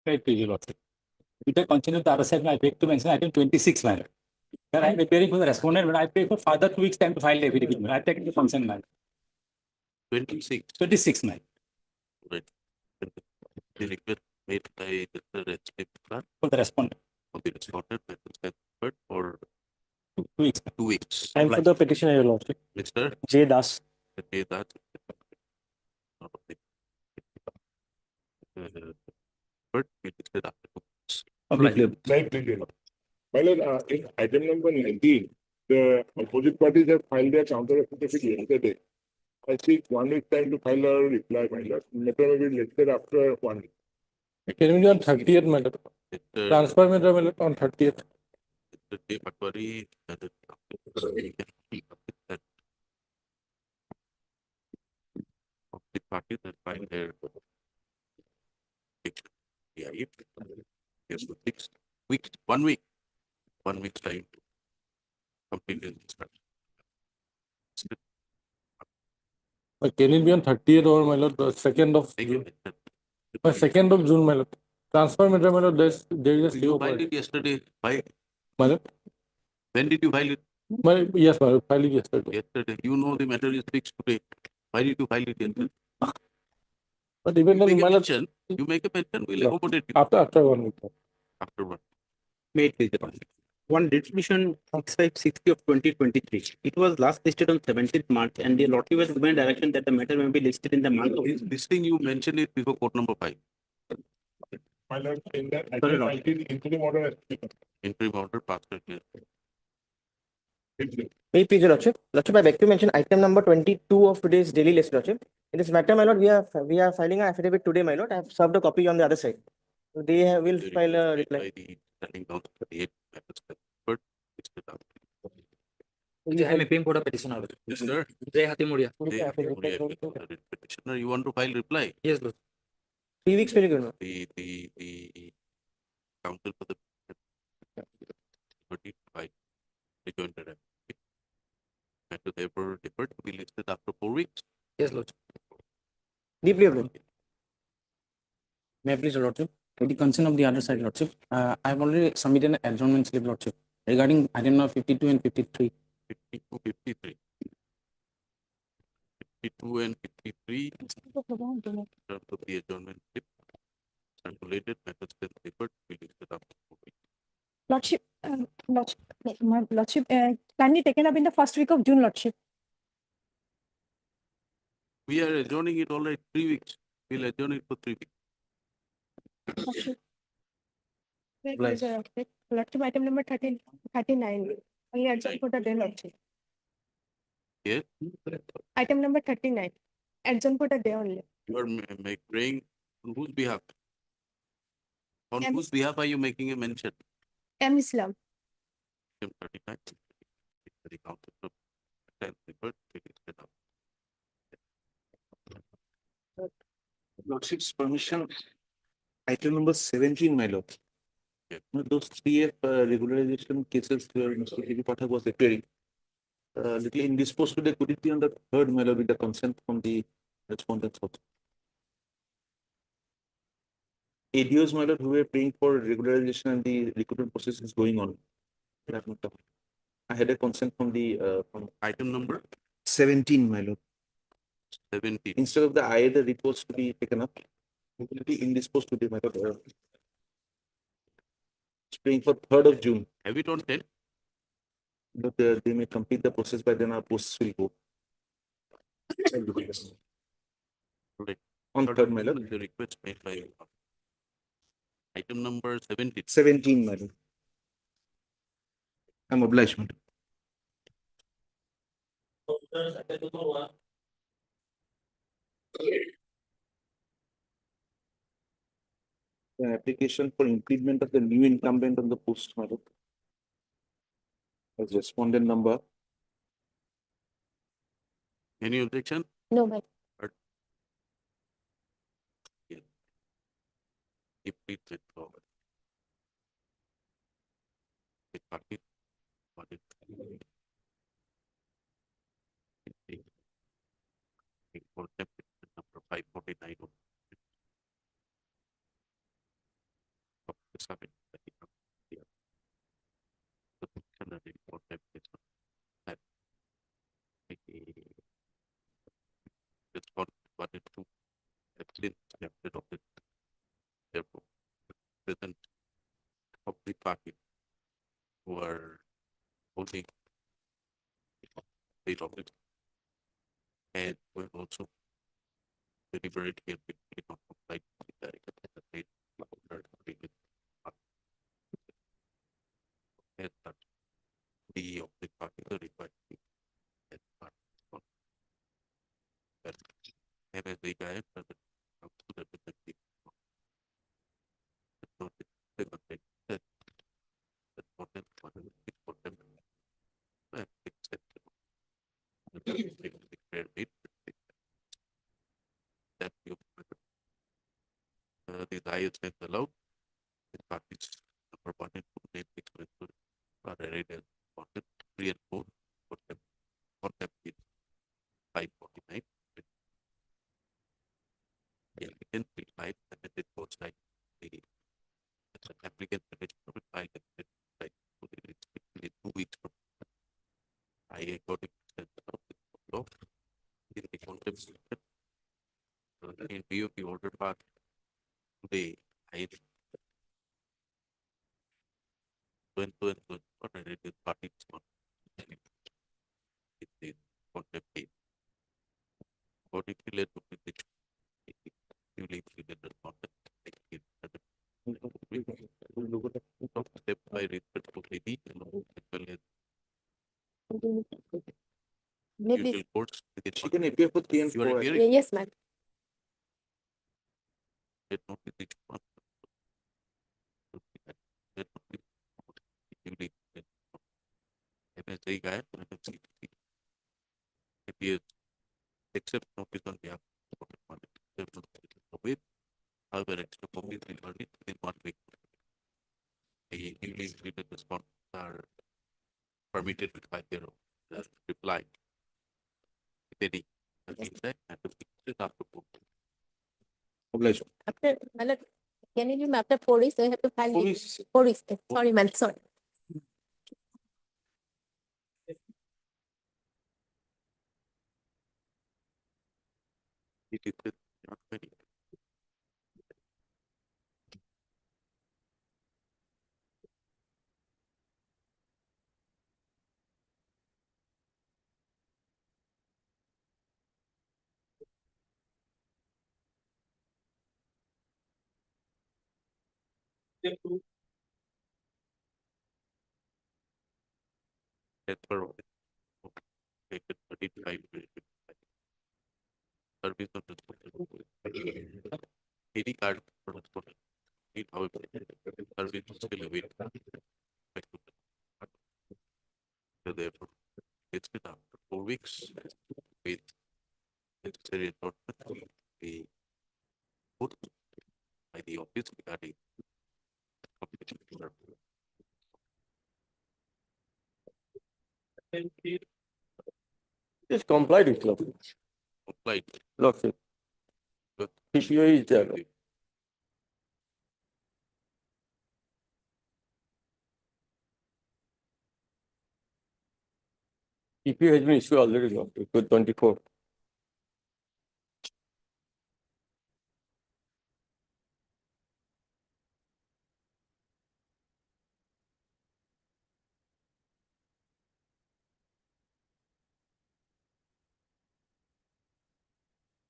Right, please, Lordship. With the consent of the other side, I beg to mention item 26, my lord. Sir, I am appearing for the respondent, but I pay for further 2 weeks time to file the affidavit. I take the consent, man. 26. 26, man. Right. The request made by the HDP For the respondent. of the respondent for 2 weeks. 2 weeks. And for the petitioner, Your Lordship, Mr. J. Das. Say that. But it is the after 2 weeks. Right, please. My lord, in item number 19, the opposite parties have filed their counter affidavit yesterday. I seek 1 week time to file a reply, my lord. Matter may be listed after 1 week. Can we do on 30th, my lord? Mr. Transfer matter, my lord, on 30th. Mr. J. Patwari, that of the parties that filed their petition. Yeah, if yes, for 6 weeks, 1 week, 1 week's time to complete the inspection. Can it be on 30th or, my lord, the 2nd of Thank June? you. By 2nd of June, my lord. Transfer matter, my lord, there is a You CO filed point. it yesterday. Why? My lord, When did you file it? yes, my lord, filed it yesterday. Yesterday. You know the matter is fixed today. Why did you file it yesterday? But even You then, make my a lord, mention. You make a mention. We'll No. accommodate you after 1 week. after one. May it please the Honorable. One distribution 6560 of 2023. It was last listed on 17th March and the lottery was given direction that the matter may be listed in the month of This thing you mentioned it before court number 5. My lord, in that Sorry, item Lord. 19, interim order has taken. Interim order passed here. May it please Your Lordship. Lordship, I beg to mention item number 22 of today's daily list, Lordship. In this matter, my lord, we are filing an affidavit today, my lord. I have served a copy on the other side. So they will The file a request made reply. by the standing counsel for the 8 matters but it's the down. I am appealing for the petition order. Yes, sir. Jai Hatimuria. Petitioner, you want to file reply? Yes, Lord. 3 weeks very good, no? The counsel for the 35 rejoined the matter therefore deferred to be listed after 4 weeks. Yes, Lord. Deeply approved. May I please, Your Lordship? With the consent of the other side, Lordship, I have already submitted an adjournment slip, Lordship, regarding item number 52 and 53. 52, 53. 52 and 53 in terms of the adjournment slip. Circulated matters then deferred to be listed after 4 weeks. Lordship, Lordship, kindly taken up in the first week of June, Lordship. We are adjourning it all right 3 weeks. We'll adjourn it for 3 weeks. Lordship. Lordship, item number 39. Only adjourned for the day, Lordship. Yes, Item number 39. Adjourned for the day only. you are praying on whose behalf? On Yes. whose behalf are you making a mention? M. Islam. Item 39. The counsel of then deferred to be listed after. Lordship's permission, item number 17, my lord. Yeah. Those 3 regularization cases where Mr. K.V. Pathak was appearing, little indisposed today, could it be on the 3rd, my lord, with the consent from the respondents also? ADOs, my lord, who were paying for regularization and the recruitment process is going on. I had a consent from the from Item number 17, my lord. 17. Instead of the IAD reports to be taken up, it will be indisposed today, my lord. It's paying for 3rd of June. Have it on 10? But they may complete the process by then our posts will go. Right. On 3rd, my lord. The request made by item number 17. 17, my lord. I'm obliged, madam. The application for impleadment of the new incumbent on the post, madam. As respondent number. Any objection? No, but Impleadment forward. It party. Audit. Contempt number 549. submit the dictionary for definition that it's what it to have since adopted. Therefore, present of the party who are holding the office and will also deliberate here between not complied with the state and that the of the party are required to as part of that. And as the guy does it comes to the defensive. So the context that content one is for them and acceptable. That you the IS has allowed the parties number one and two name expenses are arrayed as content 3 and 4 for them. Contempt is 549. The applicant will file amended course like the applicant will file amended like within 2 weeks from I got it law in the contempt section. In view of the order part today, I went to already the party is not it is contempt case. Particularly to the newly created the content step by respect to the as well as Maybe, usual courts within She can appear for 3 and you are 4. appearing yes, ma'am. let not be reached one. Let not be newly created. MSI guy appears except notice on behalf of the party. However, extra copies will be earned within 1 week. The newly created response are permitted with 5 year reply. With any insight and the fixes after book. Obligation. After, Malak, can you give me after 4 weeks, so I have to file. 4 it? weeks. 4 weeks, sorry, ma'am, sorry. It is not many. As per taken 35 service of the any card for need however service is still available. So therefore, it's been after 4 weeks with necessary endorsement be put by the office regarding It's complied with law. complied. Lordship. Good. PPO is there. PPO has been issued already, Lordship, with 24.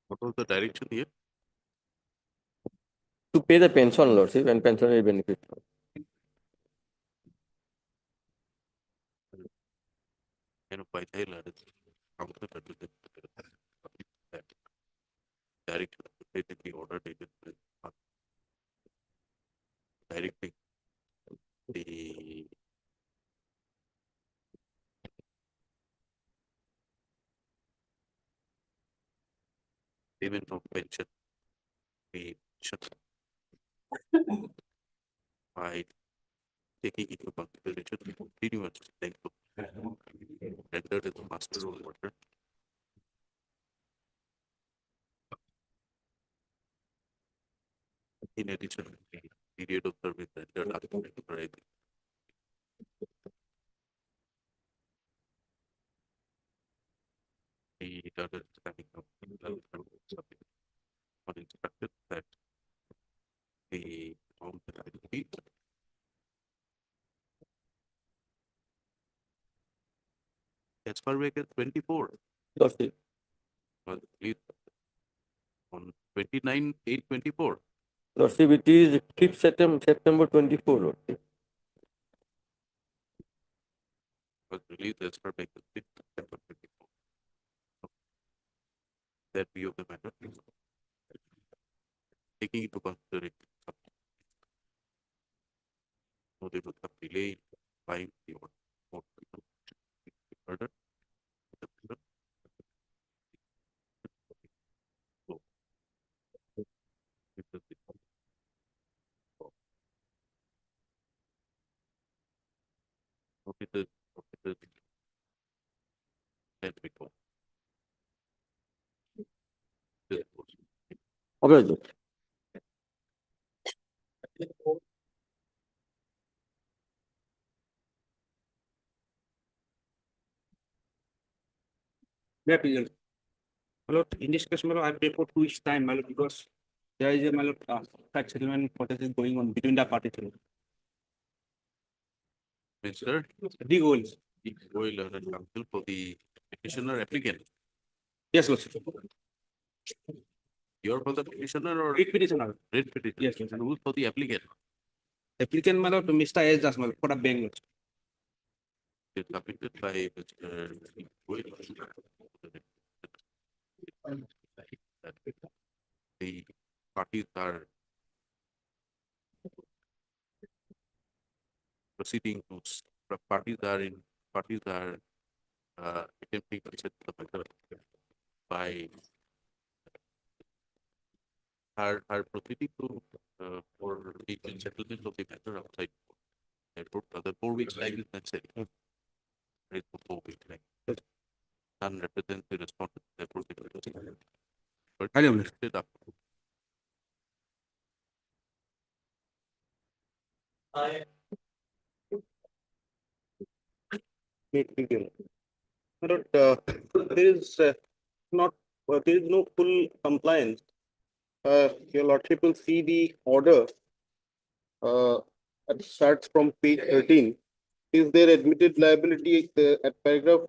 What was the direction here? To pay the pension, Lordship, and pensionary benefit. And by the direction basically order dated directing the payment of pension be shut by taking into consideration the continuous length of rendered as a master role worker. In addition, period of service that you're asking for. The other standing up on instructed that the amount that I repeat as far back as 24 Lordship, was released on 29/8/24. Lordship, it is 5th September 24, Lordship. Was released as far back as 5th September 24. That view of the matter, taking into consideration so there was some delay in applying the order. Order. So, this is the- officers, and report. This was- Okay, Lord. May I present? My lord, in this case, my lord, I pay for 2 weeks time, my lord, because there is a, my lord, tax settlement process is going on between the parties. Mr. The goals. Oil and counsel for the petitioner applicant. Yes, lord. You're for the petitioner or Writ petition, my lord. writ petitioner? Yes, yes. And who's for the applicant? Applicant, my lord, to Mr. S. Das, my lord, for the bank, lord. It's submitted by Mr. Oil. The parties are proceeding to, parties are attempting to set the matter by are proceeding to for the settlement of the matter outside court. Therefore, the 4 weeks time is necessary. It's for 4 weeks time. None represents the respondent, therefore they will proceed. But I don't know. it up. My lord, there is not, there is no full compliance. Your lordship will see the order. It starts from page 13. Is there admitted liability at paragraph?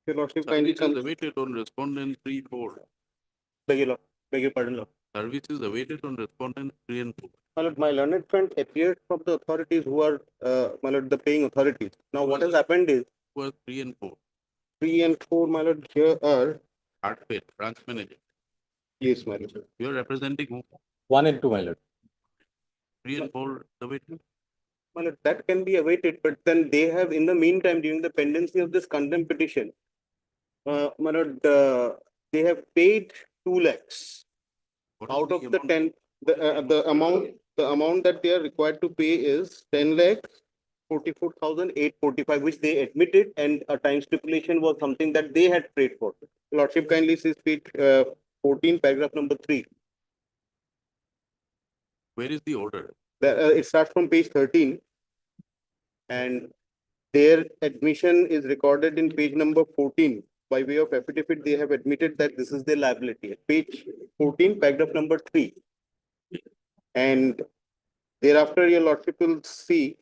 Your lordship kindly Service is come. awaited on respondent 3/4. Beg your pardon, lord. Service is awaited on respondent 3 and 4. My lord, my learned friend appeared from the authorities who are, my lord, the paying authorities. Now, what has happened is Was 3 and 4. 3 and 4, my lord, here are, Hardship, branch manager. yes, my lord. You are representing who? 1 and 2, my lord. 3 and 4 awaited. My lord, that can be awaited, but then they have, in the meantime, during the pendency of this contempt petition, my lord, they have paid 2 lakhs. What is Out of the amount? 10, the amount that they are required to pay is 10 lakhs 44,845, which they admitted, and a time stipulation was something that they had paid for. Lordship kindly sees page 14, paragraph number 3. Where is the order? It starts from page 13, and their admission is recorded in page number 14. By way of affidavit, they have admitted that this is their liability. Page 14, paragraph number 3. And thereafter, your lordship will see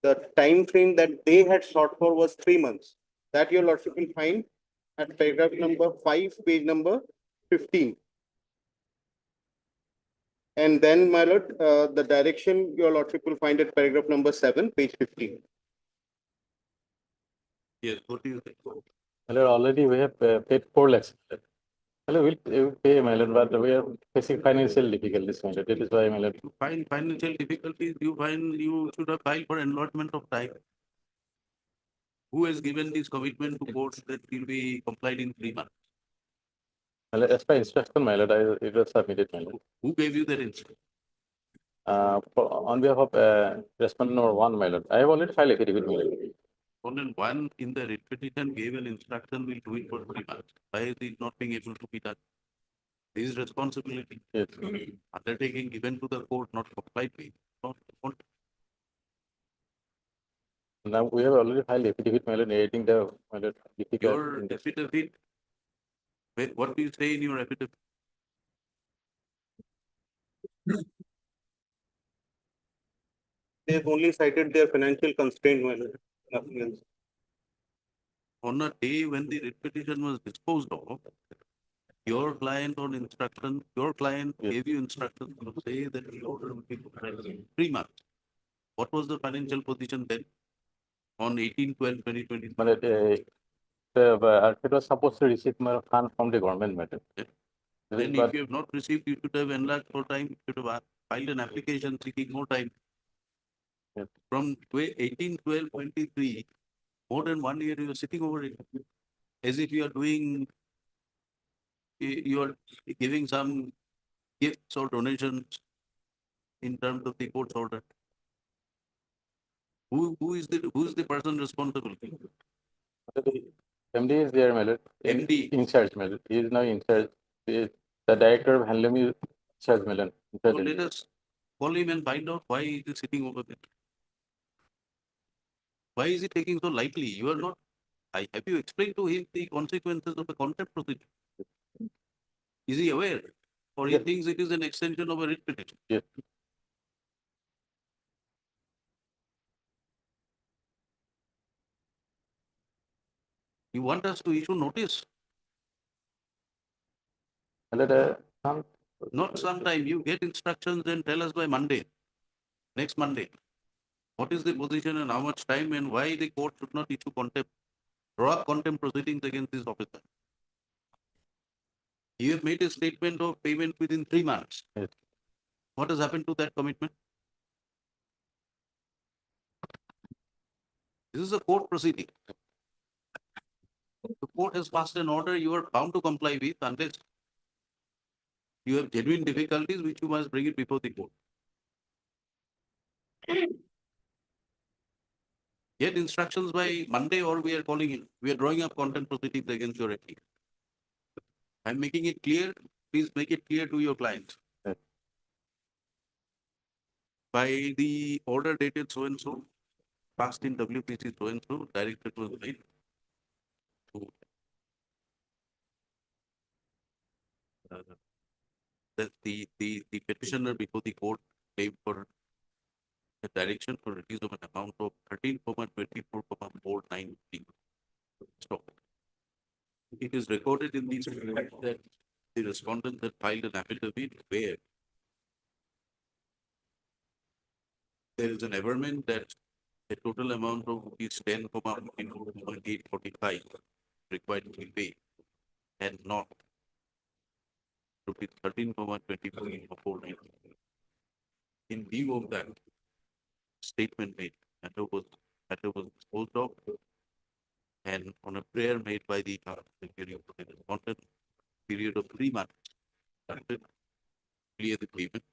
the time frame that they had sought for was 3 months. That your lordship will find at paragraph number 5, page number 15. And then, my lord, the direction your lordship will find at paragraph number 7, page 15. Yes, what is it? My lord, already we have paid 4 lakhs. My lord, we'll pay, my lord, but we are facing financial difficulties, my lord. That is why, my lord. You find financial difficulties, you find you should have filed for enlotment of time. Who has given this commitment to courts that will be complied in 3 months? My lord, as per instruction, my lord, it was submitted, my lord. Who gave you that instruction? On behalf of respondent number 1, my lord, I have already filed affidavit, my lord. Respondent 1 in the writ petition gave an instruction, will do it for 3 months. Why is it not being able to be done? His responsibility. Yes. Undertaking given to the court not complied with. Not Now we have already filed affidavit, my lord, narrating the, my lord, difficult your in the- affidavit. What do you say in your affidavit? They've only cited their financial constraint, my lord, nothing else. On a day when the writ petition was disposed of, your client on instruction, your client Yes. gave you instructions to say that the order will be complied in 3 months. What was the financial position then? On 18/12/2020? my lord, it was supposed to receive my fund from the government, madam. Yeah. This is Then but if you have not received, you should have enlarged for time, you should have filed an application seeking more time. Yes. From 18/12/23, more than 1 year, you are sitting over it. As if you are doing, you are giving some gifts or donations in terms of the court's order. Who is the person responsible? the MD is there, my lord. MD. In charge, my lord. He is now in charge. The director of handling is in charge, my lord. In So charge. let us call him and find out why he is sitting over there. Why is he taking so lightly? You are not, have you explained to him the consequences of a contempt procedure? Is he aware? Or he Yes. thinks it is an extension of a writ petition? Yes. You want us to issue notice? My lord, Not sometime, you get instructions and tell us by Monday, next Monday. What is the position and how much time and why the court should not issue contempt, draw up contempt proceedings against this officer? You have made a statement of payment within 3 months. Yes. What has happened to that commitment? This is a court proceeding. The court has passed an order, you are bound to comply with unless you have genuine difficulties which you must bring it before the court. Get instructions by Monday or we are calling in. We are drawing up contempt proceedings against your FD. I'm making it clear. Please make it clear to your client. Yes. By the order dated so and so, passed in WPC so and so, directed was made to the petitioner before the court claimed for a direction for release of an amount of 13,24,490. Stop. It is recorded in these that the respondent had filed an affidavit where there is an averment that the total amount of rupees 10,845 required to be paid and not rupees 13,24,490. In view of that statement made, matter was disposed of, and on a prayer made by the respondent, period of 3 months, clear the payment.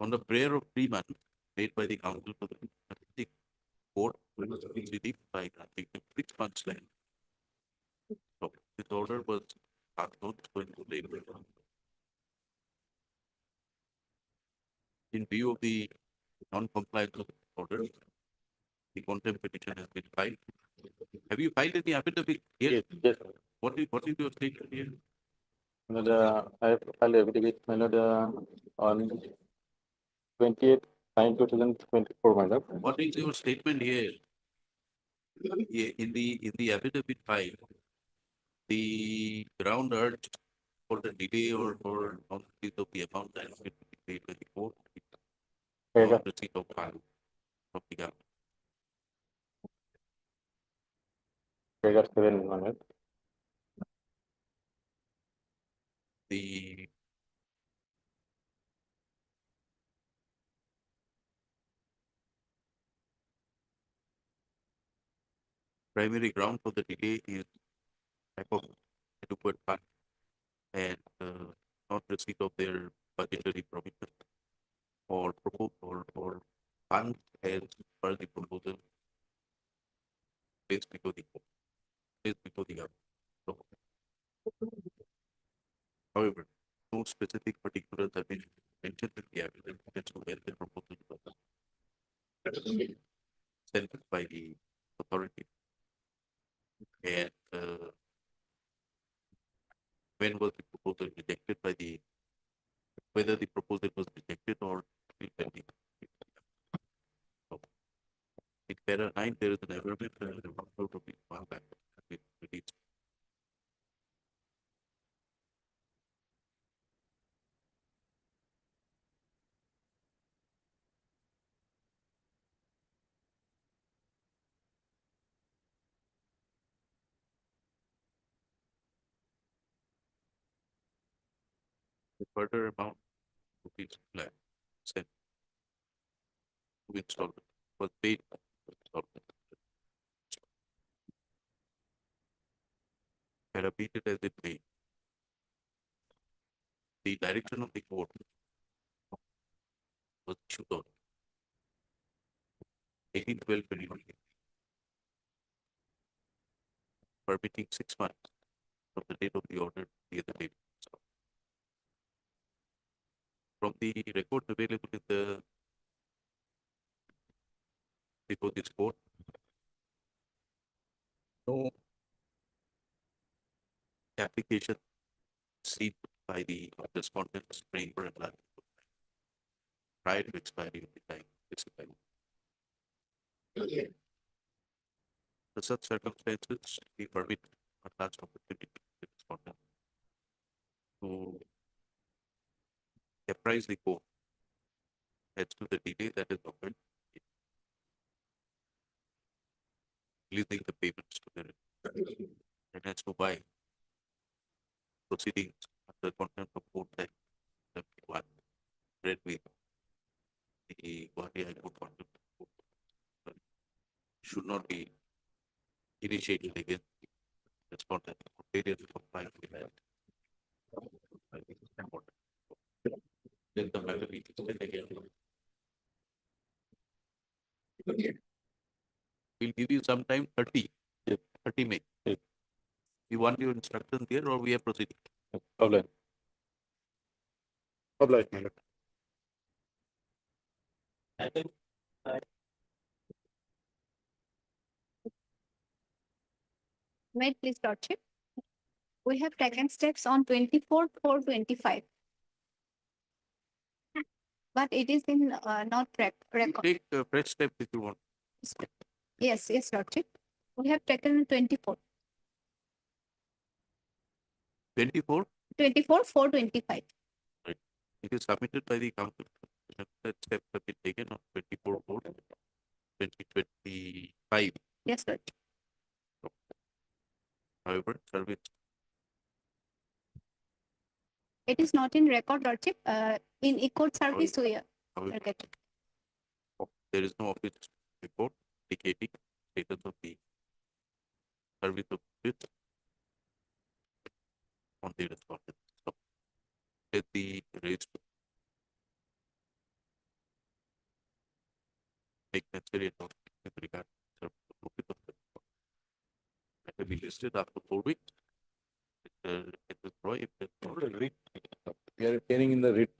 On the prayer of 3 months made by the council for the court, was relieved by granting them 6 months land. So this order was passed on to labor. In view of the non-compliance of the order, the contempt petition has been filed. Have you filed any affidavit here? Yes. Yes. What is your statement here? My lord, I have filed affidavit, my lord, on 28/9/2024, my lord. What is your statement here? In the affidavit file, the ground urged for the delay or for non-receipt of the amount that has been paid by the court, Paragraph, non-receipt of file from the government. paragraph 7, my lord. The primary ground for the delay is lack of adequate fund and not receipt of their budgetary provision or funds as per the proposal placed before the court, placed before the government. So However, no specific particulars have been mentioned in the affidavit as to where the proposal was sent by the authority. And when was the proposal rejected by the, whether the proposal was rejected or still pending. So, in para 9, there is an abatement and the workload of the file back has been released. The further amount rupees flat sent to installment was paid to installment. And repeated as it may. The direction of the court was issued on 18/12/21, permitting 6 months from the date of the order to the other date. From the records available in the before this court, no application seen by the respondents framer and liable prior to expiry of the time specified. For such circumstances, we permit a last opportunity to the respondent to apprise the court as to the delay that is occurred in releasing the payments to the respondent, and as to why proceedings under contempt of court act 71 read with the Guwahati High Court contempt of court should not be initiated against the respondent for failure to comply with that. I think it's important. Then the matter be extended again. We'll give you some time, 30 May. You want your instructions here or we are proceeding? Problem. Obliged, my lord. May it please lordship. We have taken steps on 24/4/25. But it is in not record. Take a fresh step if you want. Yes, yes, lordship. We have taken 24. 24, 24/4/25. it is submitted by the council. That steps have been taken on 24/4/2025. Yes, lordship. However, service It is not in record, lordship. In e-court service, we are however, getting. there is no office report indicating status of the service of this on the respondent. So, let the raised make necessary announcement with regard to service of notice of the report. That will be listed after 4 weeks. Mr. Roy, if there's no We are appearing in the writ.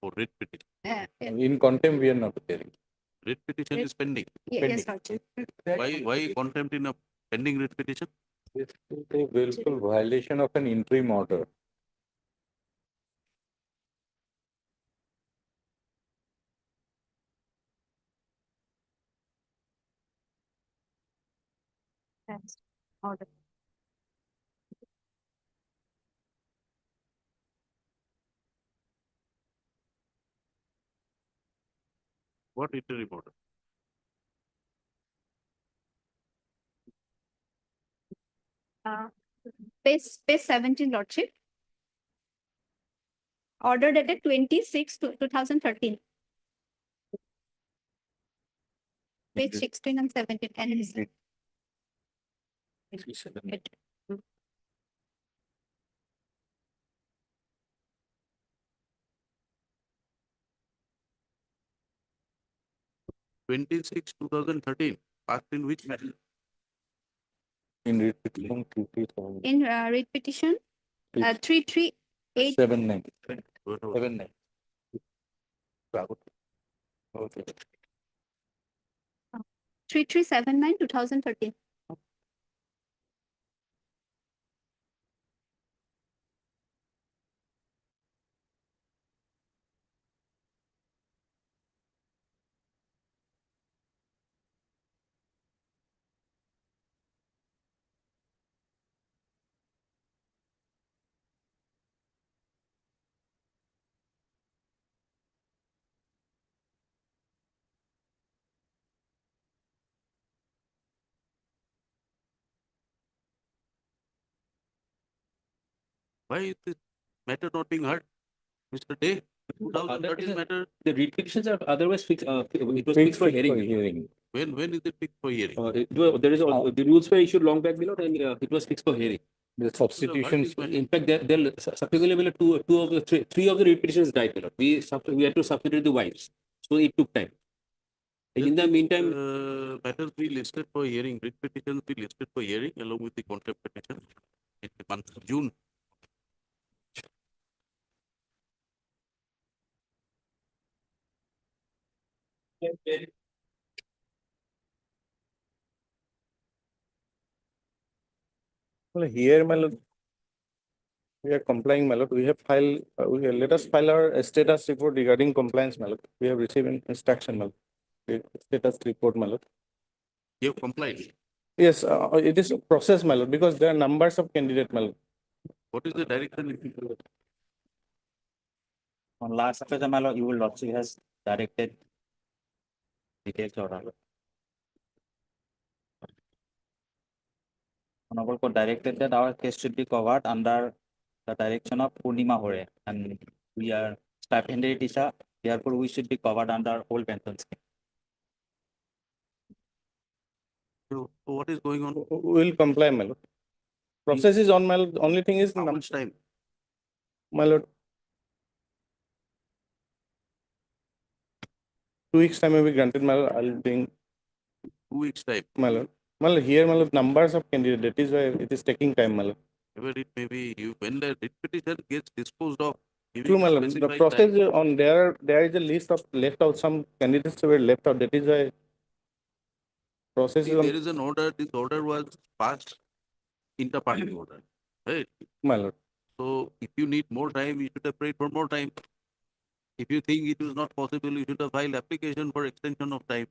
or writ petition. In contempt, we are not appearing. Writ petition is pending. Yes, lordship. Why contempt in a pending writ petition? This is a willful violation of an interim order. Yes. Order. What interim order? Page 17, lordship. Order dated 26/2013. Page 16 and 17. And it- 26/2013, passed in which matter? In writ petition, 237. in writ petition 338 7-9. Whatever. 7-9. Okay. 3379 2013. Why is this matter not being heard? Mr. Day, 2013 matter, The read petitions are otherwise fixed, it was Fixed fixed for for hearing. hearing. when is it fixed for hearing? There is, the rules were issued long back below, and it was fixed for hearing. The substitutions. In fact, there subsequently two of the three of the read petitions died below. We had to substitute the wives, so it took time. And in the meantime, Matters be listed for hearing, writ petitions be listed for hearing along with the contempt petition in the month of June. Well, here, my lord, we are complying, my lord. We have filed, let us file our status report regarding compliance, my lord. We have received an instruction, my lord. Status report, my lord. You have complied. Yes, it is a process, my lord, because there are numbers of candidates, my lord. What is the direction? On last occasion, my lord, you will lordship has directed details order. Honorable Court directed that our case should be covered under the direction of Purnima Hore, and we are stipendary teacher, therefore we should be covered under whole pension scheme. So what is going on? We will comply, my lord. Process is on, my lord. Only thing is, How much time? my lord. 2 weeks time may be granted, my lord. I'll bring, 2 weeks time. my lord. My lord, here, my lord, numbers of candidates. That is why it is taking time, my lord. Whether it may be you, when the writ petition gets disposed of. giving True, a my lord. The specified process time. on there is a list of left out, some candidates were left out. That is why process See, is on, there is an order, this order was passed inter-party order, right? my lord. So if you need more time, you should have prayed for more time. If you think it is not possible, you should have filed application for extension of time.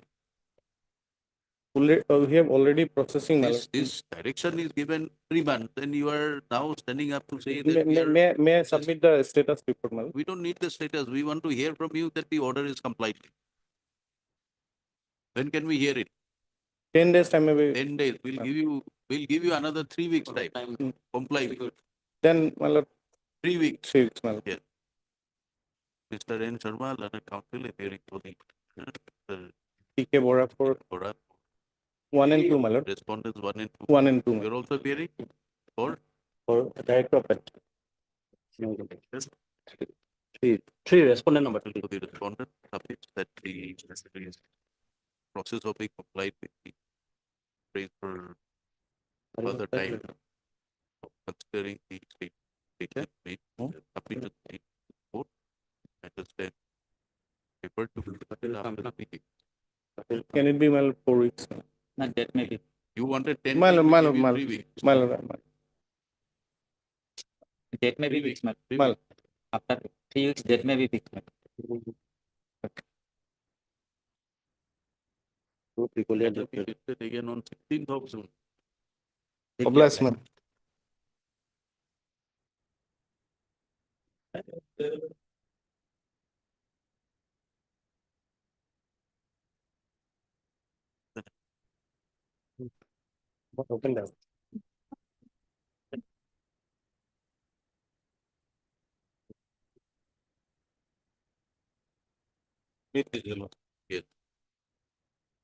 We have already processing, my lord. This direction is given 3 months, and you are now standing up to say May, that we may, are, may, may I submit the status report, my lord? we don't need the status. We want to hear from you that the order is complied. When can we hear it? 10 days time may be. 10 days. We'll give you another 3 weeks time. Comply with it. Then, my lord, 3 weeks. 3 weeks, my lord. Yeah. Mr. N. Sharma, learned counsel, appearing for the TK Bora for for 1 and 2, my lord. respondents 1 and 2. 1 and 2, my lord. You're also appearing for For director of it. three respondent number 2. the respondent submits that the process of being complied with the phrase for further time of considering the statement made, submitted to the court, and then referred to the after the meeting. Can it be, my lord, 4 weeks? Not that maybe. You wanted 10 My days, lord, we my give lord, you my 3 lord, weeks. my lord, my lord. Date may be fixed, ma'am. 3 My weeks. After 3 weeks, date may be fixed, ma'am. It will be listed again on 16th of June. Obliged, my lord. Open that. Yes.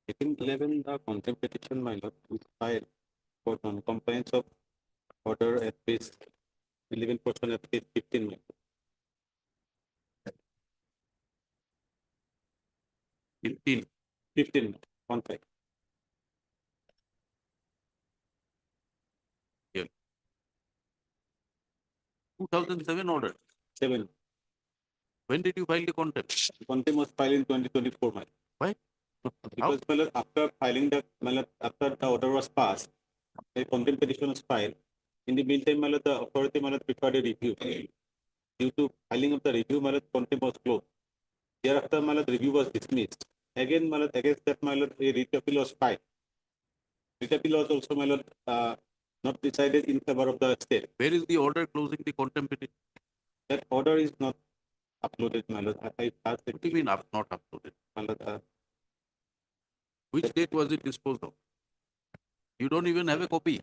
Item 11, the contempt petition, my lord, is filed for non-compliance of order at page 11 portion at page 15. My lord. 15. 15, on track. 2007 order. 7. When did you file the contempt? Contempt was filed in 2024, my lord. Why? Because my lord, after filing the, my lord, after the order was passed, a contempt petition was filed. In the meantime, my lord, the authority, my lord, prepared a review. Due to filing of the review, my lord, contempt was closed. Thereafter, my lord, review was dismissed. Again, my lord, against that, my lord, a writ appeal was filed. Writ appeal was also, my lord, not decided in favor of the state. Where is the order closing the contempt petition? That order is not uploaded, my lord. I asked What do you mean not uploaded? my lord, Which date was it disposed of? You don't even have a copy.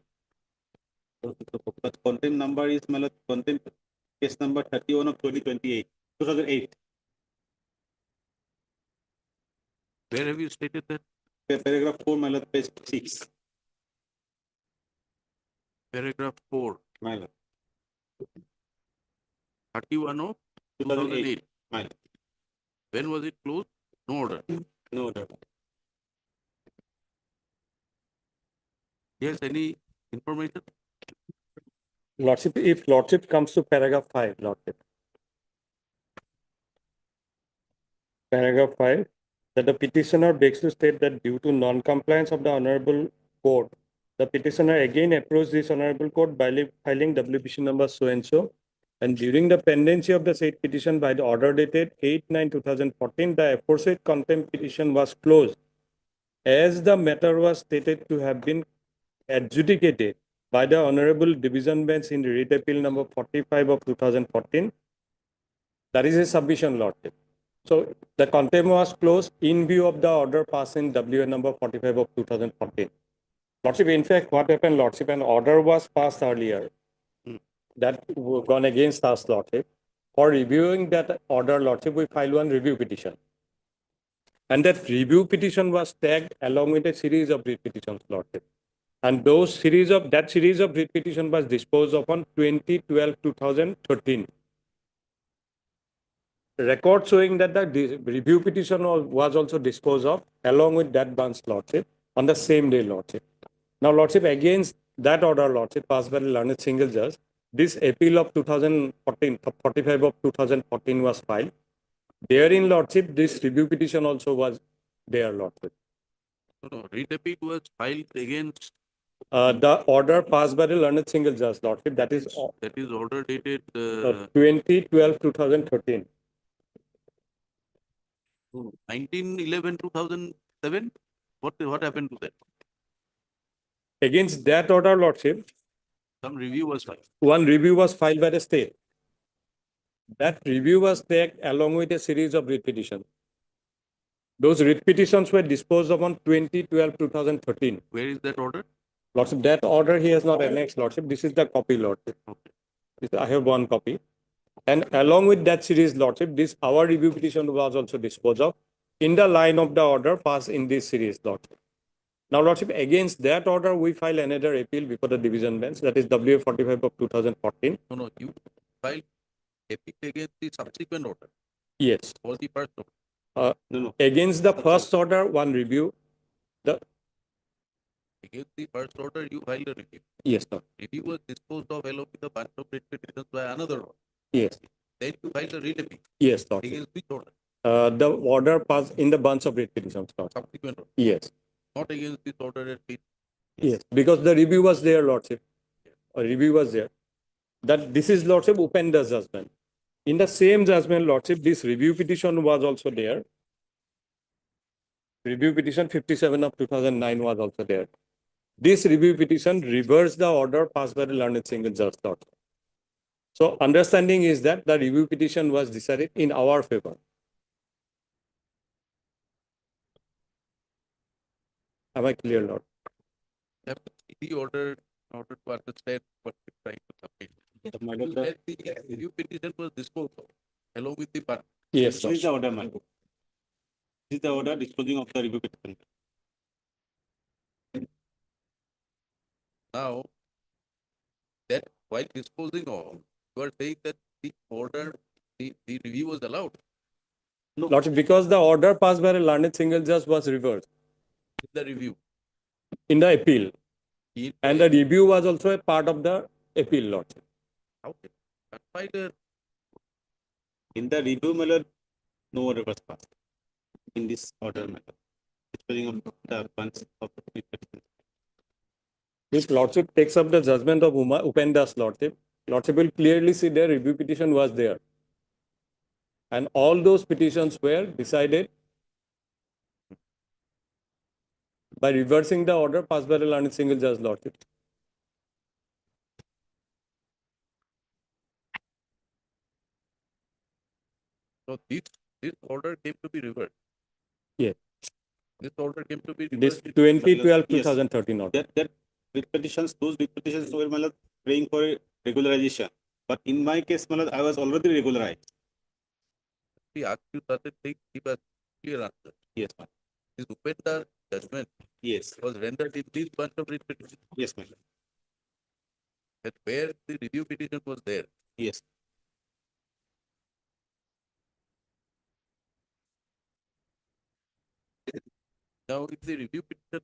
but contempt number is, my lord, contempt case number 31 of 2028, 2008. Where have you stated that? Paragraph 4, my lord, page 6, Paragraph 4, my lord. 31 of 2008, 2008. my lord. When was it closed? No order. No order. Yes, any information? Lordship, if Lordship comes to paragraph 5, Lordship. Paragraph 5, that the petitioner begs to state that due to non-compliance of the Honorable Court, the petitioner again approached this Honorable Court by filing WPC number so-and-so, and during the pendency of the said petition by the order dated 8/9/2014, the aforesaid contempt petition was closed, as the matter was stated to have been adjudicated by the Honorable Division Bench in writ appeal number 45 of 2014. That is a submission, Lordship. So the contempt was closed in view of the order passed in WA number 45 of 2014. Lordship, in fact, what happened, Lordship, an order was passed earlier that gone against us, Lordship. For reviewing that order, Lordship, we filed one review petition. And that review petition was tagged along with a series of writ petitions, Lordship. And that series of writ petition was disposed of on 2012-2013. Record showing that the review petition was also disposed of along with that bunch, Lordship, on the same day, Lordship. Now, Lordship, against that order, Lordship, passed by the learned single judge, this appeal of 2014, 45 of 2014 was filed. Therein, Lordship, this review petition also was there, Lordship. No, writ appeal was filed against. The order passed by the learned single judge, Lordship, that is order dated 2012-2013. 1911-2007. What happened to that? Against that order, Lordship, Some review was filed. one review was filed by the state. That review was tagged along with a series of writ petitions. Those writ petitions were disposed of on 2012-2013. Where is that order? Lordship, that order he has not annexed, Lordship. This is the copy, Lordship. I have one copy. And along with that series, Lordship, our review petition was also disposed of in the line of the order passed in this series, Lordship. Now, Lordship, against that order, we file another appeal before the division bench, that is WA 45 of 2014. No, you filed appeal against the subsequent order. Yes. Or the first order. No. Against the first order, one review. Against the first order, you filed a review. Yes, sir. Review was disposed of along with the bunch of writ petitions by another order. Yes. Then you filed a writ appeal. Yes, Lordship. Against which order? The order passed in the bunch of writ petitions, Lordship. Subsequent order. Yes. Not against this order at least. Yes, because the review was there, Lordship. A review was there. That this is, Lordship, Upenda's judgment. In the same judgment, Lordship, this review petition was also there. Review petition 57 of 2009 was also there. This review petition reversed the order passed by the learned single judge, Lordship. So understanding is that the review petition was decided in our favor. Am I clear, Lord? The order in order to understand what we're trying to submit. The review petition was disposed of along with the part. Yes, This is the order, my lord. This is the order disposing of the review petition. Now, that while disposing of, you are saying that the order, the review was allowed. No. Lordship, because the order passed by the learned single judge was reversed. The review. In the appeal. And the review was also a part of the appeal, Lordship. Okay. filed a In the review, my lord, no order was passed. In this order, my lord. Depending on the funds of the petition. If Lordship takes up the judgment of Upenda's Lordship, Lordship will clearly see their review petition was there. And all those petitions were decided by reversing the order passed by the learned single judge Lordship. So this order came to be reversed. Yes. This order came to be This reversed. 2012, Yes. 2013 order. That writ petitions, those writ petitions were, my lord, praying for regularization. But in my case, my lord, I was already regularized. We asked you certain things, give us clear answer. Yes, ma'am. This Upenda judgment Yes. was rendered in this bunch of writ petitions. Yes, my lord. That where the review petition was there. Yes. Now, if the review petition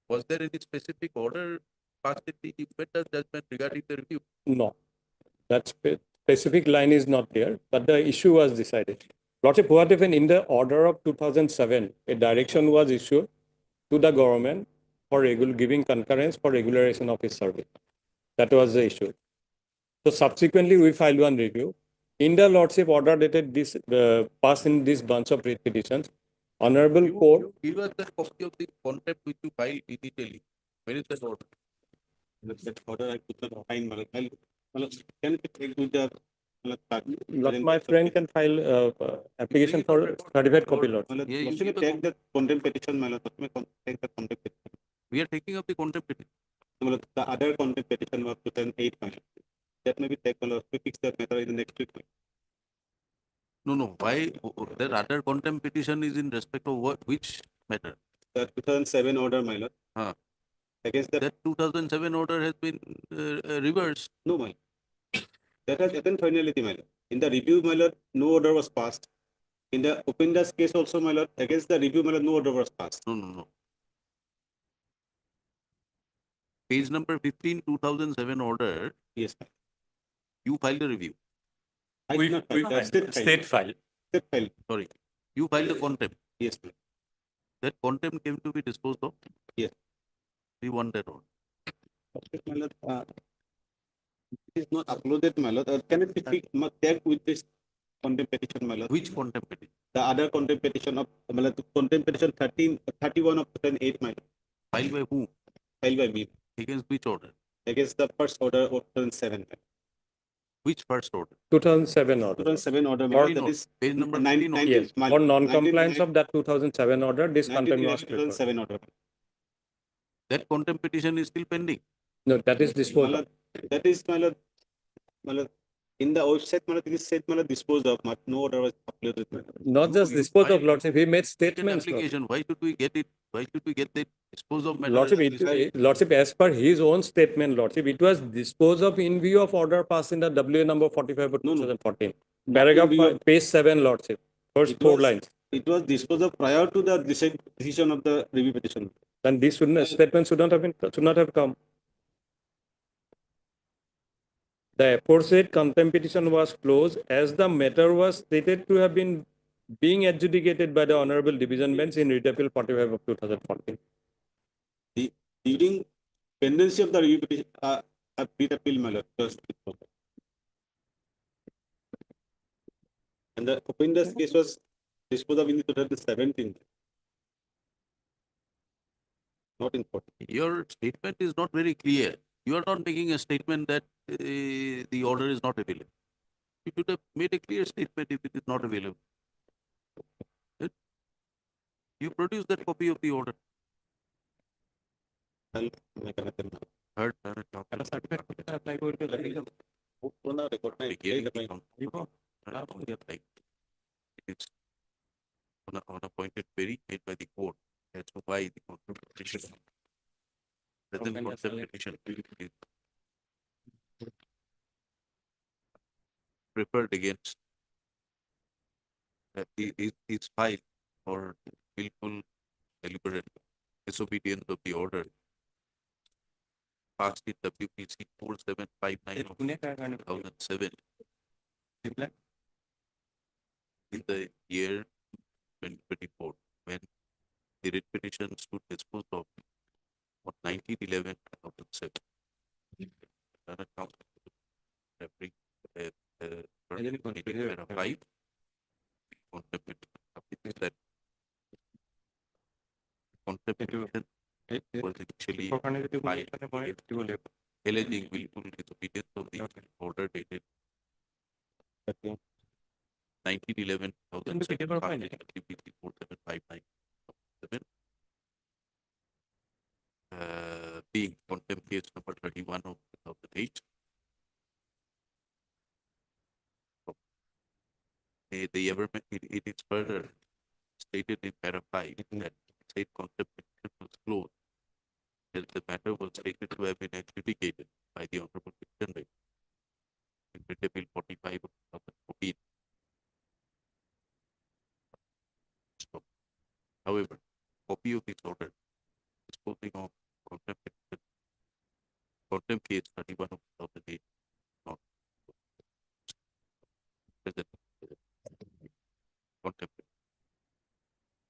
was there any specific order passed in the Upenda judgment regarding the review? No, that specific line is not there, but the issue was decided. Lordship, what if in the order of 2007, a direction was issued to the government for giving concurrence for regularization of his service? That was the issue. So subsequently, we filed one review. In the Lordship order dated this passed in this bunch of writ petitions, Honorable Court. Give us the copy of the contempt which you filed initially. Where is that order? That order I could not find, my lord. My lord, can you take with the, my lord, My friend can file application for certified copy, Lord. my lord, Yeah, you must give you the take the contempt petition, my lord. Must you take the contempt petition. We are taking up the contempt petition. My lord, the other contempt petition was 2008, my lord. That may be taken, my lord, to fix that matter in the next week. No. Why the other contempt petition is in respect of what? Which matter? The 2007 order, my lord. Huh. Against that, That 2007 order has been reversed. no, my lord. That has attained finality, my lord. In the review, my lord, no order was passed. In the Upenda's case also, my lord, against the review, my lord, no order was passed. No. Page number 15, 2007 order, Yes, ma'am. you filed a review. I did not file. The state file. State file. Sorry. You filed a contempt. Yes, ma'am. That contempt came to be disposed of. Yes. We want that order. Okay, my lord, it is not uploaded, my lord. Can it be tagged with this contempt petition, my lord? Which contempt petition? The other contempt petition of, my lord, contempt petition 31 of 2008, my lord, Filed by whom? filed by me Against which order? against the first order of 2007. Which first order? 2007 order. 2007 order, my Or lord, that is Page number 19, 15. Yes, my for lord, non-compliance 19, of that 2007 order, this contempt was 19, preferred. 2007 order. That contempt petition is still pending. No, that is My disposed of. lord, that is, my lord, in the website, my lord, it is said, my lord, disposed of, but no order was uploaded, my lord. Not just You disposed of, filed Lordship, he made an statements. Lordship. application. Why should we get it? Why should we get the dispose of matter? Lordship, as per his own statement, Lordship, it was disposed of in view of order passed in the WA number 45 of No, no. 2014. Not Paragraph in view of- page 7, Lordship. First It 4 was- lines. It was disposed of prior to the decision of the review petition. And this statement should not have come. The aforesaid contempt petition was closed as the matter was stated to have been being adjudicated by the Honorable Division Bench in Writ Appeal 45 of 2014. During pendency of the review petition, writ appeal, my lord, was disposed of. And the Upenda's case was disposed of in 2017. Not in 14. Your statement is not very clear. You are not making a statement that the order is not available. You should have made a clear statement if it is not available. Right? You produce that copy of the order. I'll make another now. Heard. It's on a pointed query made by the court as to why the contempt petition present contempt petition is preferred against is filed for willful deliberate disobedience of the order passed in WPC 4759 of 2007 in the year 2024, when the writ petition stood disposed of on 19/11/2007. An account referring para 5 contempt that contempt petition was initially filed alleging willful disobedience of the order dated 19/11/2007 WPC 4759 being contempt case number 31 of 2008. It is further stated in para 5 that state contempt petition was closed as the matter was stated to have been adjudicated by the Honorable Disciplinary in Writ Bill 45 of 2014. So, however, copy of this order disposing of contempt case 31 of 2008 not present. Contempt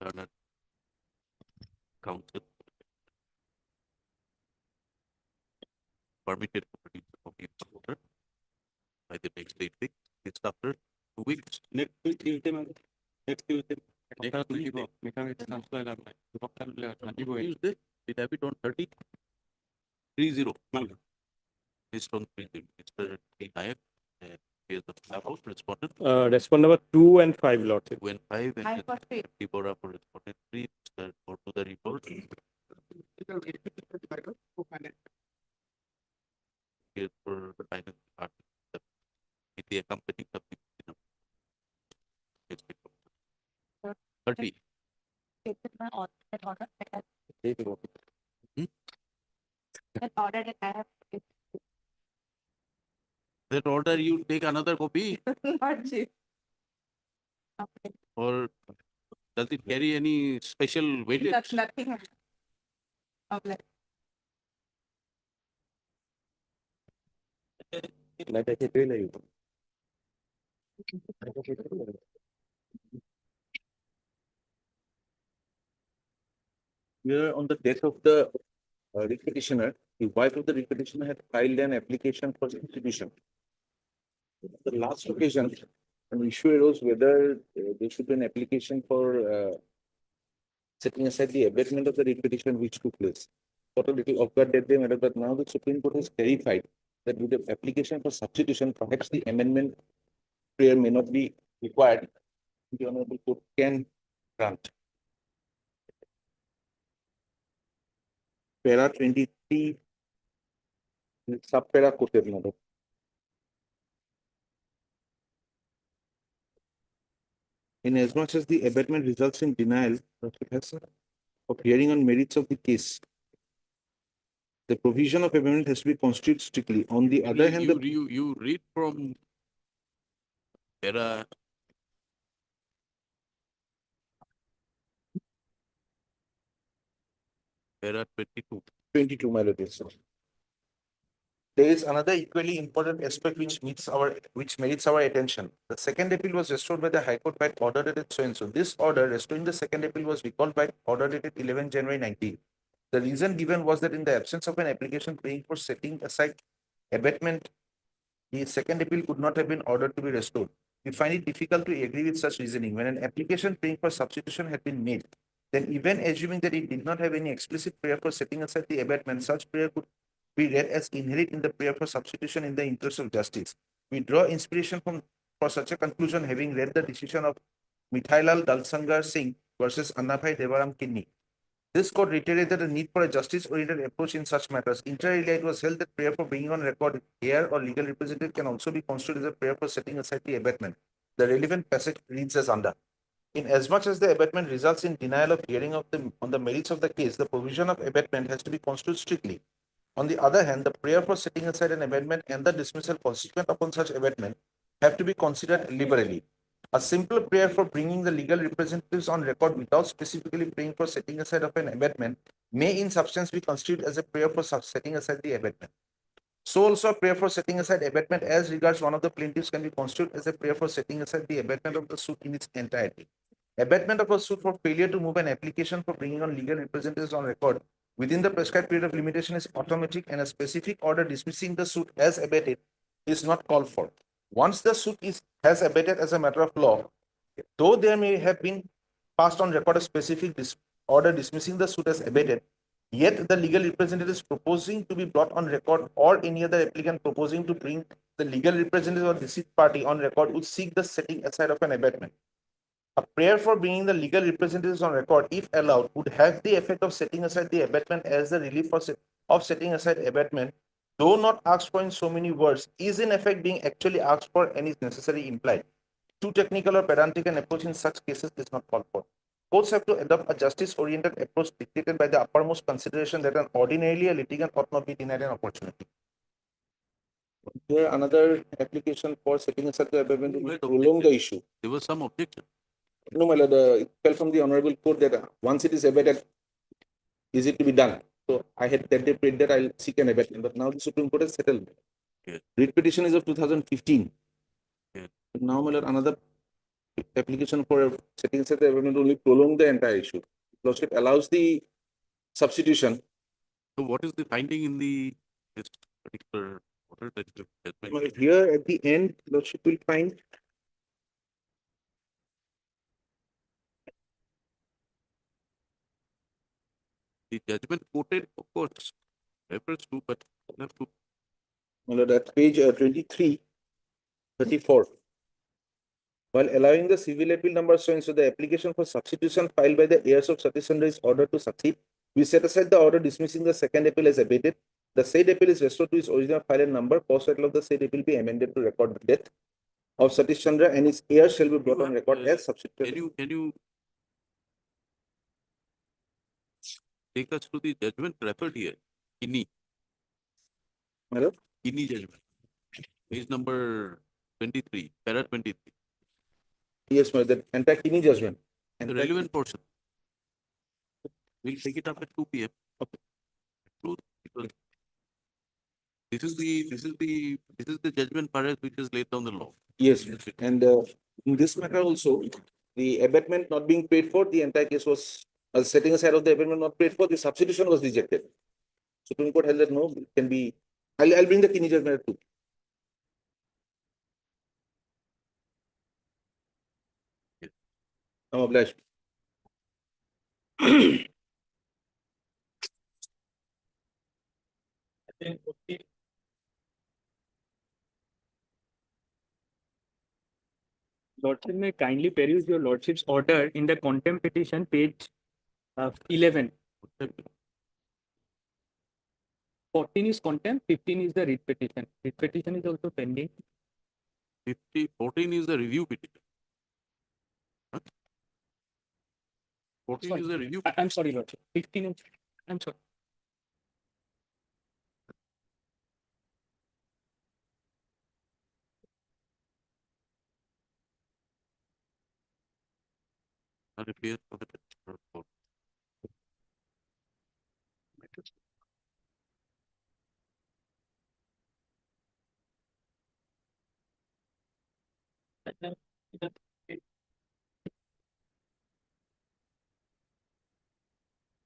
Turner Council permitted to produce a copy of the order by the next date fixed. It's after 2 weeks. Next Tuesday, madam. Next Tuesday. Tuesday, it have it on 30. 30. Madam. Based on 30. Mr. T. Nayak, here's the house respondent. Respond number 2 and 5, Lordship. When 5 and I got it. Deborah for respondent 3, Mr. Go to the report. Here for the final part. With the accompanying substitution. 30. That order Hmm? that order that I have. That order you take another copy Lordship. Okay. or does it carry any special weightage? That's nothing. Okay. Here on the death of the writ petitioner, the wife of the writ petitioner had filed an application for substitution. The last occasion, an issue arose whether there should be an application for setting aside the abatement of the writ petition which took place. Got a little off guard that day, madam, but now the Supreme Court has clarified that with the application for substitution, perhaps the amendment prayer may not be required. The Honorable Court can grant. Para 23, sub-para quoted, madam. In as much as the abatement results in denial of hearing on merits of the case, the provision of abatement has to be construed strictly. On the other hand, You read from para 22. 22, my lord, yes, sir. There is another equally important aspect which merits our attention. The second appeal was restored by the High Court by order dated so and so. This order restoring the second appeal was recalled by order dated 11 January 19. The reason given was that in the absence of an application praying for setting aside abatement, the second appeal could not have been ordered to be restored. We find it difficult to agree with such reasoning. When an application praying for substitution had been made, then even assuming that it did not have any explicit prayer for setting aside the abatement, such prayer could be read as inherent in the prayer for substitution in the interest of justice. We draw inspiration for such a conclusion having read the decision of Mithailal Dalsangar Singh versus Annabhai Devaram Kidney. This court reiterated the need for a justice-oriented approach in such matters. Inter alia, it was held that prayer for bringing on record heir or legal representative can also be construed as a prayer for setting aside the abatement. The relevant passage reads as under. Inasmuch as the abatement results in denial of hearing on the merits of the case, the provision of abatement has to be construed strictly. On the other hand, the prayer for setting aside an abatement and the dismissal consequent upon such abatement have to be considered liberally. A simple prayer for bringing the legal representatives on record without specifically praying for setting aside of an abatement may in substance be constituted as a prayer for setting aside the abatement. So also a prayer for setting aside abatement as regards one of the plaintiffs can be constituted as a prayer for setting aside the abatement of the suit in its entirety. Abatement of a suit for failure to move an application for bringing on legal representatives on record within the prescribed period of limitation is automatic, and a specific order dismissing the suit as abated is not called for. Once the suit has abated as a matter of law, though there may have been passed on record a specific order dismissing the suit as abated, yet the legal representatives proposing to be brought on record or any other applicant proposing to bring the legal representative or deceased party on record would seek the setting aside of an abatement. A prayer for bringing the legal representatives on record, if allowed, would have the effect of setting aside the abatement as the relief of setting aside abatement, though not asked for in so many words, is in effect being actually asked for and is necessarily implied. Too technical or pedantic an approach in such cases is not called for. Courts have to adopt a justice-oriented approach dictated by the uppermost consideration that ordinarily a litigant ought not be denied an opportunity. Here, another application for setting aside the abatement will prolong the issue. There was some objection. No, my lord, it fell from the honorable court that once it is abated, is it to be done? So I had that day prayed that I'll seek an abatement, but now the Supreme Court has settled. Yes. Writ petition is of 2015. Yes. Now, my lord, another application for setting aside the abatement only prolong the entire issue. Lordship allows the substitution. So what is the finding in this particular order that you have Well, mentioned? here at the end, Lordship will find The judgment quoted, of course, refers to, but you have to my lord, at page 23, 34. While allowing the civil appeal number so and so, the application for substitution filed by the heirs of Satish Chandra is ordered to succeed. We set aside the order dismissing the second appeal as abated. The said appeal is restored to its original file and number. Post title of the said appeal be amended to record the death of Satish Chandra, and his heirs shall be brought on record as substituted. can you take us to the judgment referred here? Kini My lord? judgment. Page number 23, para 23. Yes, my lord, the entire Kini judgment. The relevant portion. We'll take it up at 2 p.m. Okay. Truth, because this is the judgment perhaps which has laid down the law. Yes, and in this matter also, the abatement not being paid for, the entire case was setting aside of the abatement not paid for, the substitution was rejected. Supreme Court held that no, it can be. I'll bring the Kini judgment too. Yes. I'm obliged. Lordship may kindly peruse your lordship's order in the contempt petition, page 11. 14 is contempt, 15 is the writ petition. Writ petition is also pending. 14 is the review petition. Huh? 14 Sorry. is the review. I'm sorry, Lordship. 15 and I'm sorry. Appears for the particular court.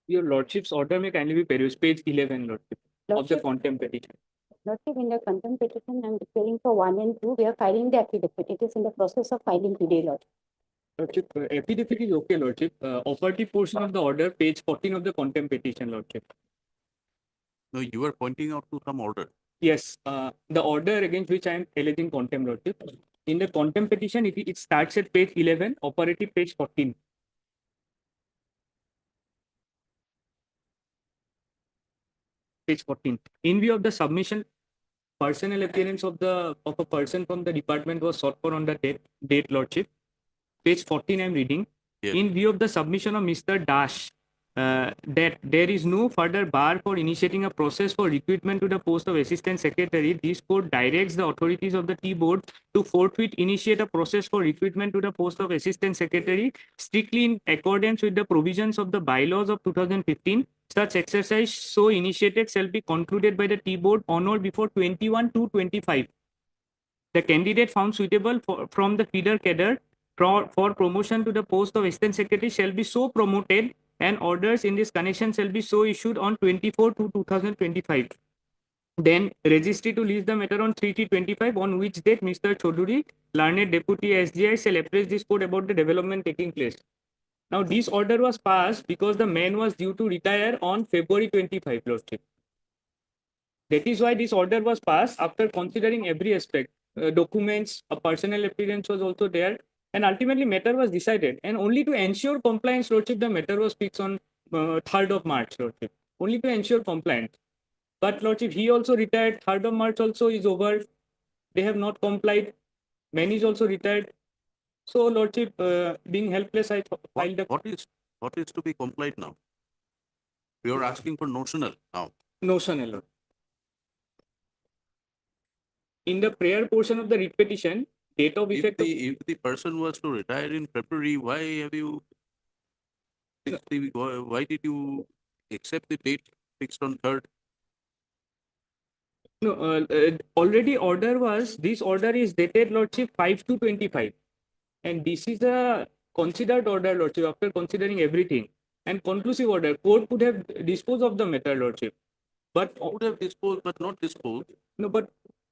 Your lordship's order may kindly be perused, page 11, Lordship, of the Lordship, contempt petition. Lordship, in the contempt petition, I'm declaring for 1 and 2. We are filing the affidavit. It is in the process of filing today, Lord. Lordship, affidavit is okay, Lordship. Operative portion of the order, page 14 of the contempt petition, Lordship. No, you are pointing out to some order. Yes, the order against which I am alleging contempt, Lordship. In the contempt petition, it starts at page 11, operative page 14. Page 14. In view of the submission, personal appearance of a person from the department was sought for on the date, Lordship. Page 14, I am reading. Yes. In view of the submission of Mr. Dash, that there is no further bar for initiating a process for recruitment to the post of Assistant Secretary, this court directs the authorities of the T-Board to forthwith initiate a process for recruitment to the post of Assistant Secretary, strictly in accordance with the provisions of the bylaws of 2015, Such exercise so initiated shall be concluded by the T board on or before 21/2/25. The candidate found suitable from the feeder cadre for promotion to the post of assistant secretary shall be so promoted, and orders in this connection shall be so issued on 24/2/2025. Then registry to list the matter on 3/3/25, on which date Mr. Chaudhuri, learned deputy SGI, shall appraise this court about the development taking place. Now, this order was passed because the man was due to retire on February 25, Lordship. That is why this order was passed after considering every aspect. Documents, a personal appearance was also there, and ultimately matter was decided. And only to ensure compliance, Lordship, the matter was fixed on 3rd of March, Lordship. Only to ensure compliance. But Lordship, he also retired. 3rd of March also is over. They have not complied. Man is also retired. So, Lordship, being helpless, I filed the What is to be complied now? We are asking for notional now. notion alone. In the prayer portion of the writ petition, date of effect of If the person was to retire in February, why have you? Why did you accept the date fixed on 3rd? no, already order was, this order is dated, Lordship, 5/2/25. And this is a considered order, Lordship, after considering everything. And conclusive order, court could have disposed of the matter, Lordship. But Would have disposed, but not disposed. no, but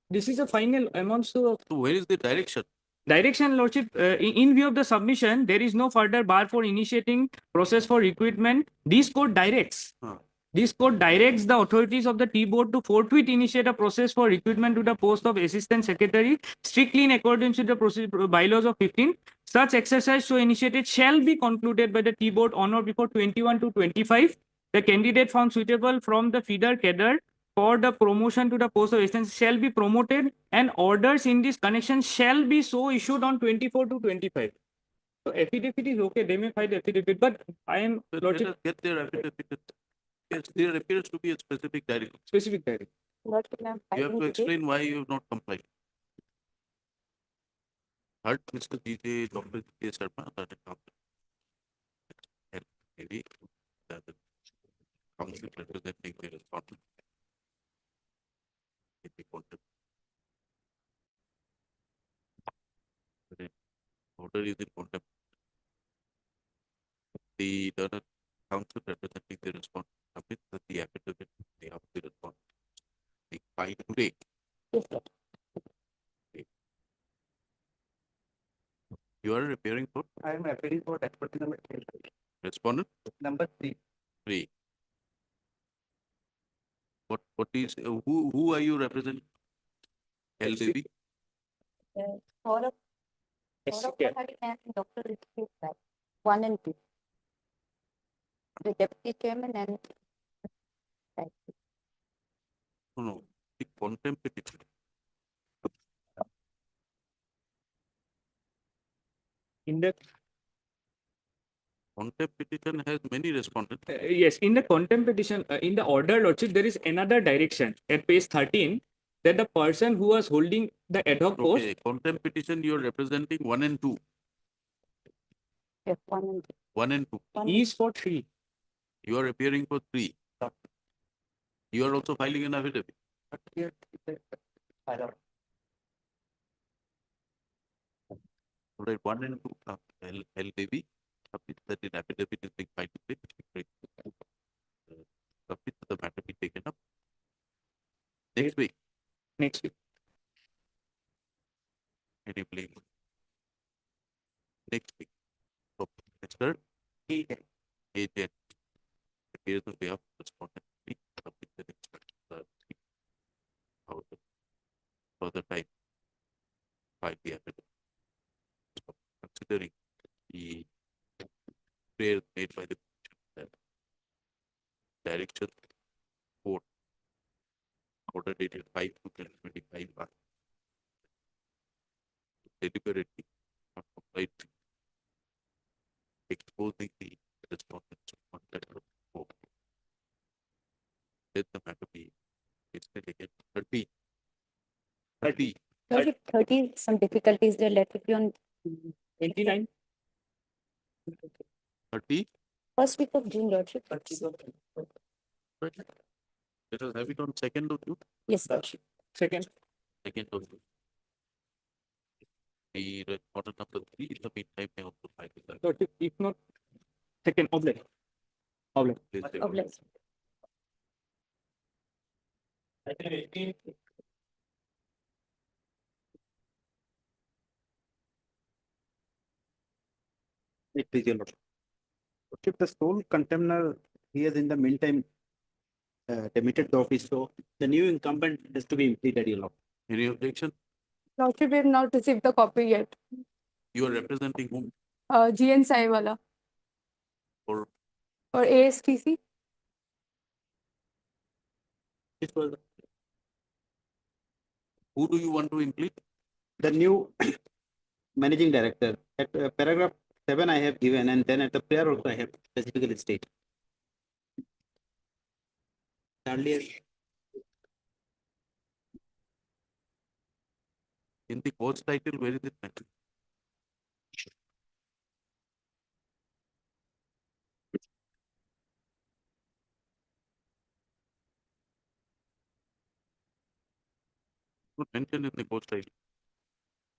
this is a final amount to So where is the direction? direction, Lordship. In view of the submission, there is no further bar for initiating process for recruitment. This court directs. This court directs the authorities of the T board to forthwith initiate a process for recruitment to the post of assistant secretary, strictly in accordance with the bylaws of 15. Such exercise so initiated shall be concluded by the T board on or before 21/2/25. The candidate found suitable from the feeder cadre for the promotion to the post of assistant shall be promoted, and orders in this connection shall be so issued on 24/2/25. So affidavit is okay, they may file affidavit, but I am, Let Lordship, us get their affidavit. Yes, there appears to be a specific direction. specific direction. Lordship, I am You have filing to today. explain why you have not complied. Heard Mr. G.J. Dr. G.J. Sharma, that and maybe that the council representing the respondent. If we want to. The order is in contempt. The eternal council representing the respondent submits that the affidavit they have the respondent. They file today. Yes, Lord. You are appearing for I am appealing for expert number respondent number 3. 3. What is who are you representing? LDB? Saurabh SCK. Pahari and Dr. Ritwik Rai, 1 and 2. The deputy chairman and No. The contempt petition. In the Contempt petition has many respondents. yes, in the contempt petition, in the order, Lordship, there is another direction at page 13 that the person who was holding the ad hoc post, Okay, contempt petition you are representing 1 and 2. yes, 1 and 2. 1 and 2. is for 3. You are appearing for 3. You are also filing an affidavit. Alright, 1 and 2 LDB. That in affidavit is being filed today. Submit the matter be taken up next week. Next week. Enabling next week. So, Mr. Agent appears on behalf of the respondent. We submit the next out of further time. File the affidavit. So, considering the prayer made by the direction court order dated 5/2025 deliberately not complied to exposing the respondents on letter of court. Let the matter be listed again 30. 30, some difficulties there. Let it be on 29. 30. first week of June, Lordship. Right. Let us have it on second of June. Yes, Lordship. Second. Second of June. The order number 3 in the meantime, I also file with that. Lordship, if not, second, oblate. Oblate. Please take Oh, note. bless. It is your lordship. Lordship, the sole contender, he has in the meantime demitted the office, so the new incumbent has to be impleted, your lord. Any objection? Lordship, we have not received the copy yet. You are representing whom GN Saiwala or or ASTC. It was who do you want to implement? the new managing director. At paragraph 7 I have given, and then at the prayer also I have specifically stated. Earlier, In the course title, where is it mentioned? Not mentioned in the course title.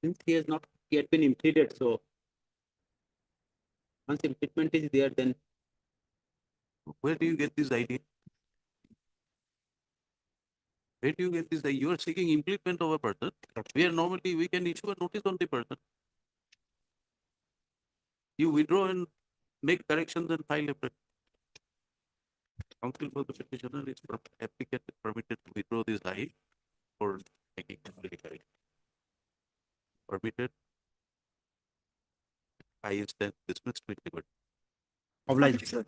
since he has not yet been impleted, so once implement is there, then Where do you get this idea? Where do you get this? You are seeking implement of a person. We are normally, we can issue a notice on the person. You withdraw and make corrections and file a petition. Counsel for the petitioner is applicant is permitted to withdraw this I for making complete correction. Permitted. I is then dismissed with liberty. obliged, sir.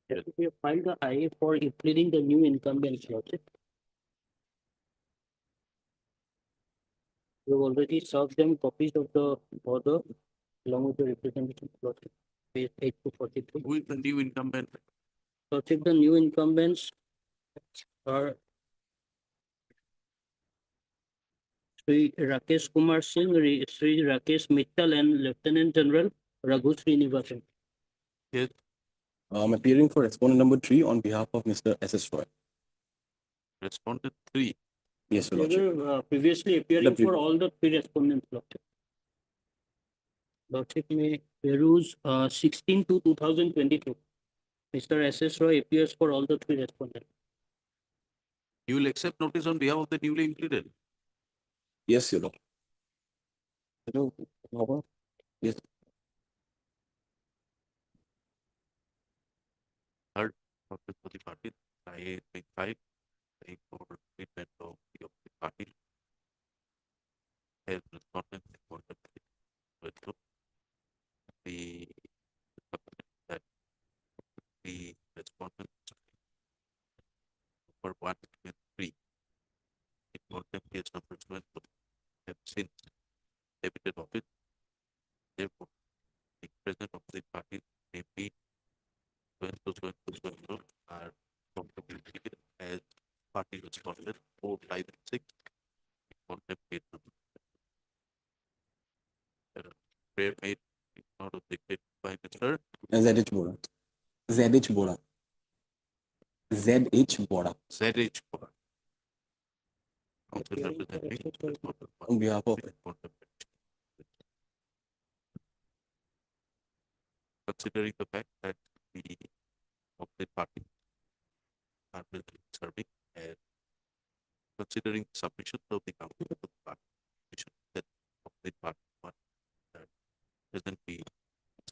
Yes. We have filed the IA for impleting the new incumbents, lordship. We have already served them copies of the order along with the representation, lordship. Page 8 to 43. Who is the new incumbent? Lordship, the new incumbents are Sri Rakesh Kumar Singh, Sri Rakesh Mittal, and Lieutenant General Raghu Srinivasan. Yes. I'm appearing for respondent number 3 on behalf of Mr. S.S. Roy. Respondent 3. Yes, They Your Lordship. were previously appearing pre- for all the three respondents, Lordship. Lordship may peruse 16 to 2022. Mr. S.S. Roy appears for all the three respondents. You will accept notice on behalf of the newly implemented. Yes, Your Lord. Hello, Robert? Yes. Third, notice for the party. I 5. I for treatment of the party. Has respondent for the that the respondent for 1 and 3. In contempt case number 12 have since debited office. Therefore, the present of the party may be 12 are completely as party respondent 4, 5, and 6. Contempt case number. Prayer made not objected by Mr. ZH Bora. ZH Bora. ZH Bora. ZH for council representing respondent On behalf of contempt. Considering the fact that the opposite party are serving as considering submission of the council to the party that opposite party one that presently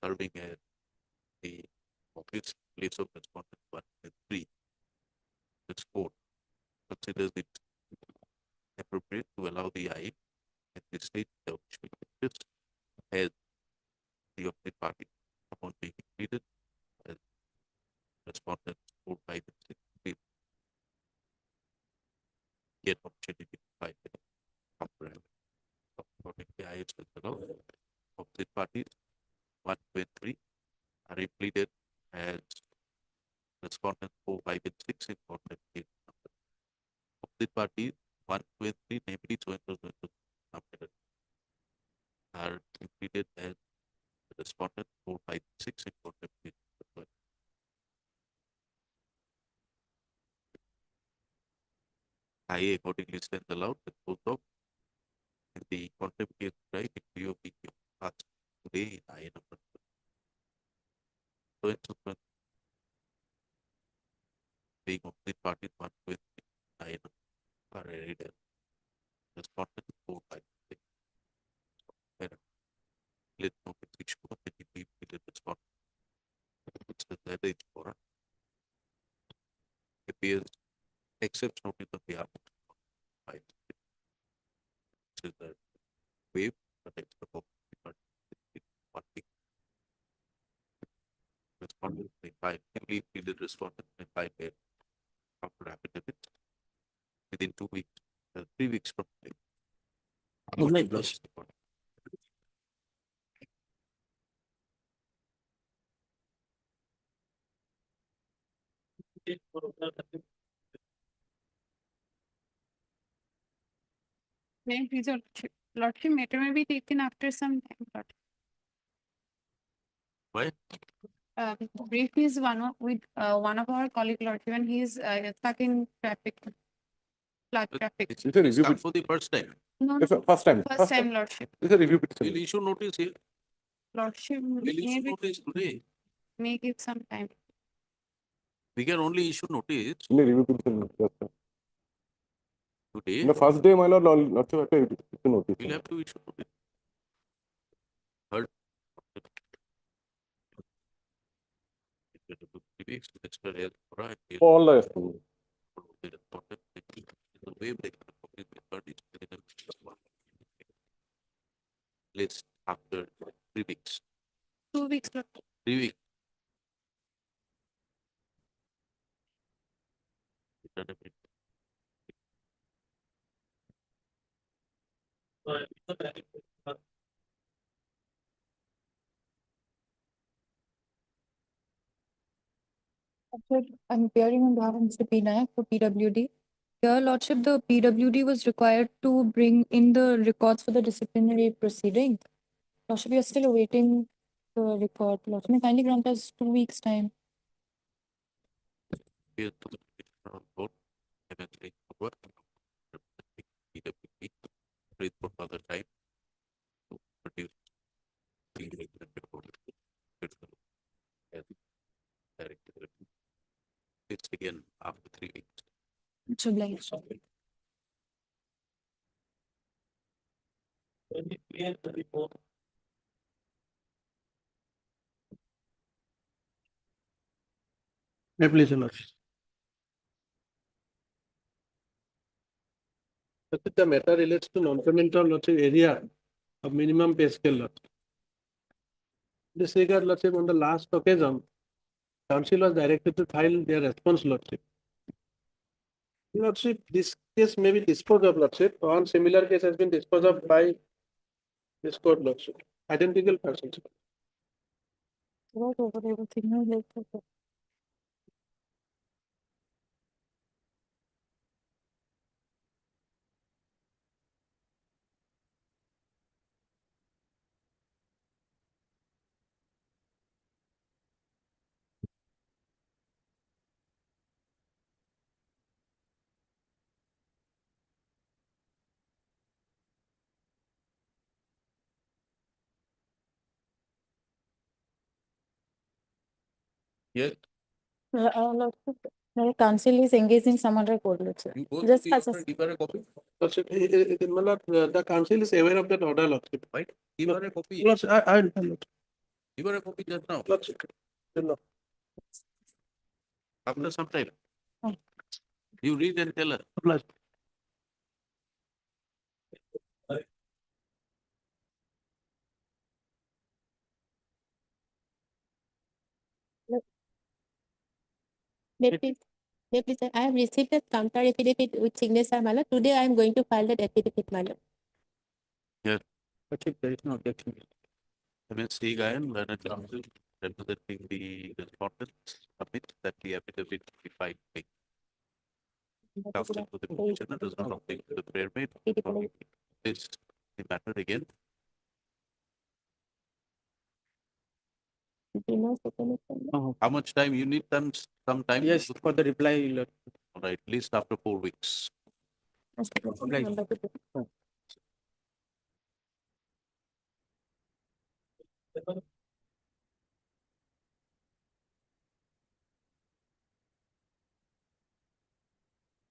serving as the office place of respondent 1 and 3. This court considers it appropriate to allow the I at this stage the official as the opposite party upon being completed as respondent 4, 5, and 6 get opportunity to fight it. According to the IS law, opposite parties 1, 2, and 3 are implemented as respondent 4, 5, and 6 in contempt case number the parties 1, 2, and 3, namely so and so, so and so, submitted, are treated as respondent 4, 5, 6 in contempt petition. IA accordingly stands allowed the both of in the contempt case right in view of the asked today in IA number so and so, so and so, being of the parties 1, 2, and 3, IA number are read as respondent 4, 5, 6. Let no petition of the defeated respondent. It's the letter for appears except notice of the appellate. Right. Which is the wave, but extra copy, but it's one thing. Respondent may file, newly pleaded respondent may file a counter affidavit within 2 weeks, 3 weeks from today. Good night, boss. May please, your lordship, matter may be taken after some time, lordship. Why? Brief is with one of our colleague lordship, and he's stuck in traffic, flood traffic. It's It's a review not for the first time. No, It's a first time. first time lordship. It's a review petition. We'll issue notice here. Lordship We'll issue maybe notice today. may give some time. We can only issue notice Only review petition. That's it. today. In the first day, my lord, not to have to notice. We'll have to issue notice. Heard. 3 weeks to extra health, right? All the rest. List after 3 weeks. 2 weeks, lordship. 3 weeks. I'm appearing on behalf of Mr. P. Nayak for PWD. Your lordship, the PWD was required to bring in the records for the disciplinary proceeding. Lordship, we are still awaiting the record. Lordship, may kindly grant us 2 weeks' time. Here to the petitioner on board, eventually over. PWD, wait for further time to produce the relevant report. As directed. It's again after 3 weeks. It's obliged. May please, your lordship. The matter relates to non-payment of lordship area of minimum pay scale lordship. This regard, lordship, on the last occasion, council was directed to file their response, lordship. Lordship, this case may be disposed of, lordship. One similar case has been disposed of by this court, lordship. Identical persons. What over everything, no, like, okay. Yes. Lordship, the council is engaged in some other court, lordship. You go Just to the as a- order, give her a copy. Lordship, my lord, the council is aware of that order, lordship. Right? Give her a copy. Lordship, I'll tell you. Give her a copy just now. Lordship, no. After some time. Oh. You read and tell her. Lordship. May please, I have received a counter affidavit with signature, my lord. Today I am going to file that affidavit, my lord. Lordship, there is no objection. MSC guy and learned counsel representing the respondents submit that the affidavit be filed. counsel to the petitioner does not object to the prayer made. This the matter again. How much time you need? Some time? Yes, for the reply. All right, at least after 4 weeks.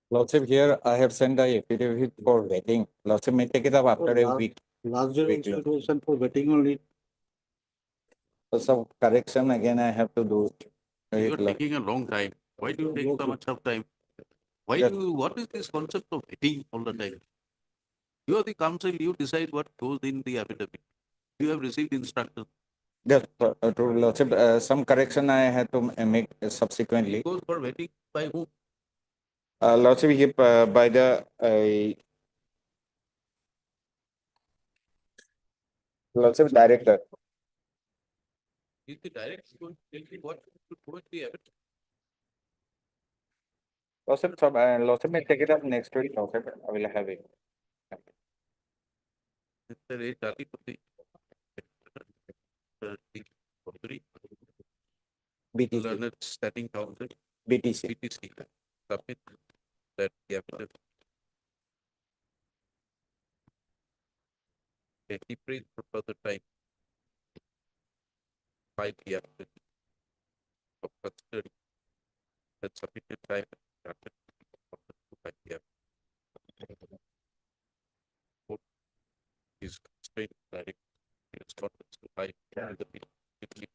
Lordship, here I have sent a affidavit for vetting. Lordship may take it up after a week. Last day Weekly. also it was sent for vetting only. So some correction again I have to do. You're taking a long time. Why do you take so much of time? Why Yes. do you, what is this concept of vetting all the time? You are the counsel, you decide what goes in the affidavit. You have received instructions. Yes, to Lordship, some correction I had to make subsequently. Goes for vetting by whom? Lordship, he, by the Lordship director. Is the director going to tell you what to do in the affidavit? Lordship may take it up next week. Lordship, I will have it. Mr. A. Talipati. BTC. Learned Standing Counsel, BTC. BTC. Submit that the affidavit. Okay, he prays for further time. File the affidavit of custody. That sufficient time granted to file the affidavit. Court is constrained direct correspondence to file the petition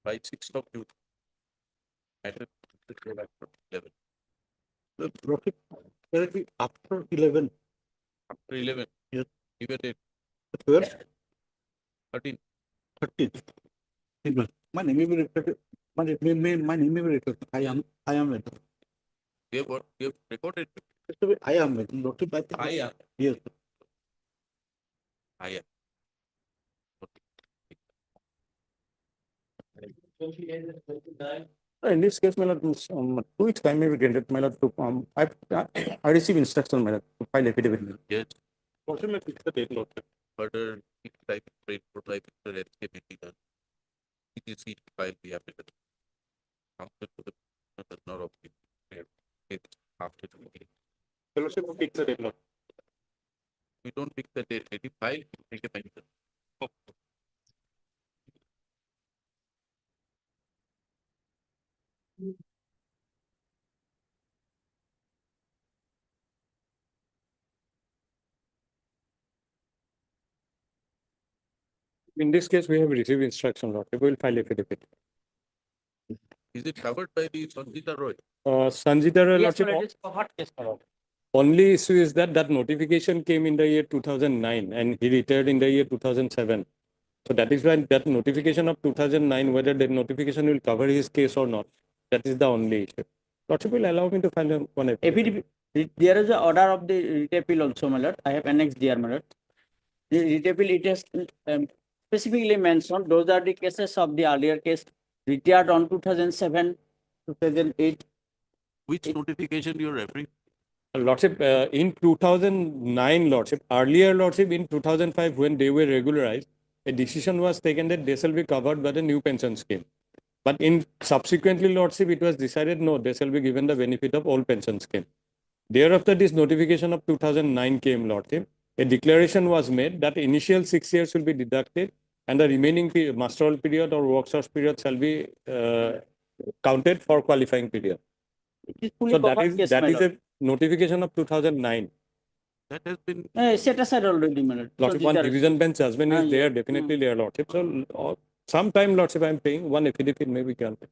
by 6th of June. Matter to go back from 11. The profit, will it be after 11? After 11. Yes. Even it 12? 13. 13. My name will be reflected. My name will be reflected. I am it. You have recorded. I am it. Not if I think. I am. Yes. I am. In this case, my lord, 2 weeks time may be granted, my lord, to I receive instruction, my lord, to file affidavit. Yes. Also may fix the date, Lord. Further, type rate for type escaping done. ETC to file the affidavit. Counsel to the does not object. It's after the meeting. Fellowship will fix the date, Lord. We don't pick the date. Let it file, make a pension. In this case, we have received instruction, lord. We will file affidavit. Is it covered by the Sanjita Roy? Sanjita Roy, Yes, lordship, sir, it is for hot case, my lord. only issue is that notification came in the year 2009 and he retired in the year 2007. So that is why that notification of 2009, whether that notification will cover his case or not, that is the only issue. Lordship will allow me to file one affidavit. There is an order of the writ appeal also, my lord. I have annexed there, my lord. The writ appeal, it has specifically mentioned, those are the cases of the earlier case retired on 2007, 2008. Which notification you are referring? Lordship, in 2009, Lordship, earlier, Lordship, in 2005, when they were regularized, a decision was taken that they shall be covered by the new pension scheme. But in subsequently, Lordship, it was decided no, they shall be given the benefit of old pension scheme. Thereafter, this notification of 2009 came, Lordship. A declaration was made that initial 6 years will be deducted and the remaining masteral period or workshop period shall be counted for qualifying period. So that is a notification of 2009. That has been Set aside already, my lord. Lordship, one division bench judgment is there, definitely there, Lordship. So sometime, Lordship, I am paying one affidavit may be granted.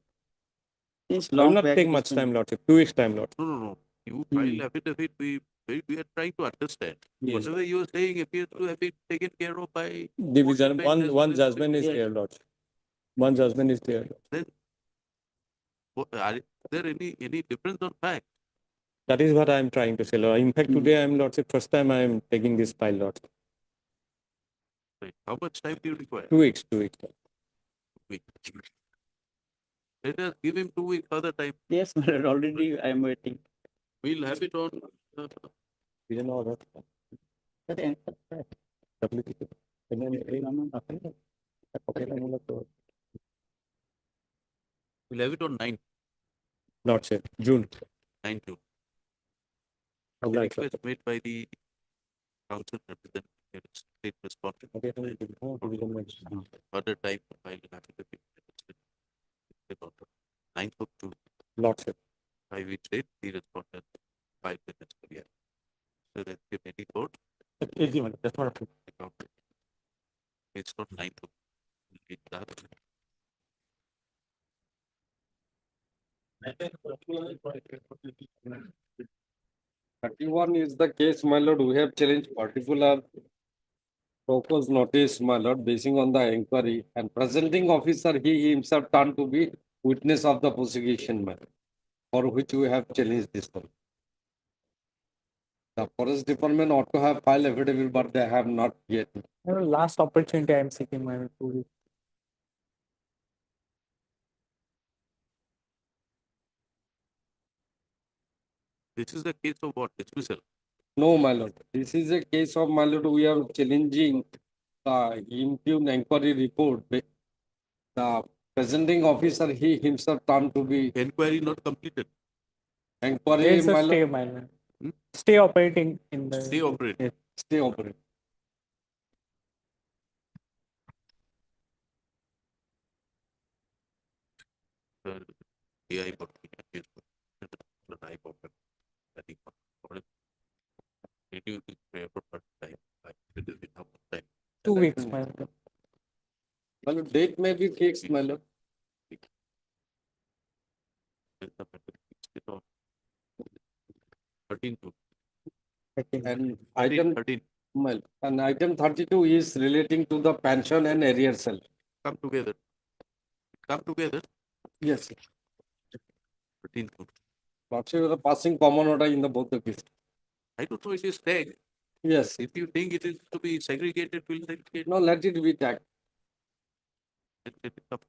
I will not take much time, Lordship. 2 weeks time, Lordship. no. You file affidavit, we are trying to understand. Yes. Whatever you are saying appears to have been taken care of by Division, bench as well one as judgment is Yes. there, Lordship. One judgment is there. Then, are there any difference on fact? That is what I am trying to say, Lord. In fact, today I am, Lordship, first time I am taking this file, Lordship. Right. How much time do you require? 2 weeks, 2 weeks. week. Let us give him 2 weeks further time. Yes, my lord, already I am waiting. We'll have it on, We don't know that. Application. And then okay, we'll have it on 9, Lordship, June. 9 June. Of The that, sir. request made by the council representative, state responsible. Okay, division bench. Further time to file an affidavit. 9th of June, Lordship. by which date the respondent filed the necessary act. So that the many court, Easy one, that's what. it's not 9th of June, it's that. Thirty-one is the case, my lord. We have challenged particular proposed notice, my lord, basing on the inquiry and presenting officer, he himself turned to be witness of the prosecution, my lord, for which we have challenged this one. The forest department ought to have filed affidavit, but they have not yet. Last opportunity I am seeking, my lord, 2 weeks. This is the case of what? Dismissal. No, my lord. This is a case of, my lord, we are challenging the impugned inquiry report. The presenting officer, he himself turned to be Inquiry not completed. There inquiry, is a my stay, lord, my lord. Hmm? Stay operating in the. Stay operate. Yes. stay operate. AI for the type of that is what reduce the paper per time. It is enough time. 2 weeks, my lord. My lord, date may be fixed, my lord. It's the matter. It's on 13 to And item, 13 well, and item 32 is relating to the pension and arrear cell. come together. Come together. Yes, sir. 13 to. Lordship, the passing common order in the both the cases. I don't know it is tagged. Yes, If you think it is to be segregated, we'll segregate. no, let it be tagged. Let it up.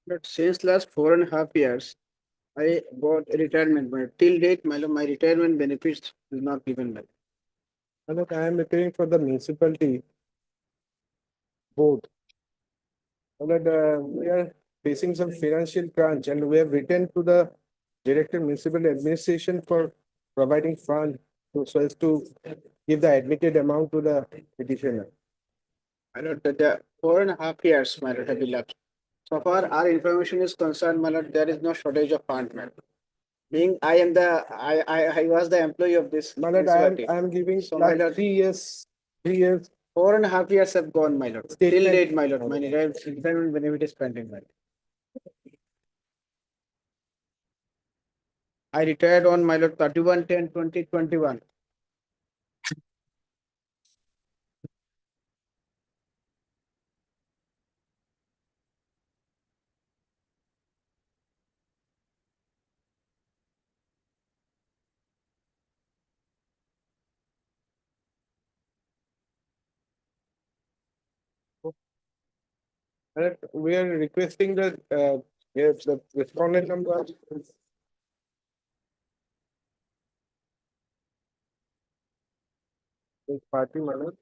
But since last 4.5 years, I got a retirement, but till date, my retirement benefits is not given back. Look, I am appearing for the municipality board. But we are facing some financial crunch and we have written to the Director Municipal Administration for providing fund so as to give the admitted amount to the petitioner. I know that the 4.5 years, my lord, have elapsed. So far, our information is concerned, my lord, there is no shortage of fund, my lord. Being I was the employee of this But I municipality. am giving So, my like lord, 3 years. 4.5 years have gone, my lord. Till Statement. date, my lord, my retirement benefit is pending, my lord. I retired on, my lord, 31/10/2021. We are requesting that yes, the respondent number. Party, my lord.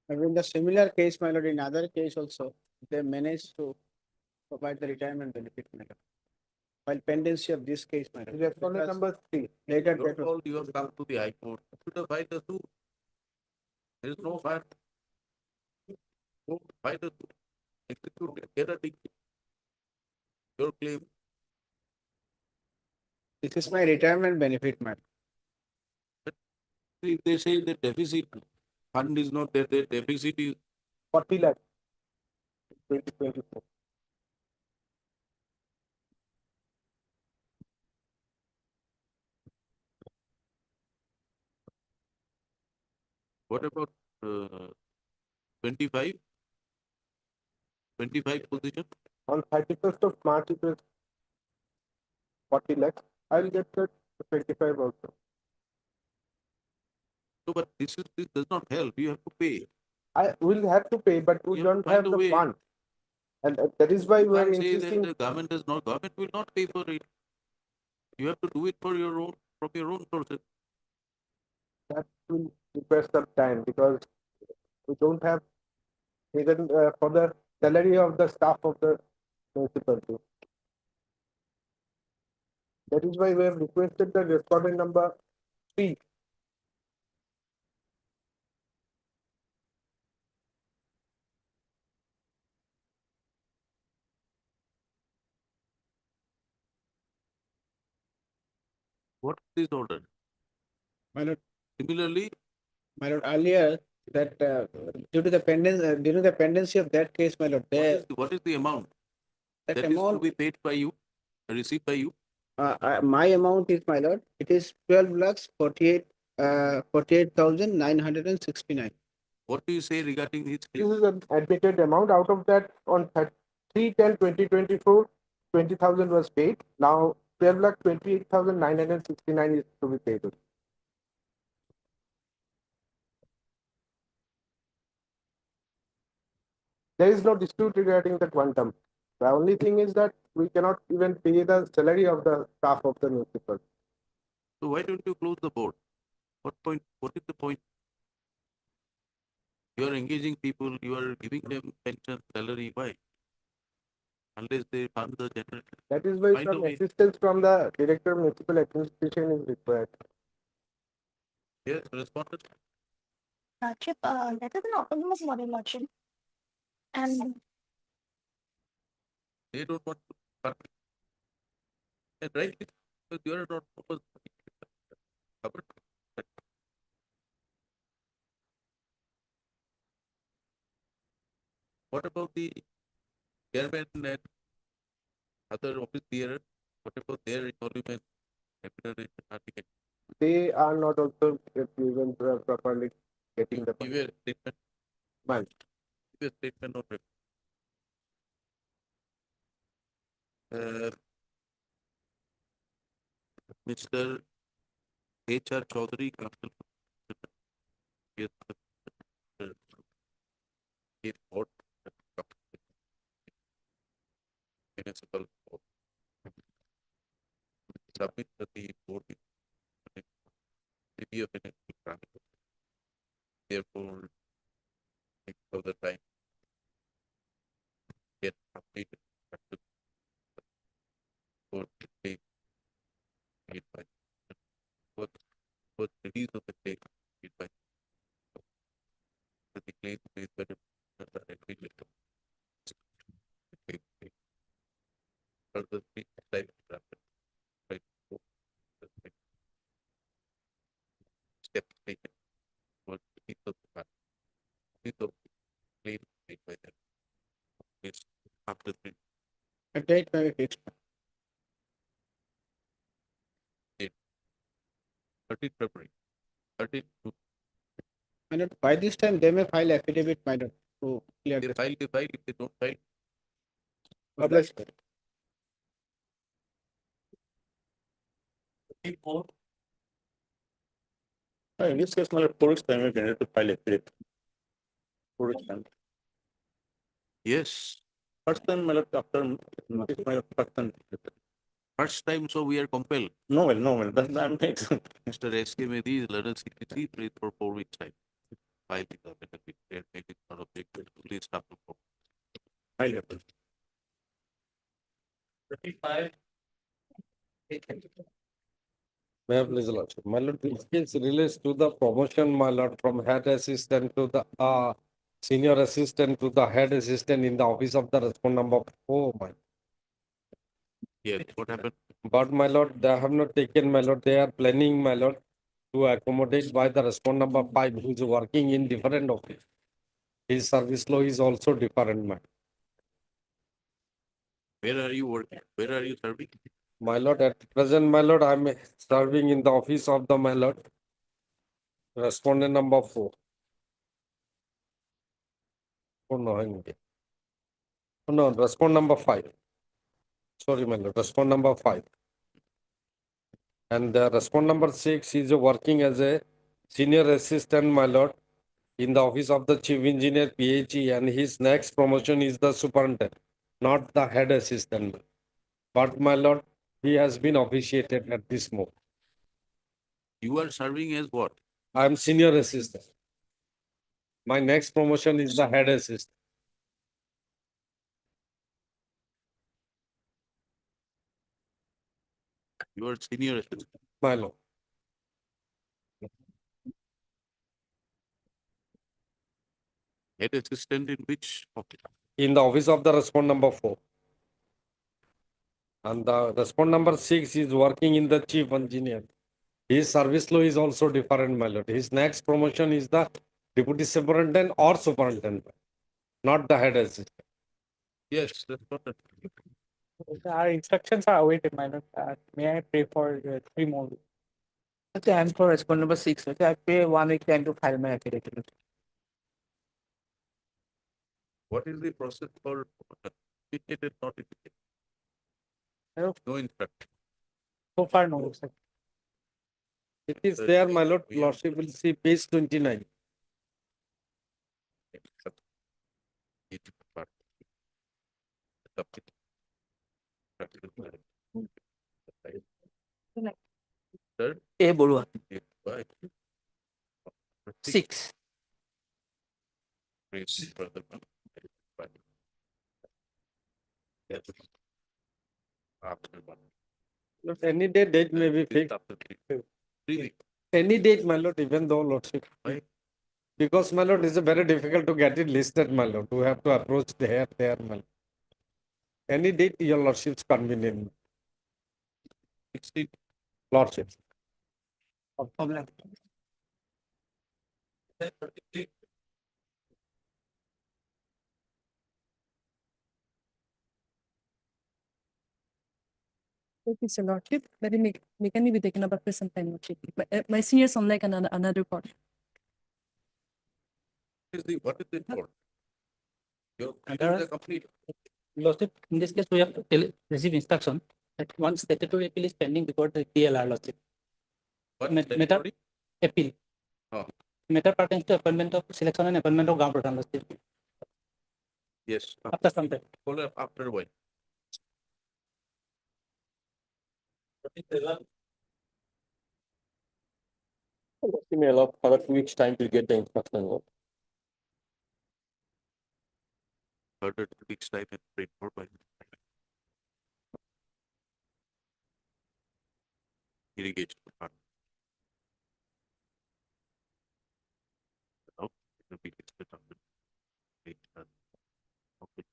And in the similar case, my lord, in other case also, they managed to provide the retirement benefit, my lord. While pendency of this case, my lord. Respondent number 3. Later, Not that was. all you have come to the High Court. Should have filed the suit. There is no file. Go file the suit. Execute it. Get a ticket. Your claim. This is my retirement benefit, man. If they say the deficit fund is not there, the deficit is 40 lakh. 2024. what about 25? 25 position? On 31st of March, it was 40 lakhs. I'll get that 25 also. No, but this does not help. You have to pay. I will have to pay, but we You have to don't find have a the way. fund. And that is why You we are can't say that insisting. the government will not pay for it. You have to do it for your own, from your own sources. That will require some time because we don't have even for the salary of the staff of the municipality. That is why we have requested the respondent number 3. What is this order? My lord, Similarly, earlier that during the pendency of that case, my lord, what is the amount that that is to amount, be paid by you, received by you? my amount is, my lord, it is 12 lakhs 48,969. What do you say regarding his This is an admitted amount. Out of that, on 3/10/2024, 20,000 was paid. Now 12,28,969 is to be paid. There is no dispute regarding the quantum. The only thing is that we cannot even pay the salary of the staff of the municipal. So why don't you close the board? What is the point? You are engaging people, you are giving them pension, salary, why? Unless they fund the generator. That is why Find some a way. assistance from the Director of Municipal Administration is required. Yes, respondent. Lordship, that is an autonomous model, Lordship. And They don't want to fund it. And right, because you are not covered. What about the chairman and other office bearers? What about their emolument? Remuneration, article? They are not also even properly getting the Give a statement. money. Give a statement of Mr. H.R. Chaudhary, Council. Yes, is board. Municipal board. Submit to the board. Review of an parameter. Therefore, take further time. Get updated. For the made by for release of the claim made by the claim made by the regulator. Further type right step taken for release of the release of claim made by them is after the A date may be fixed. 13th February. 13th My lord, by this time they may file affidavit, my lord, to clear they the file, if they don't file, publish. In this case, my lord, 4 weeks time we can to file affidavit. 4 weeks time. yes. First time, my lord, after notice, my lord, first time. First time, so we are compelled. No, well, that makes. Mr. S.K. Mehdi, let us see for 4 weeks time. File the benefit, make it not objected, please stop the court. File affidavit. May I please, Lordship? My lord, this case relates to the promotion, my lord, from head assistant to the senior assistant to the head assistant in the office of the respondent number 4, my. Yes, what happened? But my lord, they have not taken, my lord, they are planning, my lord, to accommodate by the respondent number 5 who is working in different office. His service law is also different, my. Where are you working? Where are you serving? My lord, at present, my lord, I am serving in the office of the, my lord, respondent number 4. Oh, no, hang on. Oh, no, respondent number 5. Sorry, my lord, respondent number 5. And the respondent number 6 is working as a senior assistant, my lord, in the office of the chief engineer, PHE, and his next promotion is the superintendent, not the head assistant. But my lord, he has been officiated at this moment. You are serving as what? I am senior assistant. My next promotion is the head assistant. You are senior assistant. My lord. Head assistant in which office? In the office of the respond number 4. And the respond number 6 is working in the chief engineer. His service law is also different, my lord. His next promotion is the deputy superintendent or superintendent, not the head assistant. Yes, that's not a. Our instructions are awaited, my lord. May I pray for 3 more weeks? Okay, I'm for respond number 6. Okay, I pay 1 week time to file my affidavit. What is the process for notificated, notification? Hello? No instruction. So far, no, sir. It is there, my lord. Lordship will see page 29. Third, A Borua. 6. 6. After one. Lord, any date may be fixed. After 3 weeks. Any date, my lord, even though lordship. Why? Because, my lord, it's very difficult to get it listed, my lord. We have to approach there, my lord. Any date your lordship's convenient. 16. Lordship. Problem. Thank you, Sir Lordship. Let me can be taken up after some time, Lordship. My seniors unlike another part. What is the for? Your Under- the complete. Lordship, in this case, we have to receive instruction that one statutory appeal is pending before the TLR, Lordship. What Matter statutory? appeal. Oh. Matter pertains to appointment of selection and appointment of Gaon Pradhan, Lordship. Yes. After some time. Follow up after when? You may allow for 2 weeks time to get the instruction. No? Further 2 weeks time and pray for by irrigation department. Now, it will be listed under page, okay.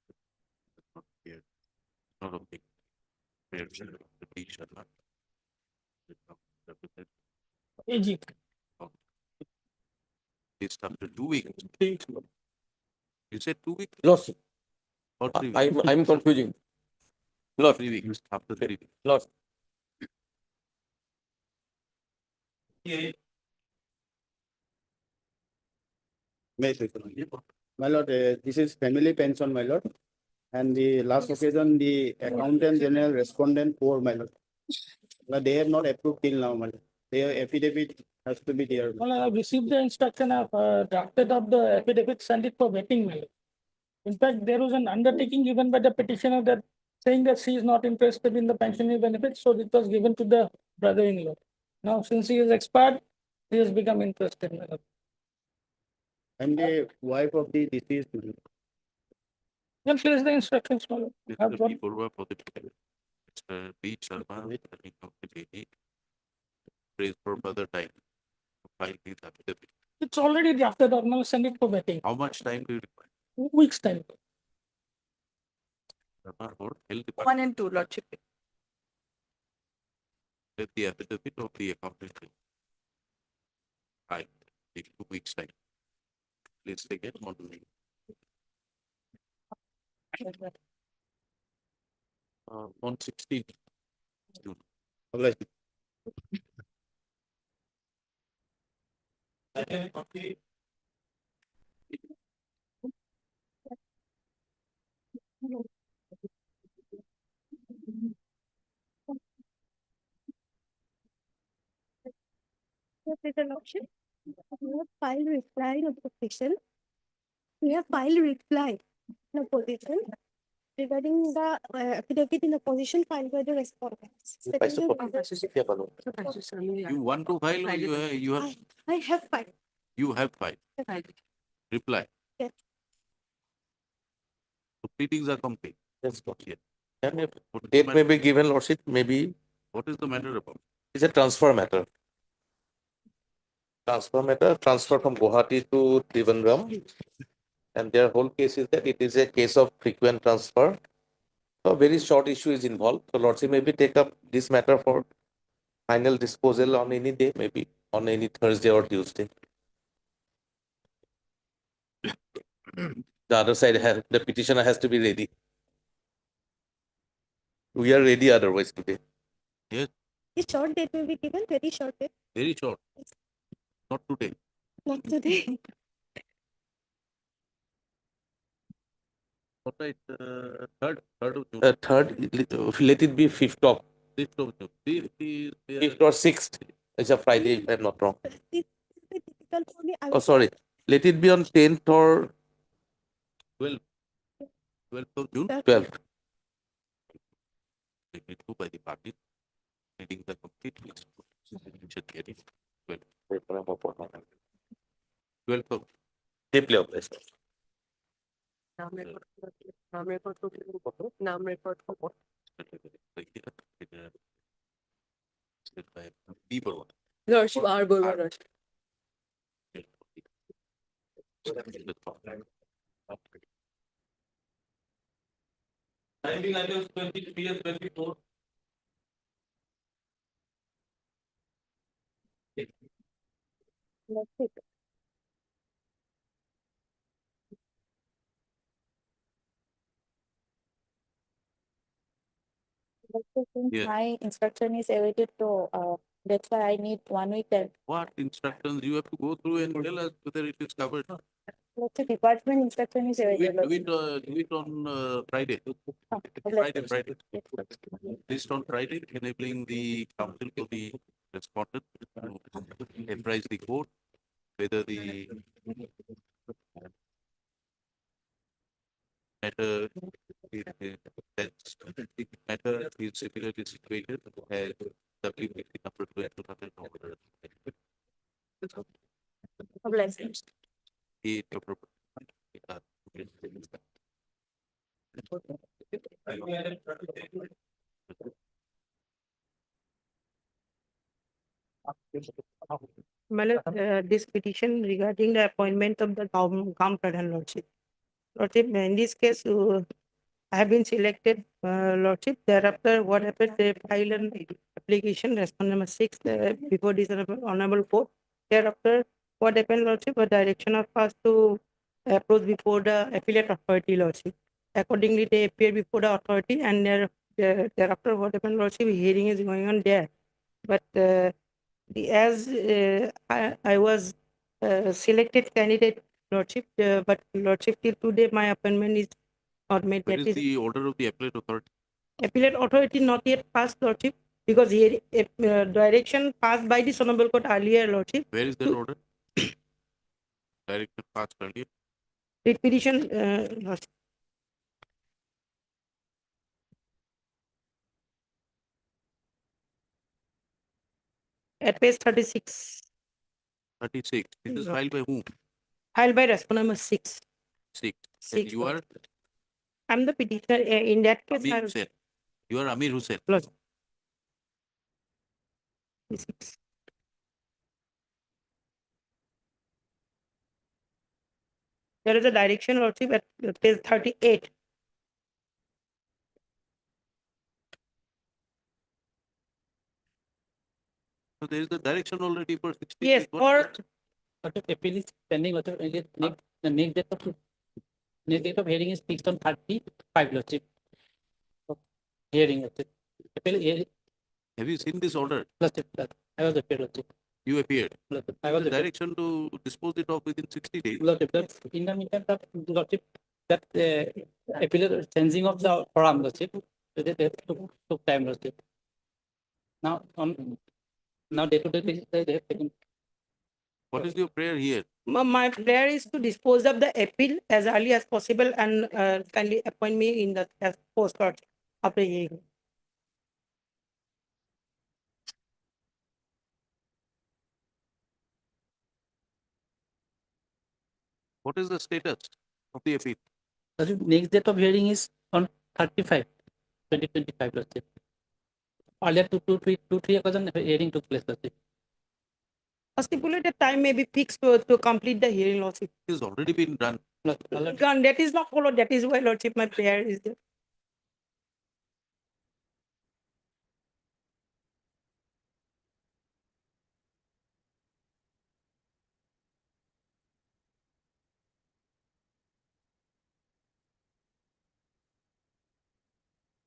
It's not here. Not a big. Where is the page shall not. AG. It's after 2 weeks. You said 2 weeks Lordship, or 3 weeks? I'm confusing. Lord, 3 weeks, after 3 weeks. Lord. My lord, this is family pension, my lord. And the last occasion, the accountant general respondent for, my lord. But they have not approved till now, my lord. Their affidavit has to be there. Well, I have received the instruction of drafted of the affidavit, send it for vetting, my lord. In fact, there was an undertaking given by the petitioner that saying that she is not interested in the pensionary benefits, so it was given to the brother-in-law. Now, since he is expired, he has become interested, my lord. I'm the wife of the deceased. my lord. Then place the instructions, my lord. It's Have the got- people who are for the it's the beach Sharma, praise for further time. File these affidavit. It's already drafted, or now send it for vetting. How much time do you require? 2 weeks time. Sharma or health department? 1 and 2, Lordship. Let the affidavit of the accountant. I take 2 weeks time. Please take it on. On 16th June. Yes, Mr. Lordship. We have filed reply in opposition. We have filed reply in opposition regarding the affidavit in opposition filed by the respondents. You want to file or I have filed. you have filed? Reply. Yes. The pleadings are complete. Yes, got Yes. What is the Date may matter? be given, Lordship, maybe What is the matter about? it's a transfer matter. Transfer matter, transfer from Guwahati to Trivandrum. And their whole case is that it is a case of frequent transfer. So a very short issue is involved. So Lordship maybe take up this matter for final disposal on any day, maybe on any Thursday or Tuesday. The other side has, the petitioner has to be ready. We are ready otherwise today. Yes, The short date will be given, very short date, very short. Not today. not today. All right, third of June. Let it be 5th of, 5th of June. Fifth or 6th. It's a Friday, if I'm not wrong. This is difficult for me. I Oh, will sorry. Let it be on 10th or 12th of June. 12th. Agreed to by the party. Meetings are complete. We should get it. 12th of Deeply obliged. Lordship R. Burma, Lordship. That's it. That's it. Since Yeah. my instruction is awaited to, that's why I need 1 week time. What instructions you have to go through and tell us whether it is covered? Let's say department instruction is Do awaited. it on Friday. Friday. List on Friday, enabling the council to be respondent to apprise the court whether the matter is similarly situated as WPC number 2000. It This petition regarding the appointment of the Kam Pradhan Lordship. Lordship, in this case, I have been selected, Lordship. Thereafter, what happened, they filed an application, response number 6, before this honorable court. Thereafter, what happened, Lordship, a direction of us to approach before the appellate authority, Lordship. Accordingly, they appear before the authority, and thereafter, what happened, Lordship, hearing is going on there. But as I was selected candidate, Lordship, but Lordship, till today, my appointment is not made. Where That is is the order of the appellate authority? appellate authority not yet passed, Lordship, because here direction passed by the honorable court earlier, Lordship. Where is that order? Direction passed earlier. Writ petition, Lordship. At page 36, 36. This is filed by whom? filed by response number 6. 6. Six, And you are I'm the petitioner. In that case, Amir Hussain. You are Amir Hussain. Lordship. There is a direction, Lordship, at page 38. So there is a direction already for 60. Yes, or appeal is pending. The next date of hearing is fixed on 35, Lordship. Hearing, Lordship. Appeal, Have you seen this order? Lordship, I was appeared, Lordship. You appeared. Lordship, I There was is a appeared. direction to dispose it off within 60 days. Lordship, that in the meantime, Lordship, that appeal changing of the forum, Lordship, they took time, Lordship. Now, day to day basis, they have taken What is your prayer here? My prayer is to dispose of the appeal as early as possible and kindly appoint me in the as post court after hearing. What is the status of the appeal? Lordship, next date of hearing is on 35, 2025, Lordship. Earlier, 3 occasion hearing took place, Lordship. A stipulated time may be fixed to complete the hearing, Lordship. It has already been done. And that is not followed. That is why, Lordship, my prayer is there.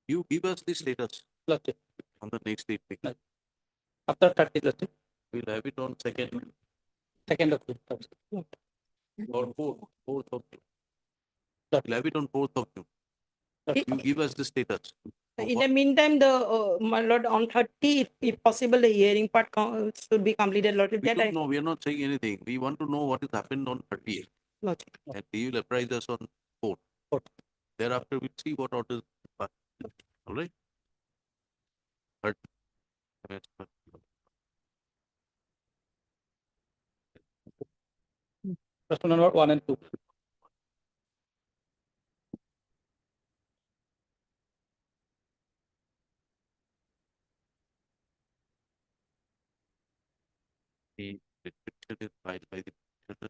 You give us the status Lordship. on the next date. After 30, Lordship. We'll have it on 2nd 2nd of June. or 4th of June. Lord. We'll have it on 4th of June. You give us the status. In the meantime, my lord, on 30, if possible, the hearing part should be completed, Lordship. We That don't know. We are not saying anything. We want to know what has happened on 30th. Lordship. And he will apprise us on 4th. Thereafter, we'll see what orders. All right. Question number 1 and 2. The petition is filed by the petitioner.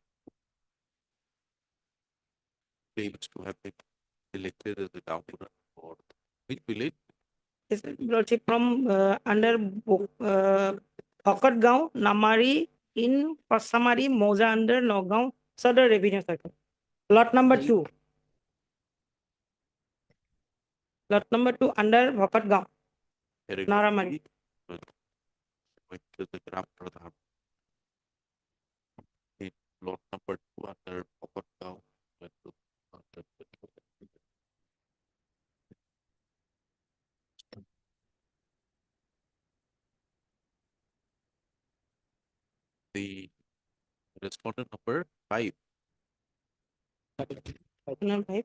Claims to have been elected as the governor for which village? Yes, Lordship, from under Bhakatgaon, Namari in Pasamari, Moja under Nagaon, Sadar Revenue Circle. Lot number 2. Lot number 2 under Bhakatgaon, Naramari. Which is the Gram Pradhan. In lot number 2 under Popatgaon. The respondent number 5. Number 5.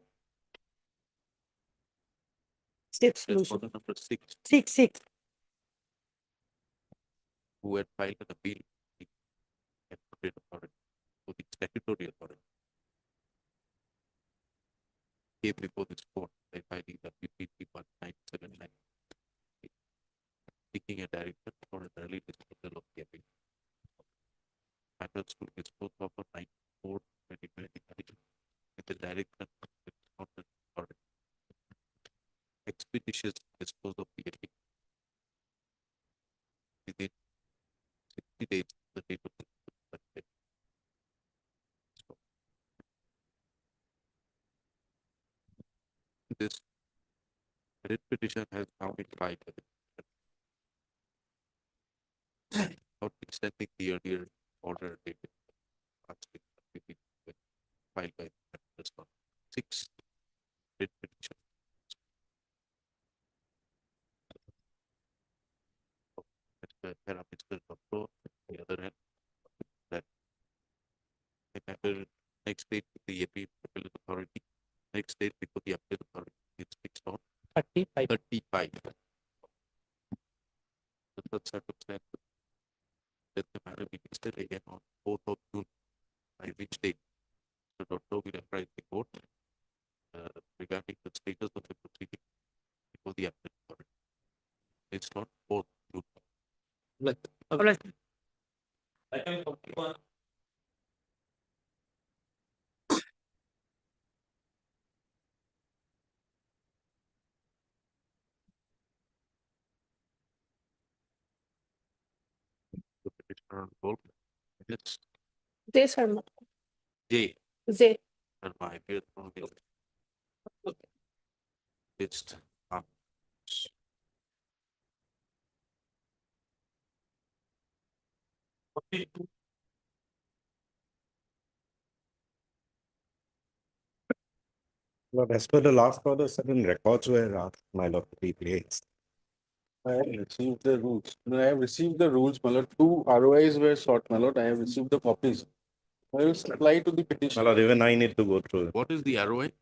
6. Respondent number 6. 6. Who had filed an appeal to the appropriate authority, to the statutory authority. Came before this court by filing the UPT 1979, seeking a direction for an early disposal of the appeal. Matters to dispose of on 9/4/2023 with the direction of the respondent authority. Expeditious dispose of the appeal within 60 days of the date of the this writ petition has now been filed with notwithstanding the earlier order dated filed by the 6 writ petition. The other hand, that the matter next date with the appellate authority, next date before the appellate authority is fixed on 35. The third circumstance that the matter be listed again on 4th of June, by which date the doctor will apprise the court regarding the status of the proceeding before the appellate authority. It's not 4th June. The petitioner on hold. Yes, Jay Sharma. J. J. Sharma appeared from the list. Lord, as per the last order, certain records were asked, my lord, to be placed. I have received the rules. No, I have received the rules, my lord. Two ROIs were sought, my lord. I have received the copies. I will supply to the petition. My lord, even I need to go through it. What is the ROI?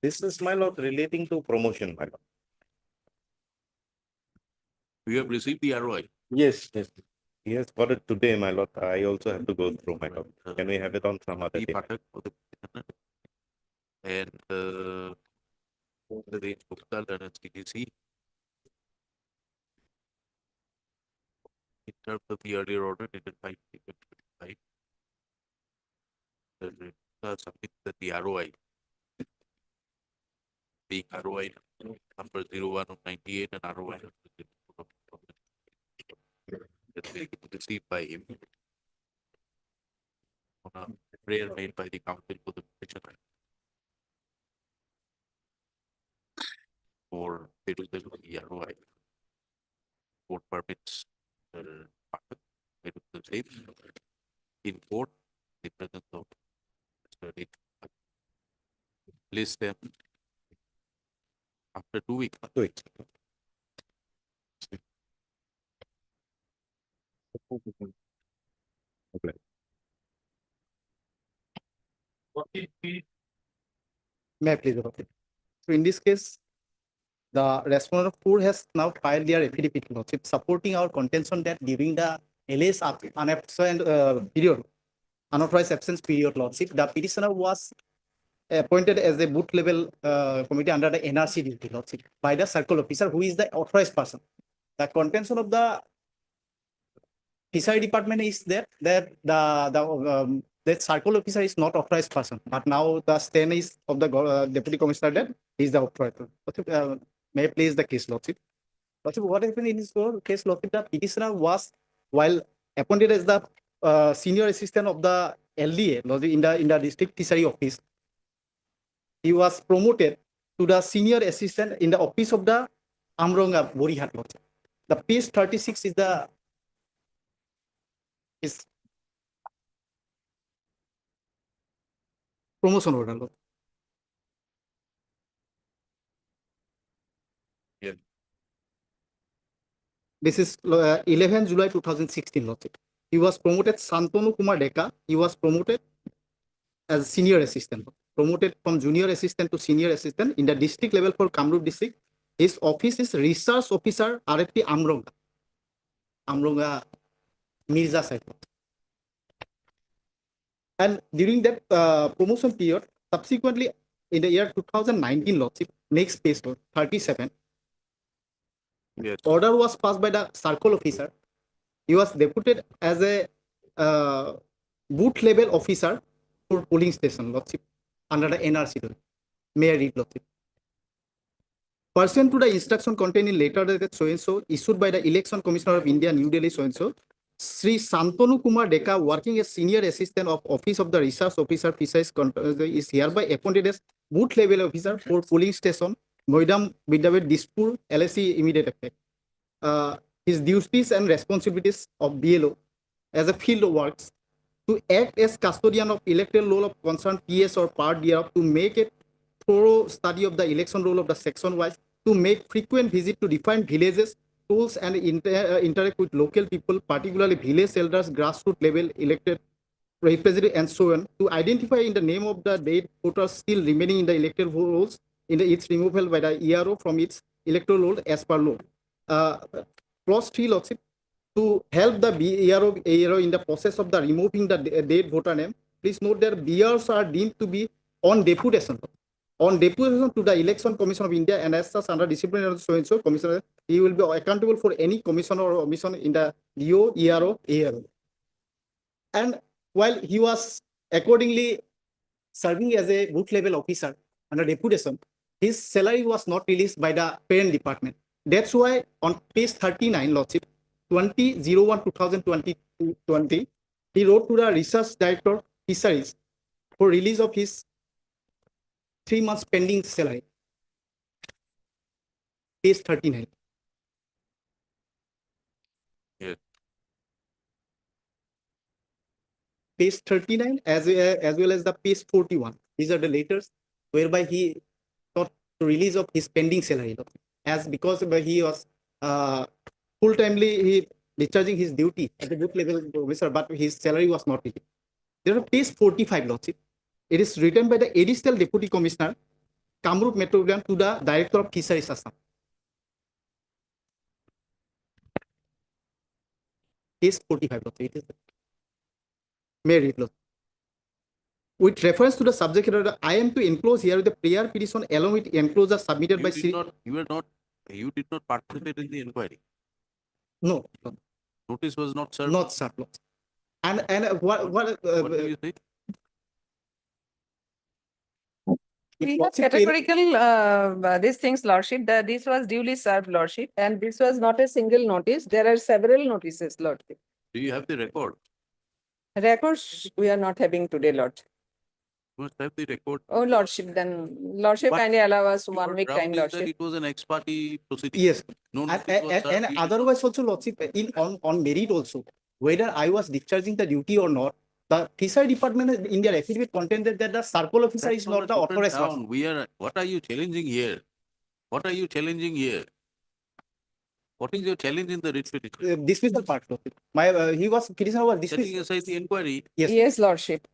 This is, my lord, relating to promotion, my lord. You have received the ROI. Yes, yes. He has got it today, my lord. I also have to go through, my lord. Uh, Can we have it on some other the day? Pathak for the petitioner and the range Gupta and CDC. In terms of the earlier order dated 5/25, submit that the ROI being ROI number 01 of 98 and ROI number 04 of that will be received by him on a prayer made by the council for the petitioner for perusal of the ROI. Court permits the same in court the presence of Mr. Rick. List them after 2 weeks. 2 weeks. Okay. May I please? Okay. So in this case, the respondent 4 has now filed their affidavit, lordship, supporting our contention that during the LS unabsent period, unauthorized absence period, lordship, the petitioner was appointed as a booth level committee under the NRC duty, lordship, by the circle officer, who is the authorized person. The contention of the fishery department is that the circle officer is not authorized person, but now the stand is of the deputy commissioner that he is the authorized. May I please the case, lordship? Lordship, what happened in this case, lordship? The petitioner was, while appointed as the senior assistant of the LDA, lordship, in the district fishery office, he was promoted to the senior assistant in the office of the Amronga Borihat, lordship. The page 36 is the promotion order. Lord. Yeah. This is 11 July 2016, lordship. He was promoted, Santanu Kumar Deka, he was promoted as senior assistant, promoted from junior assistant to senior assistant in the district level for Kamrup district. His office is research officer, RFP Amronga Mirza Saif. And during that promotion period, subsequently in the year 2019, lordship, next page, 37, Yes. order was passed by the circle officer. He was deputed as a booth level officer for polling station, lordship, under the NRC. May I read, lordship? Pursuant to the instruction contained in letter dated so-and-so, issued by the Election Commissioner of India, New Delhi, so-and-so, Sri Santanu Kumar Deka, working as senior assistant of Office of the Research Officer Fisheries, is hereby appointed as booth level officer for polling station, Moidam Bidawet Dispur, LSC, immediate effect. His duties and responsibilities of BLO as a field works to act as custodian of electoral roll of concerned PS or part thereof, to make a thorough study of the election roll of the section wise, to make frequent visit to defined villages, tools, and interact with local people, particularly village elders, grassroots level elected representative, and so on, to identify in the name of the dead voters still remaining in the electoral rolls in its removal by the ERO from its electoral roll as per law. Clause 3, lordship, to help the ERO in the process of the removing the dead voter name. Please note that BRs are deemed to be on deputation. On deputation to the Election Commission of India, and as such under disciplinary so-and-so commissioner, he will be accountable for any commission or omission in the DO, ERO, ARO. And while he was accordingly serving as a booth level officer under deputation, his salary was not released by the parent department. That's why on page 39, lordship, 20/01/2020, he wrote to the research director fisheries for release of his 3 months pending salary. Page 39. Yes. Page 39 as well as the page 41. These are the letters whereby he sought to release of his pending salary, as because he was full-timely he discharging his duty as a booth level officer, but his salary was not received. There are page 45, Lordship. It is written by the Additional Deputy Commissioner, Kamrup Metropolitan, to the Director of Fisheries Assam. Page 45, Lordship. It is may read, Lordship. With reference to the subject header, I am to enclose here the prior petition along with enclosure submitted by You did not participate in the inquiry. No, Notice was not served. not sir, Lordship. And What do you say? We have Lordship, categorical these things, Lordship, that this was duly served, Lordship, and this was not a single notice. There are several notices, Lordship. Do you have the record? Records we are not having today, Lordship. You must have the record. Oh, Lordship, then Lordship But kindly allow us Your 1 week ground time, is that Lordship. it was an ex parte proceeding. Yes. No And, notice was served. and You did otherwise also, Lordship, on merit also, whether I was discharging the duty or not, the fishery department in their affidavit contended that the circle officer That's is on not a the different authorized ground. person. What are you challenging here? What are you challenging here? What is your challenge in the writ petition? Dismissal part, Lordship. He was petitioner was Setting dismissed. aside the inquiry, Yes, Yes, Lordship.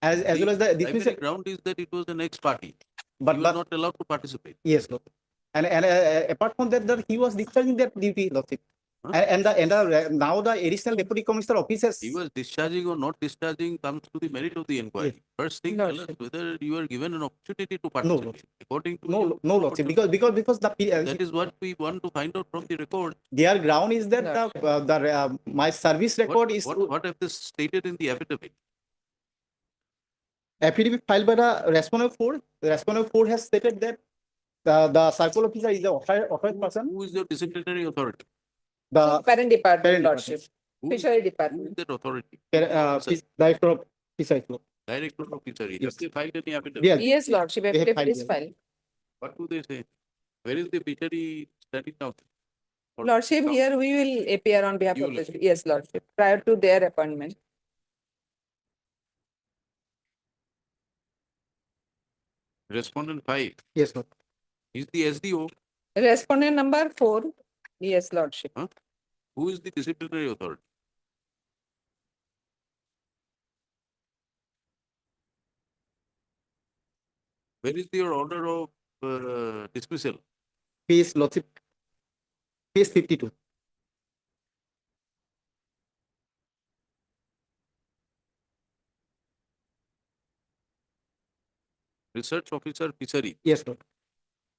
as well as the primary dismissal. ground is that it was an ex parte. But You were not allowed to participate. yes, Lord. And apart from that, he was discharging that duty, Lordship. Huh? Now the additional deputy commissioner officers. He was discharging or not discharging comes to the merit of the inquiry. Yes. First thing, No, tell us sir. whether you are given an opportunity to No, participate. Lordship. According to No, you, no, Lordship, opportunity. because That is what we want to find out from the record. their ground is that my service record is What have they stated in the affidavit? affidavit filed by the respondent 4. The respondent 4 has stated that the circle officer is the authorized person. Who is your disciplinary authority? The Parent department, parent Lordship. Who Fishery who is department. that authority? director of fisheries. Director of fishery. Yes. Have they filed any affidavit? Yes. Yes, Lordship, They have affidavit filed is here. filed. What do they say? Where is the fishery standing now? Or- Lordship, here we will appear on behalf You of will the, yes, Lordship, prior to their appointment. Respondent 5 Yes, Lord. is the SDO. Respondent number 4, yes, Lordship. Who is the disciplinary authority? Where is your order of dismissal? Page, Lordship. Page 52. Research officer fishery. Yes, Lord.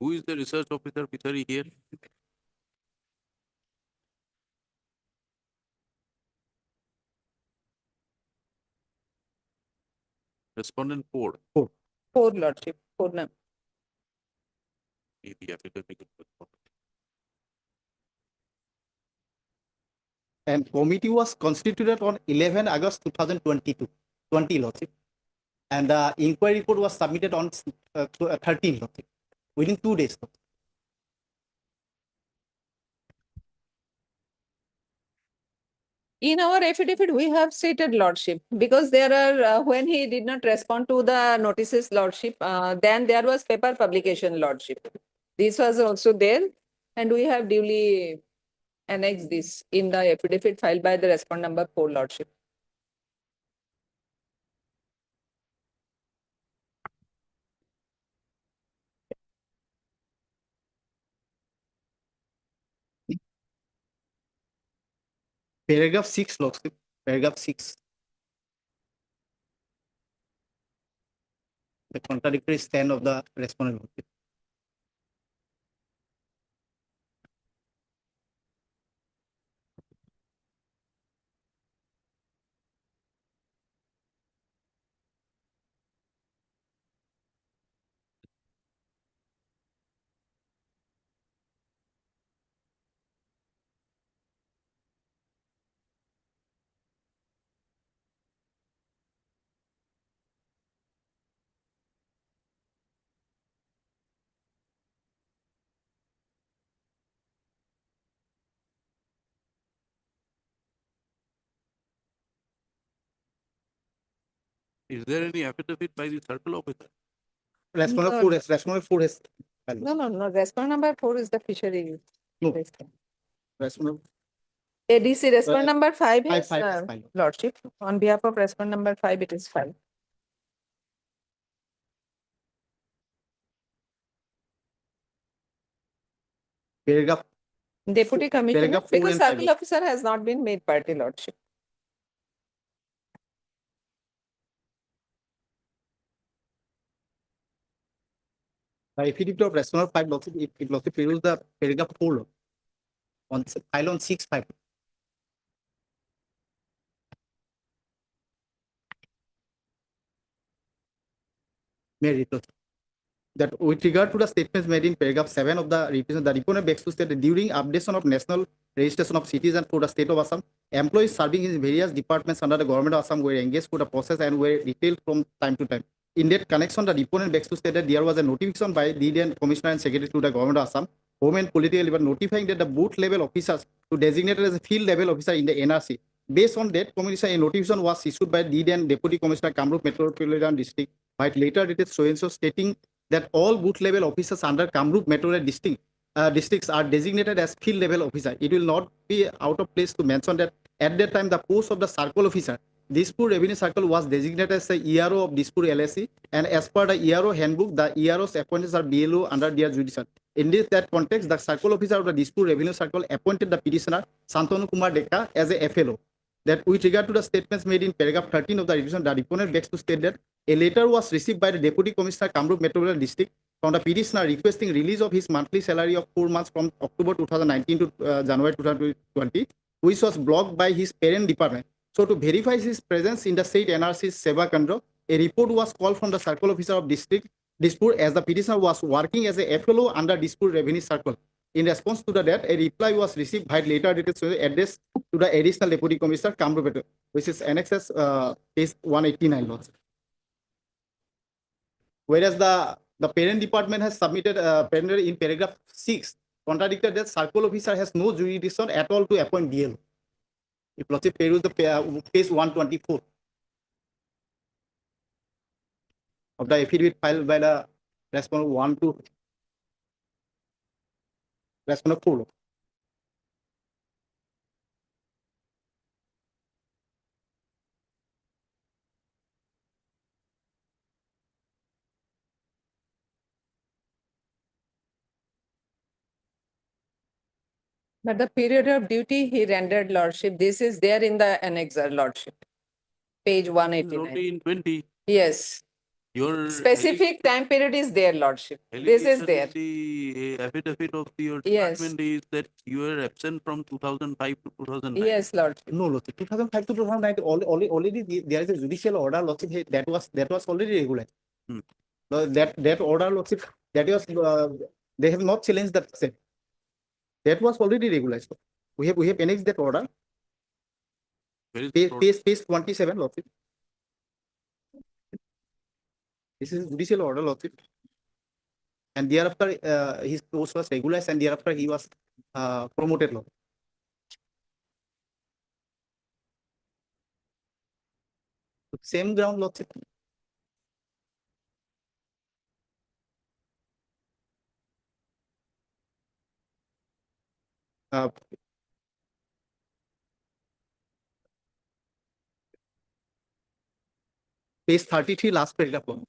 Who is the research officer fishery here? Respondent 4. 4, Lordship, 4 num. The affidavit of the- And committee was constituted on 11 August 2022, 20, Lordship. And the inquiry report was submitted on 13, Lordship, within 2 days. Lordship. In our affidavit, we have stated Lordship, because there are, when he did not respond to the notices, Lordship, then there was paper publication, Lordship. This was also there, and we have duly annexed this in the affidavit filed by the respondent number 4, Lordship. Paragraph 6, Lordship. Paragraph 6. The contradictory stand of the respondent. Lordship. Is there any affidavit by the circle officer? Respondent No, 4 no. has, respondent 4 has. No, respondent number 4 is the fishery. No. Respondent ADC respondent number 5 five, has, five is fine. Lordship. On behalf of respondent number 5, it is filed. Paragraph Deputy Commissioner, paragraph 4 because and 5. circle officer has not been made party, Lordship. The affidavit of respondent 5, Lordship, if Lordship peruse the paragraph 4 on file on 6/5. Made it, that with regard to the statements made in paragraph 7 of the revision, the deponent begs to state that during updation of national registration of citizens for the state of Assam, employees serving in various departments under the government of Assam were engaged for the process and were detailed from time to time. In that connection, the deponent begs to state that there was a notification by the Indian Commissioner and Secretary to the government of Assam, Home and Political Level, notifying that the booth level officers to designated as a field level officer in the NRC. Based on that commission, a notification was issued by the Indian Deputy Commissioner Kamrup Metropolitan District, but later it is so stating that all booth level officers under Kamrup Metropolitan districts are designated as field level officer. It will not be out of place to mention that at that time the post of the circle officer, Dispur Revenue Circle, was designated as the ERO of Dispur LSC, and as per the ERO handbook, the ERO's appointees are BLO under their jurisdiction. In that context, the circle officer of the Dispur Revenue Circle appointed the petitioner Santanu Kumar Deka as a FLO. That with regard to the statements made in paragraph 13 of the revision, the deponent begs to state that a letter was received by the Deputy Commissioner Kamrup Metropolitan District from the petitioner requesting release of his monthly salary of 4 months from October 2019 to January 2020, which was blocked by his parent department. So to verify his presence in the state NRC's Seva Kandra, a report was called from the circle officer of district Dispur as the petitioner was working as a FLO under Dispur Revenue Circle. In response to that, a reply was received by later dated address to the additional Deputy Commissioner Kamrup, which is annexes case 189 laws. Whereas the parent department has submitted in paragraph 6 contradicted that circle officer has no jurisdiction at all to appoint DL. If Lordship peruse the case 124 of the affidavit filed by the respondent 1 to respondent 4. But the period of duty he rendered, Lordship, this is there in the annexer, Lordship. Page It's 189. only in 20. Yes, Your specific time period is there, Lordship. This is allegation there. in the affidavit of your Yes. department is that you were absent from 2005 to 2009. Yes, Lordship. No, Lordship, 2005 to 2009, already there is a judicial order, Lordship, that was already regularized. Hmm. That order, Lordship, that was they have not challenged that same. That was already regularized. We have annexed that order. Where is the Page 27, Lordship. This is judicial order, Lordship. And thereafter, his post was regularized, and thereafter he was promoted, Lord. Same ground, Lordship. Page 33, last paragraph. Lord.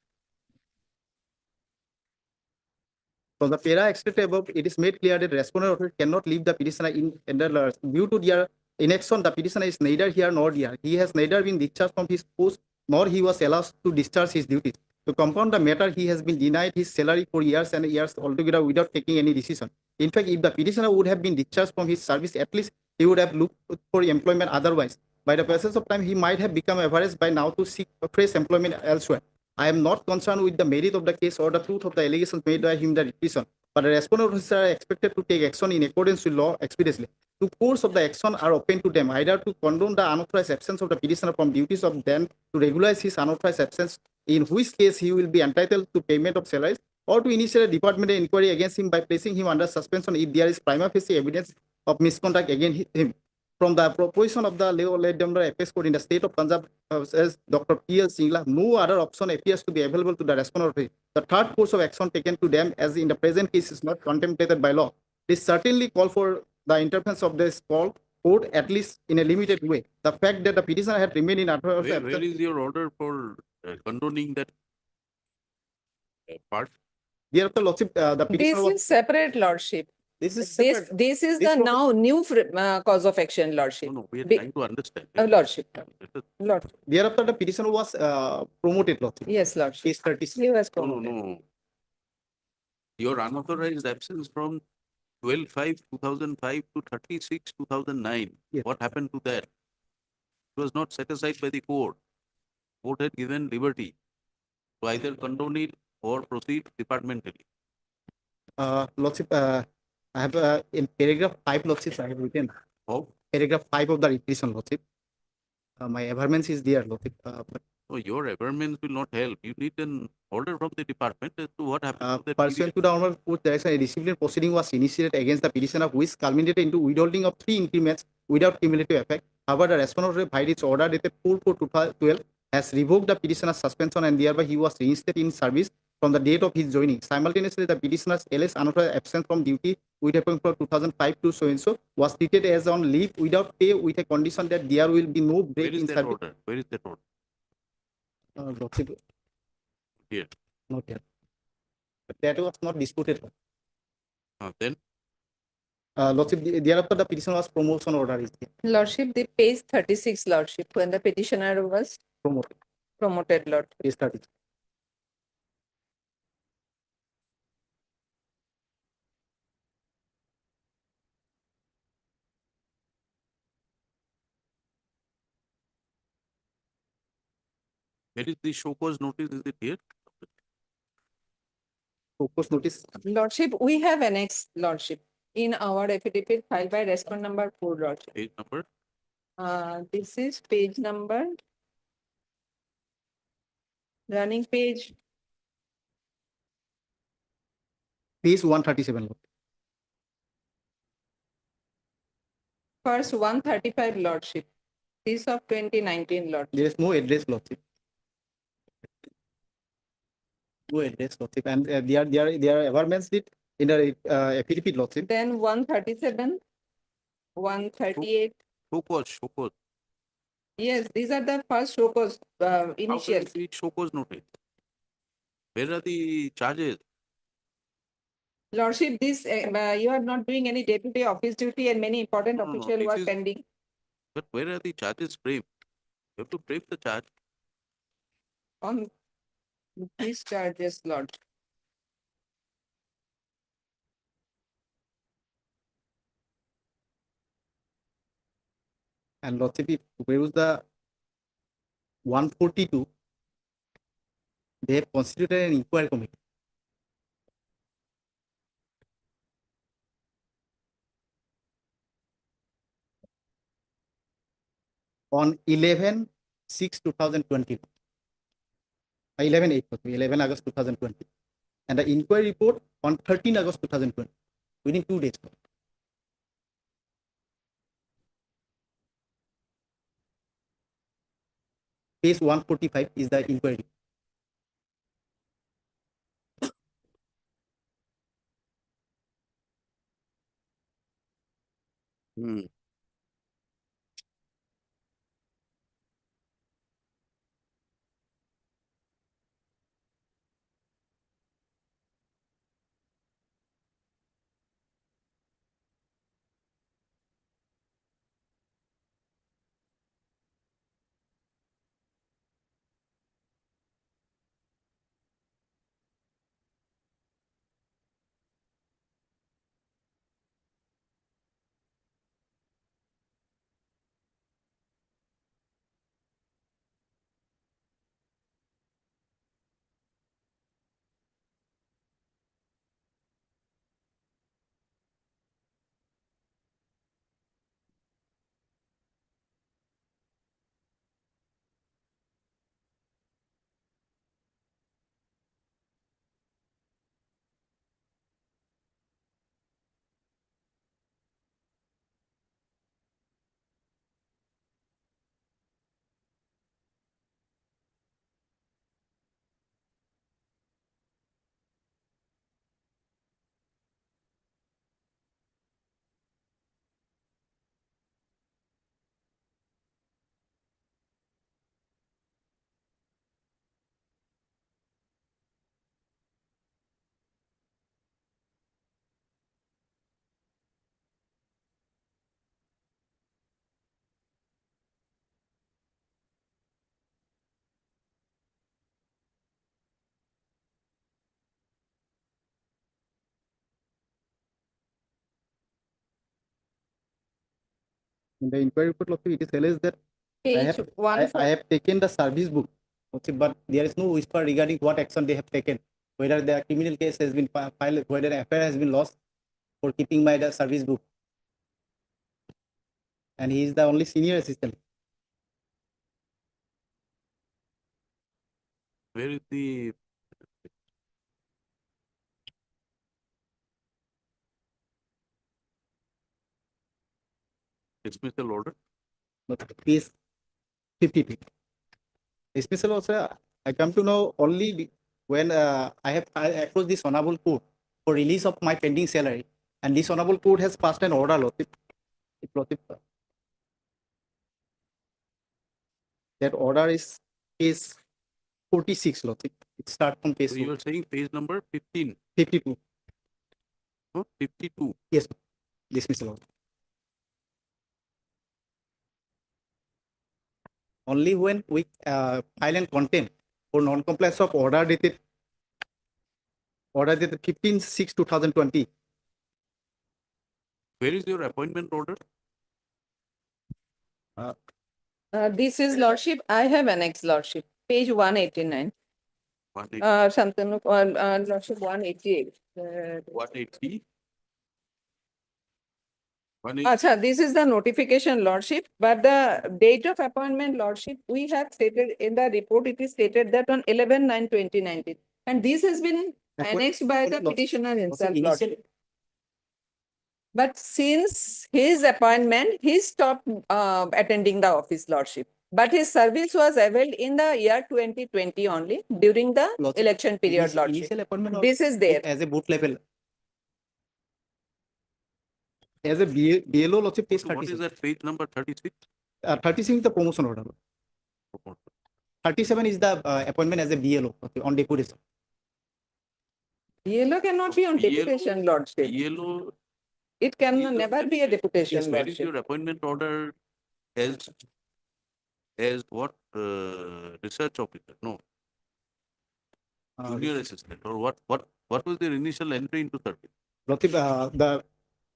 From the para extracted above, it is made clear that respondent authority cannot leave the petitioner due to their inaction. The petitioner is neither here nor there. He has neither been discharged from his post nor he was allowed to discharge his duties. To compound the matter, he has been denied his salary for years and years altogether without taking any decision. In fact, if the petitioner would have been discharged from his service, at least he would have looked for employment otherwise. By the passage of time, he might have become average by now to seek fresh employment elsewhere. I am not concerned with the merit of the case or the truth of the allegations made by him in the petition, but the respondent officers are expected to take action in accordance with law expeditiously. Two courses of the action are open to them, either to condone the unauthorized absence of the petitioner from duties of then to regularize his unauthorized absence, in which case he will be entitled to payment of salaries, or to initiate a departmental inquiry against him by placing him under suspension if there is prima facie evidence of misconduct against him. From the proposition of the late Apex Court in the state of Punjab, says Dr. P.L. Singla, no other option appears to be available to the respondent. The third course of action taken to them, as in the present case, is not contemplated by law. This certainly call for the interference of the small court, at least in a limited way. The fact that the petitioner had remained in unauthorized Where absence. is your order for condoning that part? Thereafter, Lordship, the petitioner This was. is separate, Lordship. This is This, separate. this is This the was- now new cause of action, Lordship. No, we are Be- trying to understand. Lordship, Let us- Lordship. Thereafter, the petitioner was promoted, Lordship. Yes, Lordship. Case 36. He was No, no, promoted. no. Your unauthorized absence from 12/5/2005 to 36/2009. Yes. What happened to that? It was not set aside by the court. Court had given liberty to either condone it or proceed departmentally. Lordship, I have in paragraph 5, Lordship, I have written Oh, paragraph 5 of the petition, Lordship. My averments is there, Lordship. But so your averments will not help. You need an order from the department as to what happened to that period. pursuant to the honorable court direction, a disciplinary proceeding was initiated against the petitioner, which culminated into withholding of 3 increments without cumulative effect. However, the respondent by its order dated 4/4/2012 has revoked the petitioner's suspension, and thereby he was reinstated in service from the date of his joining. Simultaneously, the petitioner's alleged unauthorized absence from duty with effect from 2005 to so and so was treated as on leave without pay, with a condition that there will be no Where break is in that service. order? Where is that order? Lordship, Here. not here. But that was not disputed. Then Lordship, thereafter the petition was promotion order is there. Lordship, the page 36, Lordship, when the petitioner was Promoted. promoted, Lord. Case 30. where is the show cause notice? Is it here? Focus notice. Lordship, we have annexed, Lordship, in our affidavit filed by respondent number 4, Lordship. Page number? This is page number, running page, Page 137. Lord. first 135, Lordship. This of 2019, Lordship. There is no address, Lordship. No address, Lordship. And their averments did in the affidavit, Lordship. Then 137, 138. Show cause, show cause. Yes, these are the first show cause How can initial. it be show cause notice? Where are the charges? Lordship, this you are not doing any deputy office duty and many important No, no, no, official this work is- pending. But where are the charges framed? You have to frame the charge. On these charges, Lord. And Lordship, if you peruse the 142, they have constituted an inquiry committee. On 11/6/2020. 11 August 2020. And the inquiry report on 13 August 2020, within 2 days. Page 145 is the inquiry. Hmm. In the inquiry report, Lordship, it is alleged that Page one. I have taken the service book, Lordship, but there is no whisper regarding what action they have taken, whether the criminal case has been filed, whether an affair has been lost for keeping my the service book. And he is the only senior assistant. Where is the dismissal order? Page 52. Dismissal also, I come to know only when I approached this honorable court for release of my pending salary, and this honorable court has passed an order, Lordship. Lordship, that order is 46, Lordship. It starts from page So you are saying page number 15, 52. no? 52. Yes, dismissal order. Only when we file and contempt for non-compliance of order dated 15/6/2020. Where is your appointment order? This is Lordship. I have annexed Lordship. Page 189. 180, Something, Lordship 188. 180. Acha, this is the notification, Lordship, but the date of appointment, Lordship, we have stated in the report, it is stated that on 11/9/2019. And this has been annexed by the petitioner himself, Lordship. But since his appointment, he stopped attending the office, Lordship. But his service was availed in the year 2020 only, during the Lordship, election period, Lordship. Initial appointment This is there. as a boot level. As a BLO, Lordship, page What 36. is that page number 36? 36 is the promotion order. 37 is the appointment as a BLO, okay, on deputation. Yellow cannot be on Yellow- deputation, Lordship. Yellow, It can Yellow- never be a deputation, where is Lordship. your appointment order as what research officer? No, junior assistant, or what was their initial entry into service? Lordship,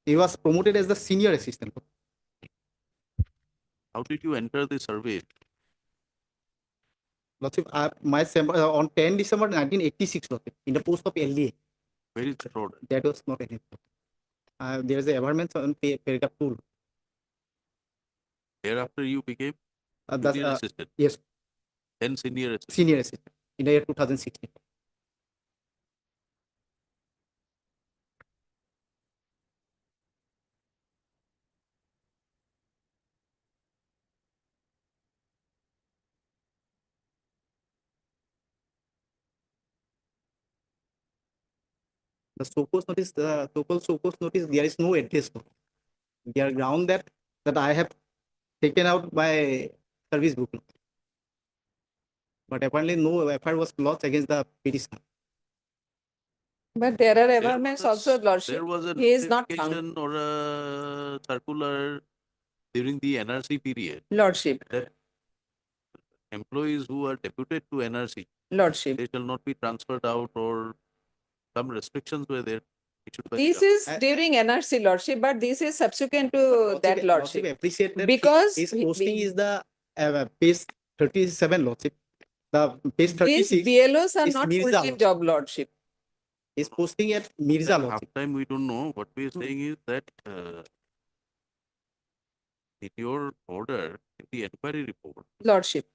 he was promoted as the senior assistant. How did you enter the survey? Lordship, on 10 December 1986, Lordship, in the post of LDA. Where is that order? That was not any. There is a abatement on paragraph 2. Thereafter you became That's, junior assistant, yes, then senior assistant. senior assistant in the year 2016. The so-called notice, there is no address. They are ground that I have taken out my service book. But apparently no FIR was lodged against the petitioner. But there are There abatements was- also, Lordship. There was a He is not found, notification or a circular during the NRC period Lordship, that employees who are deputed to NRC, Lordship. they shall not be transferred out, or some restrictions were there. issued by the This government. is during NRC, Lordship, but this is subsequent to that, Lordship. Appreciate that Because his we- posting is the page 37, Lordship. The page These 36 BLOs are is not Mirza, full-time Lordship. job, Lordship. is posting at Mirza, Half Lordship. time we don't know. What we are saying is that in your order, in the inquiry report, Lordship.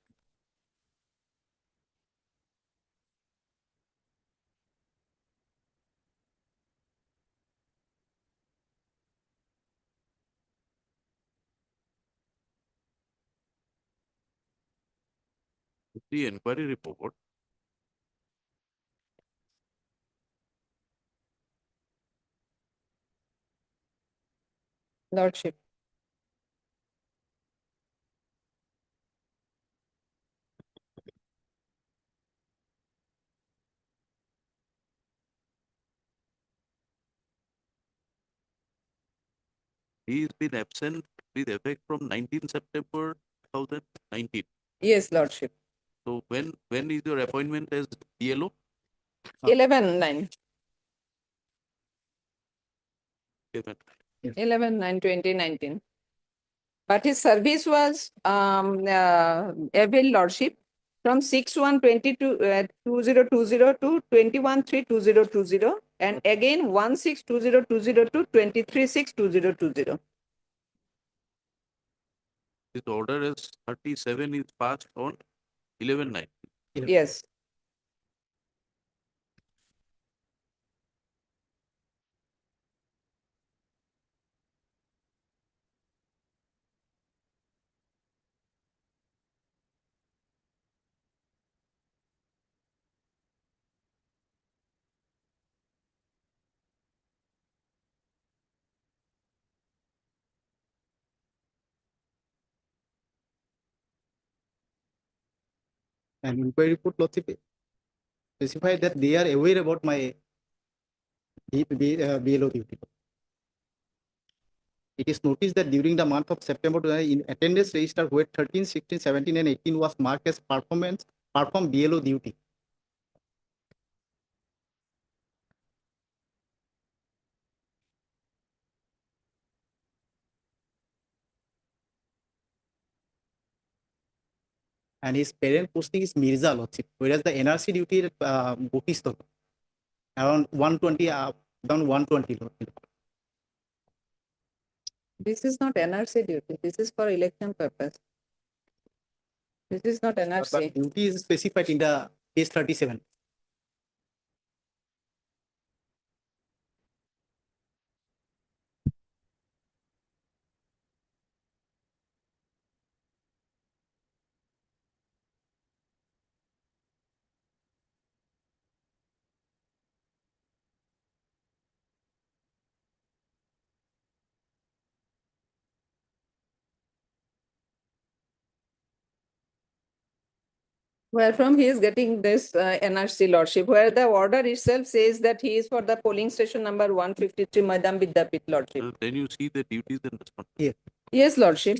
the inquiry report, Lordship. he's been absent with effect from 19 September 2019. Yes, Lordship. So when is your appointment as DLO? 11/9. Payment. 11/9/2019. But his service was avail lordship from 6/1/22 2020 to 21/3/2020 and again 1/6/2020 to 23/6/2020. This order is 37 is passed on 11/9. Yes. And inquiry report lordship specify that they are aware about my BLO duty. It is noticed that during the month of September, in attendance register where 13, 16, 17, and 18 was marked as perform BLO duty. And his parent posting is Mirza lordship, whereas the NRC duty is Bukistan, around 120, down 120 lordship. This is not NRC duty. This is for election purpose. This is not NRC. But duty is specified in the case 37. Wherefrom he is getting this NRC lordship, where the order itself says that he is for the polling station number 153 Madam Vidyapit lordship. Then you see the duties and responsibilities. Yes. Yes, lordship.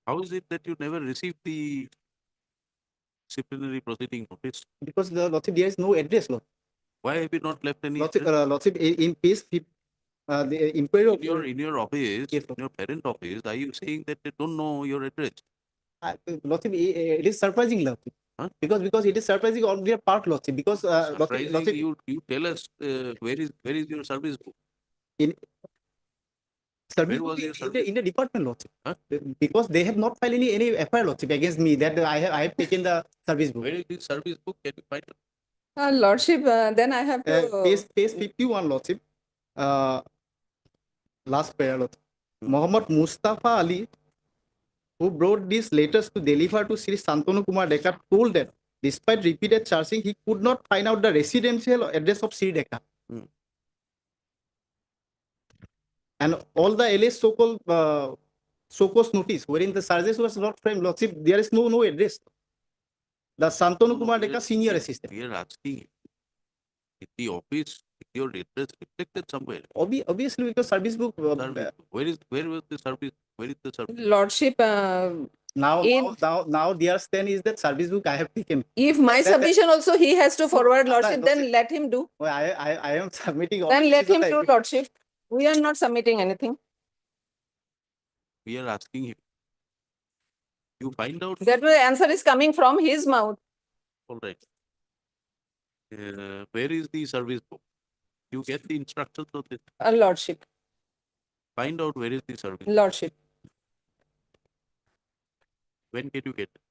How is it that you never received the disciplinary proceeding notice? Because the lordship, there is no address, lord. Why have you not left any Lordship, address? lordship in case the inquiry of in your office, Yes, in your parent office, are you saying that they don't know your address? lordship, it is surprising, lordship. Huh? Because it is surprising on their part, lordship. Because Surprising, lordship, you tell us where is your service book? in service Where was book your in service? the department, lordship. Huh? Because they have not filed any FIR, lordship, against me that I have taken the service book. Where is the service book? Can you find it? Lordship, then I have to. Page 51, lordship. Last pair, lordship. Muhammad Mustafa Ali, who brought these letters to deliver to Sri Santanu Kumar Dekar, told that despite repeated charging, he could not find out the residential address of Sri Dekar. And all the LS so-called so-called notice, wherein the charges was not framed, lordship, there is no address. The Santanu Kumar Dekar senior assistant. We are asking in the office, is your address reflected somewhere? Obviously, because service book. Service book. Where was the service? Where is the service? Lordship, Now their stand is that service book I have taken. if my submission also he has to forward, lordship, then lordship. let him do. Well, I am submitting. all Then let this him on the do, lordship. We are not submitting anything. We are asking him. You find out. That the answer is coming from his mouth. All right. Where is the service book? You get the instructions of this. Lordship. Find out where is the service. Lordship. When can you get it?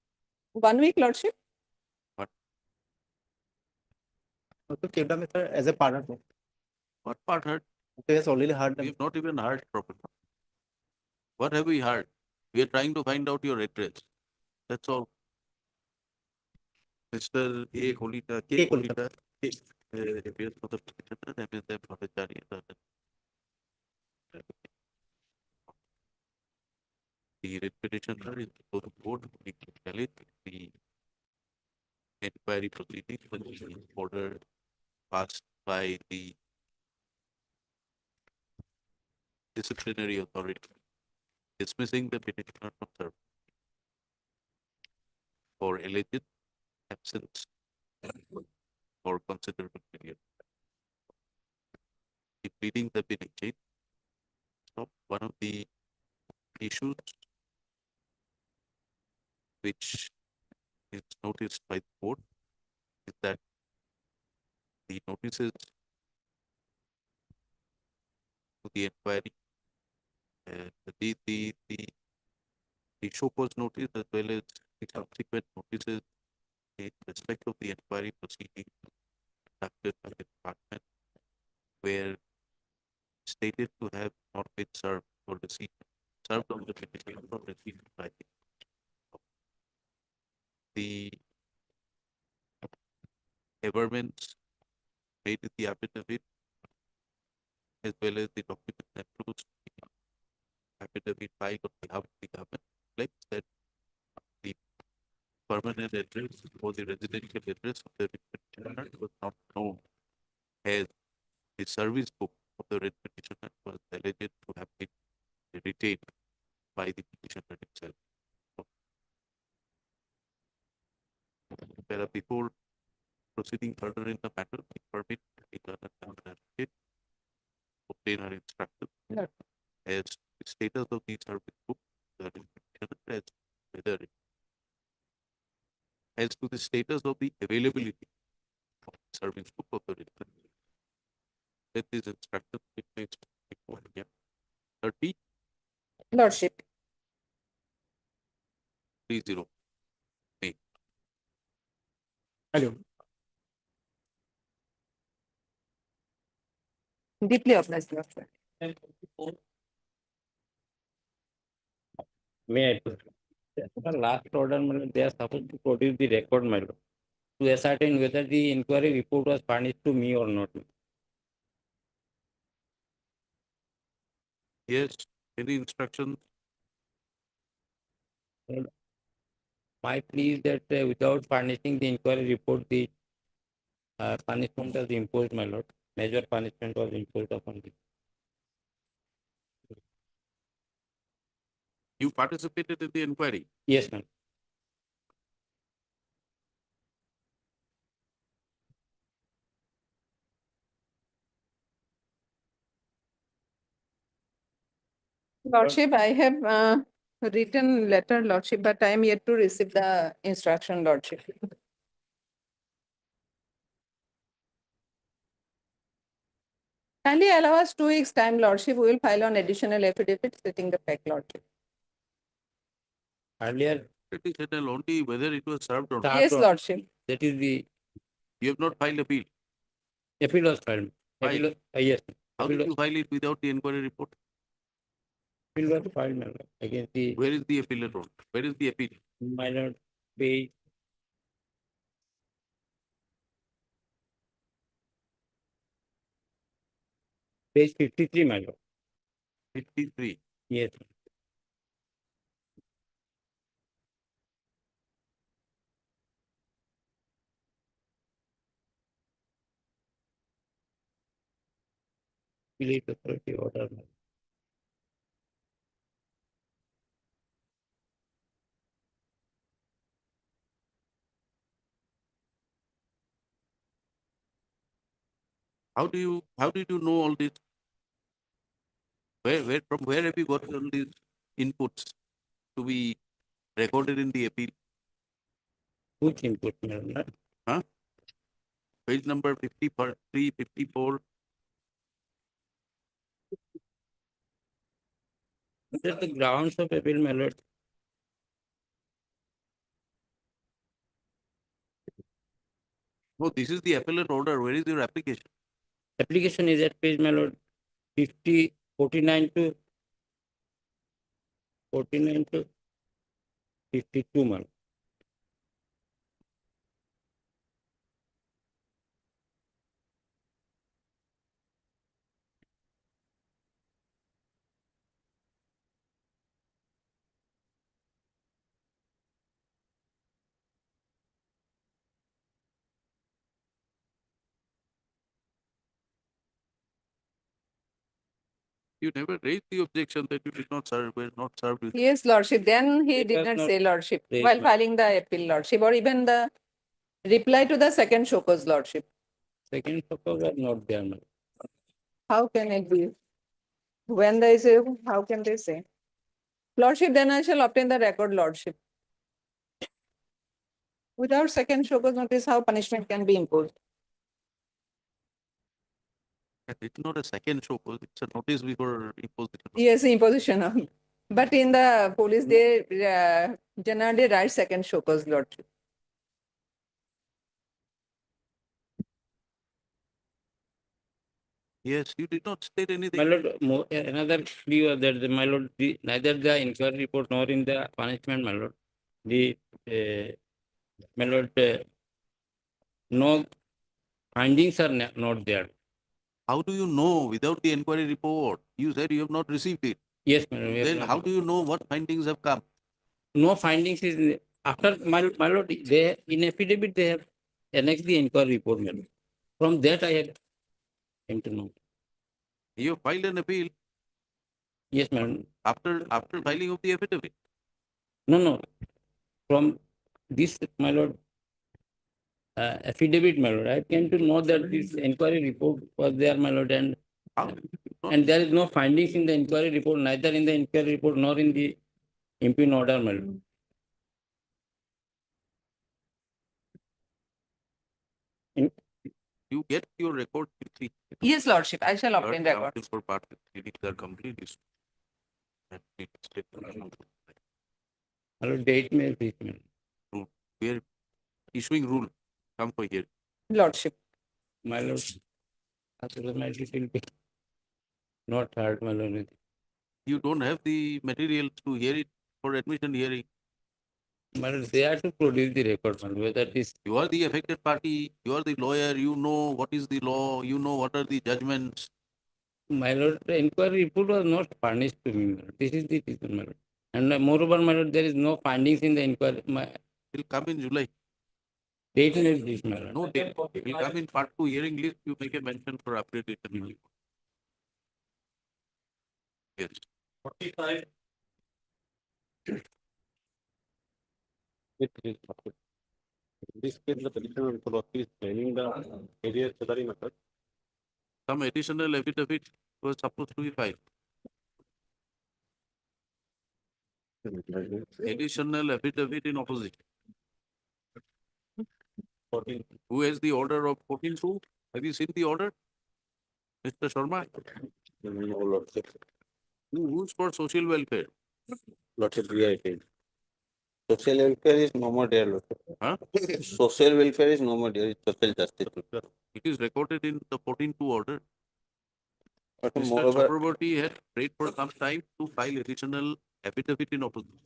1 week, lordship. What? Also came down as a partner. What part heard? He has already heard. We have not even heard properly. What have we heard? We are trying to find out your address. That's all. Mr. A. Kolita, K. Kolita, appears for the petitioner, MSM Bhattacharya. The writ petitioner is before the board, the inquiry proceedings, the order passed by the disciplinary authority dismissing the petitioner from service for alleged absence or considerable period. The pleadings have been exchanged. So one of the issues which is noticed by the court is that the notices to the inquiry, the show cause notice as well as the subsequent notices in respect of the inquiry proceeding conducted by the department were stated to have not been served or received, served on the petitioner or received by the averments made in the affidavit as well as the document enclosed in the affidavit filed on behalf of the government reflects that the permanent address or the residential address of the petitioner was not known, as the service book of the petitioner was alleged to have been retained by the petitioner himself. Whereas before proceeding further in the matter, the permit obtain her instruction as the status of the service book, as whether as to the status of the availability of the service book of the written. Let this instruction be placed before him. 30 Lordship, 30. Hello. deeply obliged, Lordship. May I? put- The last order, my lord, they are supposed to produce the record, my lord, to ascertain whether the inquiry report was furnished to me or not. Yes, any instruction? My plea is that without furnishing the inquiry report, the punishment was imposed, my lord. Major punishment was imposed upon the. You participated in the inquiry. Yes, ma'am. Lordship, I have written letter, Lordship, but I am yet to receive the instruction, Lordship. Kindly allow us 2 weeks' time, Lordship. We will file on additional affidavit stating the fact, Lordship. Earlier, It is settled only whether it was served or not. Yes, Lordship. that is the You have not filed appeal. appeal was filed. Appeal was, yes, How appeal did was, you file it without the inquiry report? appeal was filed, my lord, against the Where is the appellate road? Where is the appeal? my lord page. Page 53, my lord. 53. Yes. Appellate authority order, my lord. How did you know all this? From where have you got all these inputs to be recorded in the appeal? Which input, my lord? Huh? Page number 53, 54. What are the grounds of appeal, my lord? No, this is the appellate order. Where is your application? Application is at page, my lord, 50, 49 to 49 to 52, my lord. You never raised the objection that you did not serve, were not served with. Yes, Lordship. Then he It did was not not say Lordship raised, while ma'am. filing the appeal, Lordship, or even the reply to the second show cause, Lordship. Second purpose was not there, ma'am. How can it be? When they say, how can they say? Lordship, then I shall obtain the record, Lordship. Without second show cause notice, how punishment can be imposed? It's not a second show cause, it's a notice before imposition. Yes, imposition of. But in the police, they generally write second show cause, Lordship. Yes, you did not state anything. My lord, another plea was that, my lord, neither the inquiry report nor in the punishment, my lord, my lord, no findings are not there. How do you know without the inquiry report? You said you have not received it. Yes, my lord. we have Then not- how do you know what findings have come? No findings is, after, my lord, they, in affidavit, they have annexed the inquiry report, my lord. From that I had came to know. You have filed an appeal Yes, madam. after filing of the affidavit. No. From this, my lord, affidavit, my lord, I came to know that this inquiry report was there, my lord, and How? there is no findings in the inquiry report, neither in the inquiry report nor in the impugn order, my lord. You get your record quickly. Yes, Lordship, I shall obtain Your record. counsel for part proceedings are complete. And it is stated. My lord, date may be, my lord. We are issuing rule. Come for here. Lordship. My lord, as well as my it will be not heard, my lord. You don't have the materials to hear it for admission hearing. My lord, they are to produce the record, my lord, whether it is, You are the affected party. You are the lawyer. You know what is the law. You know what are the judgments. my lord, the inquiry report was not furnished to me, my lord. This is the reason, my lord. And moreover, my lord, there is no findings in the inquiry. My It will come in July. date is this, my lord. No date. It will come in part 2 hearing list. You make a mention for updated. Yes. 45. It is. In this case, the petitioner is claiming the area salary method. Some additional affidavit was supposed to be filed. Additional affidavit in opposition. 14. Who has the order of 14-2? Have you seen the order? Mr. Sharma? No, Lordship. Who's for social welfare? Lordship, we are paid. Social welfare is no more there, Lordship. Huh? Social welfare is no more there, it's social justice. It is recorded in the 14-2 order. But Mr. moreover, Chakraborty had prayed for some time to file additional affidavit in opposition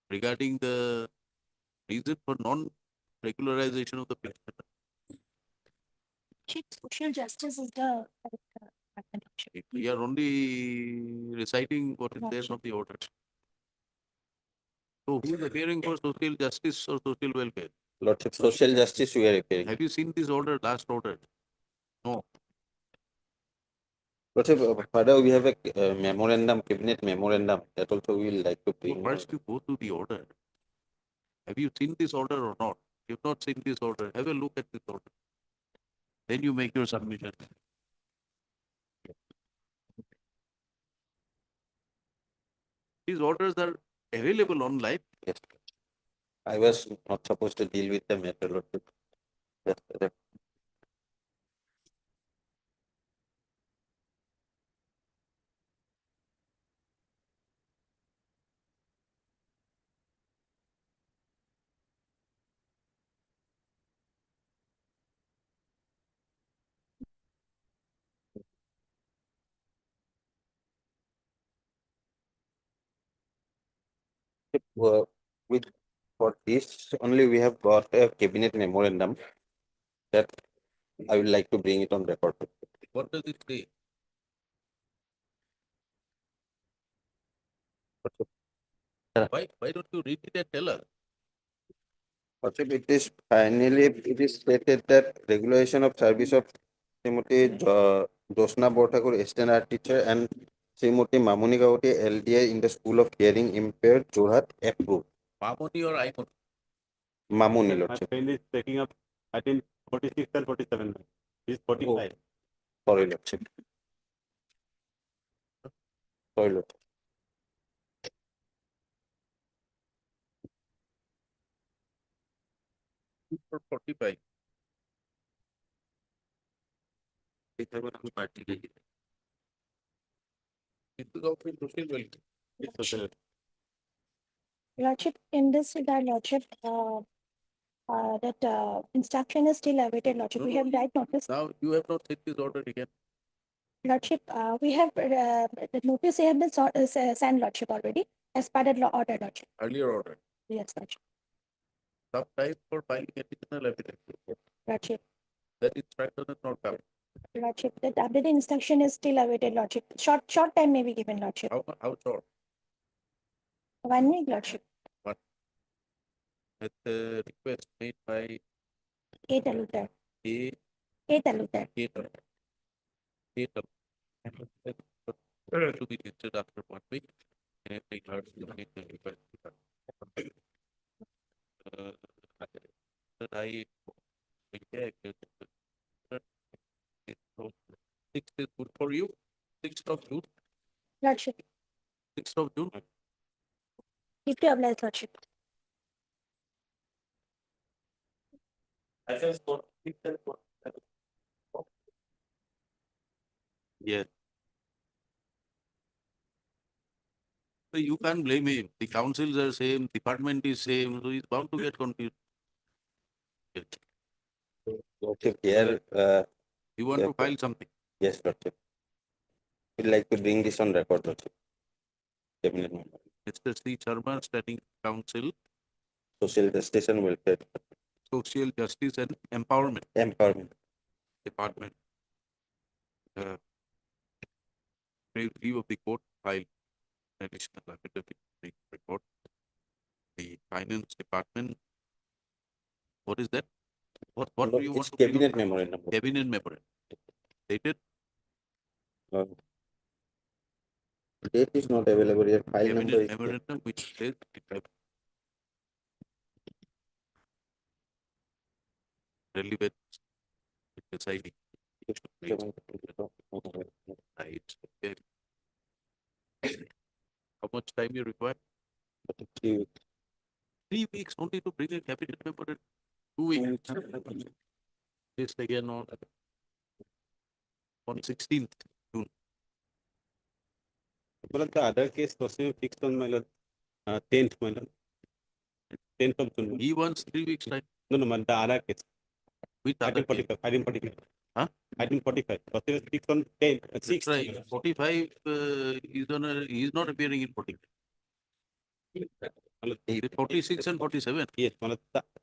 regarding the reason for non-regularization of the petitioner. Social justice is the We are only reciting what is there from the order. So who is appearing for social justice or social welfare? Lordship, social justice we are appearing. Have you seen this order, last order? No. Lordship, further we have a memorandum, cabinet memorandum, that also we will like to So bring. first you go to the order. Have you seen this order or not? If you have not seen this order, have a look at this order. Then you make your submission. These orders are available online. Yes. I was not supposed to deal with the matter, Lordship. Yes, that- with for this only we have got a cabinet memorandum that I would like to bring it on record. What does it say? Why don't you read it and tell us? Lordship, it is finally it is stated that regulation of service of Timothy Josna Botakur, assistant art teacher, and Srimoti Mamuni Gauti, LDI in the School of Hearing Impaired, Jorhat, approved. Mamoni or I? Mamuni, My Lordship. friend is taking up, I think, 46 or 47. He's 45. Sorry, Lordship. Sorry, Lord. For 45. It has a party. It is also social well. It's social. Lordship, in this regard, Lordship, that instruction is still awaited, Lordship. We have right notice. Now you have not set this order again. Lordship, we have the notice have been sent, Lordship, already as part of the order, Lordship. Earlier order. Yes, Lordship. Some time for filing additional evidence. Lordship, That instruction is not come. Lordship, that updated instruction is still awaited, Lordship. Short time may be given, Lordship. How short? 1 week, Lordship. At the request made by Eight alluder. A. Eight alluder. Cater. To be listed after 1 week. And they are to make the request. That I reject it. 6th is good for you. 6th of June. Lordship, 6th of June. keep to oblige, Lordship. Yes. So you can't blame him. The councils are same, department is same, so he's bound to get confused. Yes. Lordship, here, You want to file something? yes, Lordship. We'd like to bring this on record, Lordship. Cabinet member. Mr. C. Sharma, Standing Council, Social Justice and Welfare Social Justice and Empowerment Empowerment. Department. Review of the court file, additional affidavit report. The Finance Department. What is that? What do you want It's to bring cabinet up? memorandum. Cabinet memorandum. Dated Date is not available here. File number cabinet is there. memorandum which says it have relevant deciding. Right. Okay. How much time you require? 3 weeks. 3 weeks only to bring a cabinet memorandum. 2 weeks. This again on 16th June. But the other case was fixed on my lord, 10th, my lord. 10th of June. He wants 3 weeks time. No, the other case. With other Item case. 45. Item 45. Huh? Item 45. Was fixed on 10th, That's 6th. right. 45 he is not appearing in 45. The 46 and 47. Yes, my lord,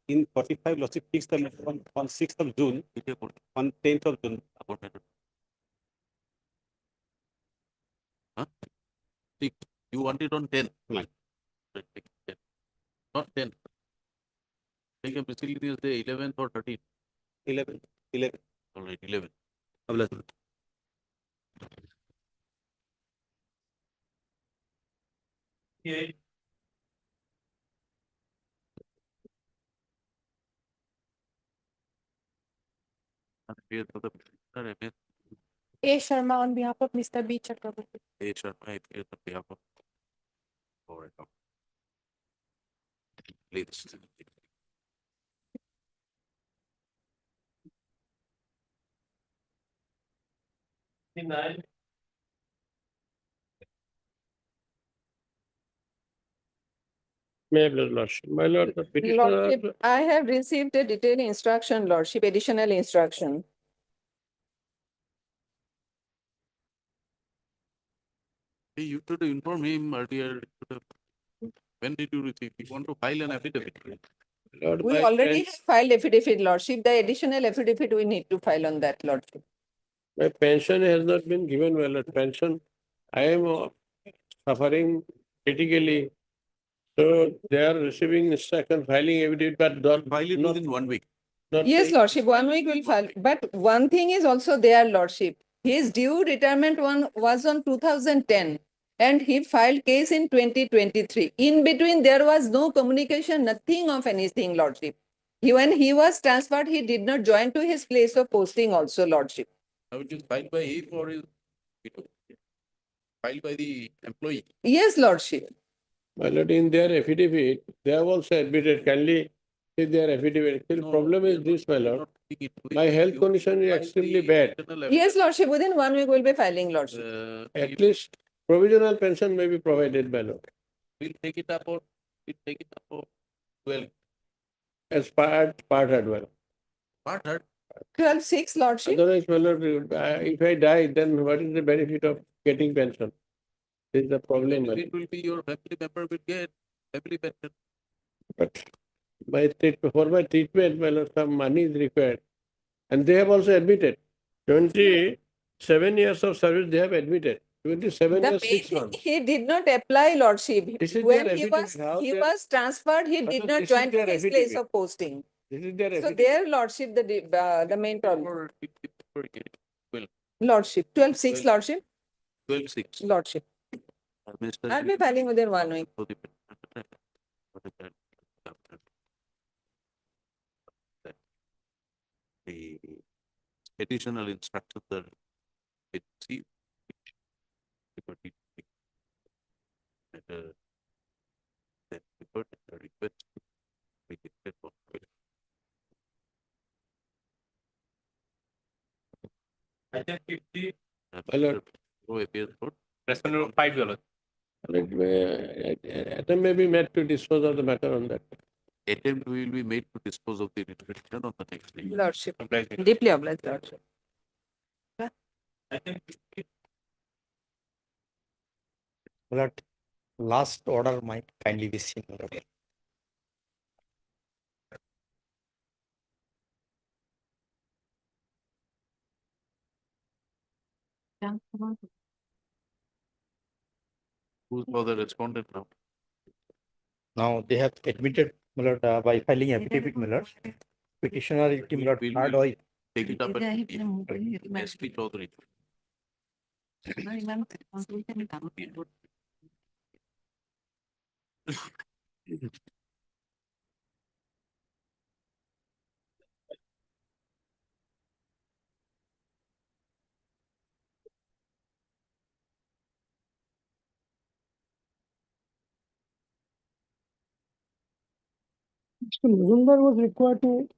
in 45, lordship fixed on 6th of June, on 10th of June. Huh? You want it on 10? Right. Not 10. Take a miscellaneous day, 11th or 13th. 11. All right, 11. Yeah. A. Sharma on behalf of Mr. B. Chakraborty. Please. My lord, the petitioner. Lordship, I have received a detailed instruction, Lordship, additional instruction. Hey, you should inform him earlier. When did you receive? You want to file an affidavit? Lord, We my already have pens- filed affidavit, Lordship. The additional affidavit we need to file on that, Lordship. My pension has not been given, my lord. Pension, I am suffering critically. So they are receiving instruction, filing evidence, but not. File it not- within 1 week. not Yes, saying- Lordship, 1 week will file. But one thing is also there, Lordship. His due retirement was on 2010 and he filed case in 2023. In between, there was no communication, nothing of anything, Lordship. When he was transferred, he did not join to his place of posting also, Lordship. Now it is filed by him or is filed by the employee? Yes, Lordship. My lord, in their affidavit, they have also admitted, kindly see their affidavit. The No, problem is we are this, my not- we are lord. not taking it. My health You condition is file extremely the bad. internal Yes, Lordship. Within 1 week, we'll be filing, Lordship. At least provisional pension may be provided, my lord, We'll take it up or, we'll take it up or 12. as part as well. What hurt? 12/6, Lordship. Otherwise, my lord, if I die, then what is the benefit of getting pension? This is the problem, my lord. It will be your family member will get family pension. But for my treatment, my lord, some money is required. And they have also admitted, 27 years of service they have admitted. 27 The years, 6 main months. he did not apply, Lordship. This is When their he affidavit. How he they- was transferred, he But did no, not this is join to their his place affidavit. of posting. This is their So affidavit. there, Lordship, the main problem. Or if you were getting 12, Lordship, 12/6, Well- Lordship, 12/6. Lordship. Mr. I'll be filing within 1 week. The additional instructions are received. That report the request. We declare for- My lord. Pro appears for Attempt may be made to dispose of the matter on that. attempt will be made to dispose of the litigation on the next day. Lordship, deeply obliged, Lordship. But last order might kindly be seen. my lord. Who's for the respondent now? Now they have admitted, my lord, by filing affidavit, my lord. Petitioner, my lord, Will hard we oil. take it up at SP Chaudhary? Mr. Mazumdar was required to.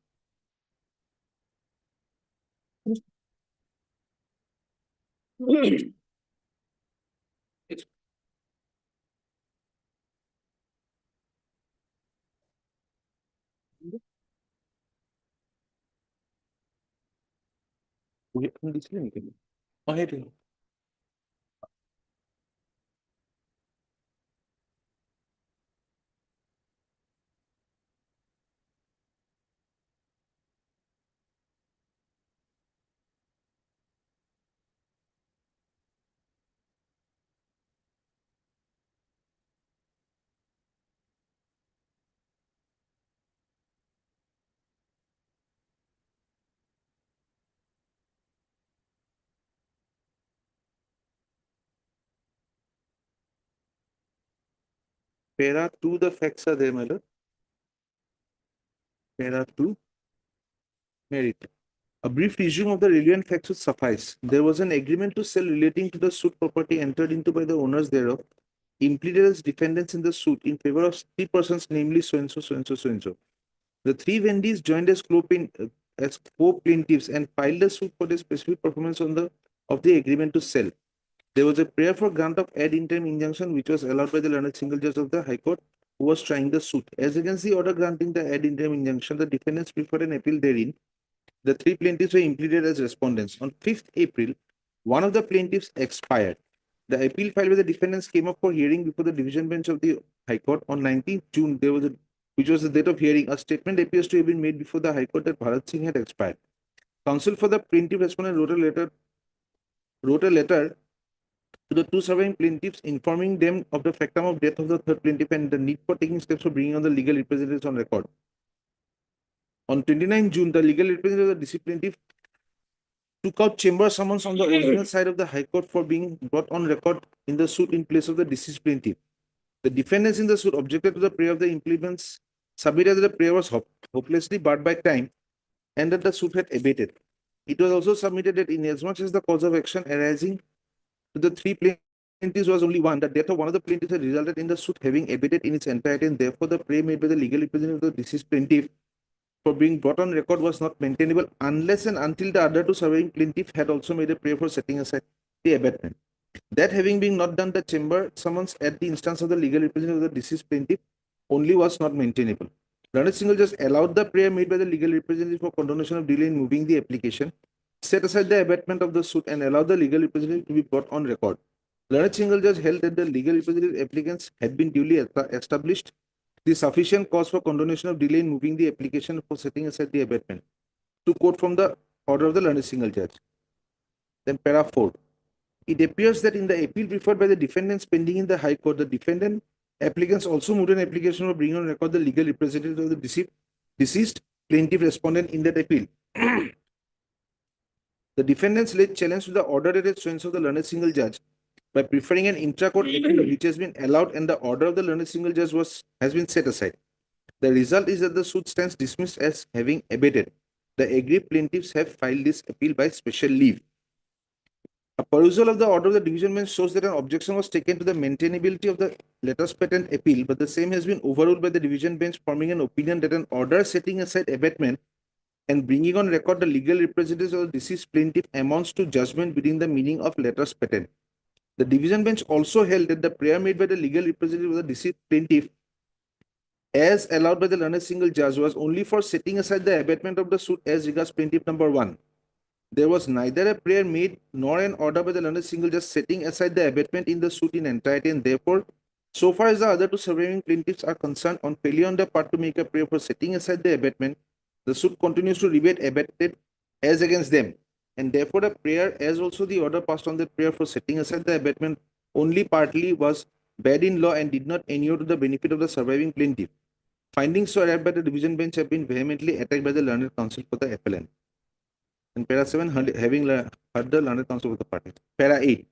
Para 2, the facts are there, my lord. Para 2, merit. A brief resume of the relevant facts would suffice. There was an agreement to sell relating to the suit property entered into by the owners thereof, impleaded as defendants in the suit in favor of 3 persons, namely so and so, so and so, so and so. The 3 vendees joined as co-plaintiffs and filed a suit for the specific performance of the agreement to sell. There was a prayer for grant of ad interim injunction which was allowed by the learned single judge of the High Court who was trying the suit. As against the order granting the ad interim injunction, the defendants preferred an appeal therein. The 3 plaintiffs were impleaded as respondents. On 5th April, one of the plaintiffs expired. The appeal filed by the defendants came up for hearing before the division bench of the High Court. On 19th June, which was the date of hearing, a statement appears to have been made before the High Court that Bharat Singh had expired. Counsel for the plaintiff respondent wrote a letter to the 2 surviving plaintiffs informing them of the factum of death of the 3rd plaintiff and the need for taking steps for bringing on the legal representatives on record. On 29 June, the legal representative of the deceased plaintiff took out chamber summons on the original side of the High Court for being brought on record in the suit in place of the deceased plaintiff. The defendants in the suit objected to the prayer of the implements, submitted that the prayer was hopelessly barred by time and that the suit had abated. It was also submitted that inasmuch as the cause of action arising to the three plaintiffs was only one, the death of one of the plaintiffs had resulted in the suit having abated in its entirety, and therefore the prayer made by the legal representative of the deceased plaintiff for being brought on record was not maintainable unless and until the other two surviving plaintiff had also made a prayer for setting aside the abatement. That having been not done, the chamber summons at the instance of the legal representative of the deceased plaintiff only was not maintainable. Learned Single just allowed the prayer made by the legal representative for condonation of delay in moving the application, set aside the abatement of the suit, and allowed the legal representative to be brought on record. Learned Single judge held that the legal representative applicants had been duly established the sufficient cause for condonation of delay in moving the application for setting aside the abatement. To quote from the order of the Learned Single judge. Then para 4. It appears that in the appeal preferred by the defendants pending in the High Court, the defendant applicants also moved an application for bringing on record the legal representative of the deceased plaintiff respondent in that appeal. The defendants laid challenge to the order that is of the Learned Single judge by preferring an intra-court appeal which has been allowed and the order of the Learned Single judge has been set aside. The result is that the suit stands dismissed as having abated. The aggrieved plaintiffs have filed this appeal by special leave. A perusal of the order of the division bench shows that an objection was taken to the maintainability of the letters patent appeal, but the same has been overruled by the division bench, forming an opinion that an order setting aside abatement and bringing on record the legal representatives of the deceased plaintiff amounts to judgment within the meaning of letters patent. The division bench also held that the prayer made by the legal representative of the deceased plaintiff, as allowed by the Learned Single judge, was only for setting aside the abatement of the suit as regards plaintiff number 1. There was neither a prayer made nor an order by the Learned Single judge setting aside the abatement in the suit in entirety, and therefore, so far as the other two surviving plaintiffs are concerned, on failure on their part to make a prayer for setting aside the abatement, the suit continues to remain abated as against them, and therefore the prayer, as also the order passed on the prayer for setting aside the abatement, only partly was bad in law and did not inure to the benefit of the surviving plaintiff. Findings so arrived by the division bench have been vehemently attacked by the learned counsel for the appellant. And para 7, having heard the learned counsel of the parties. Para 8.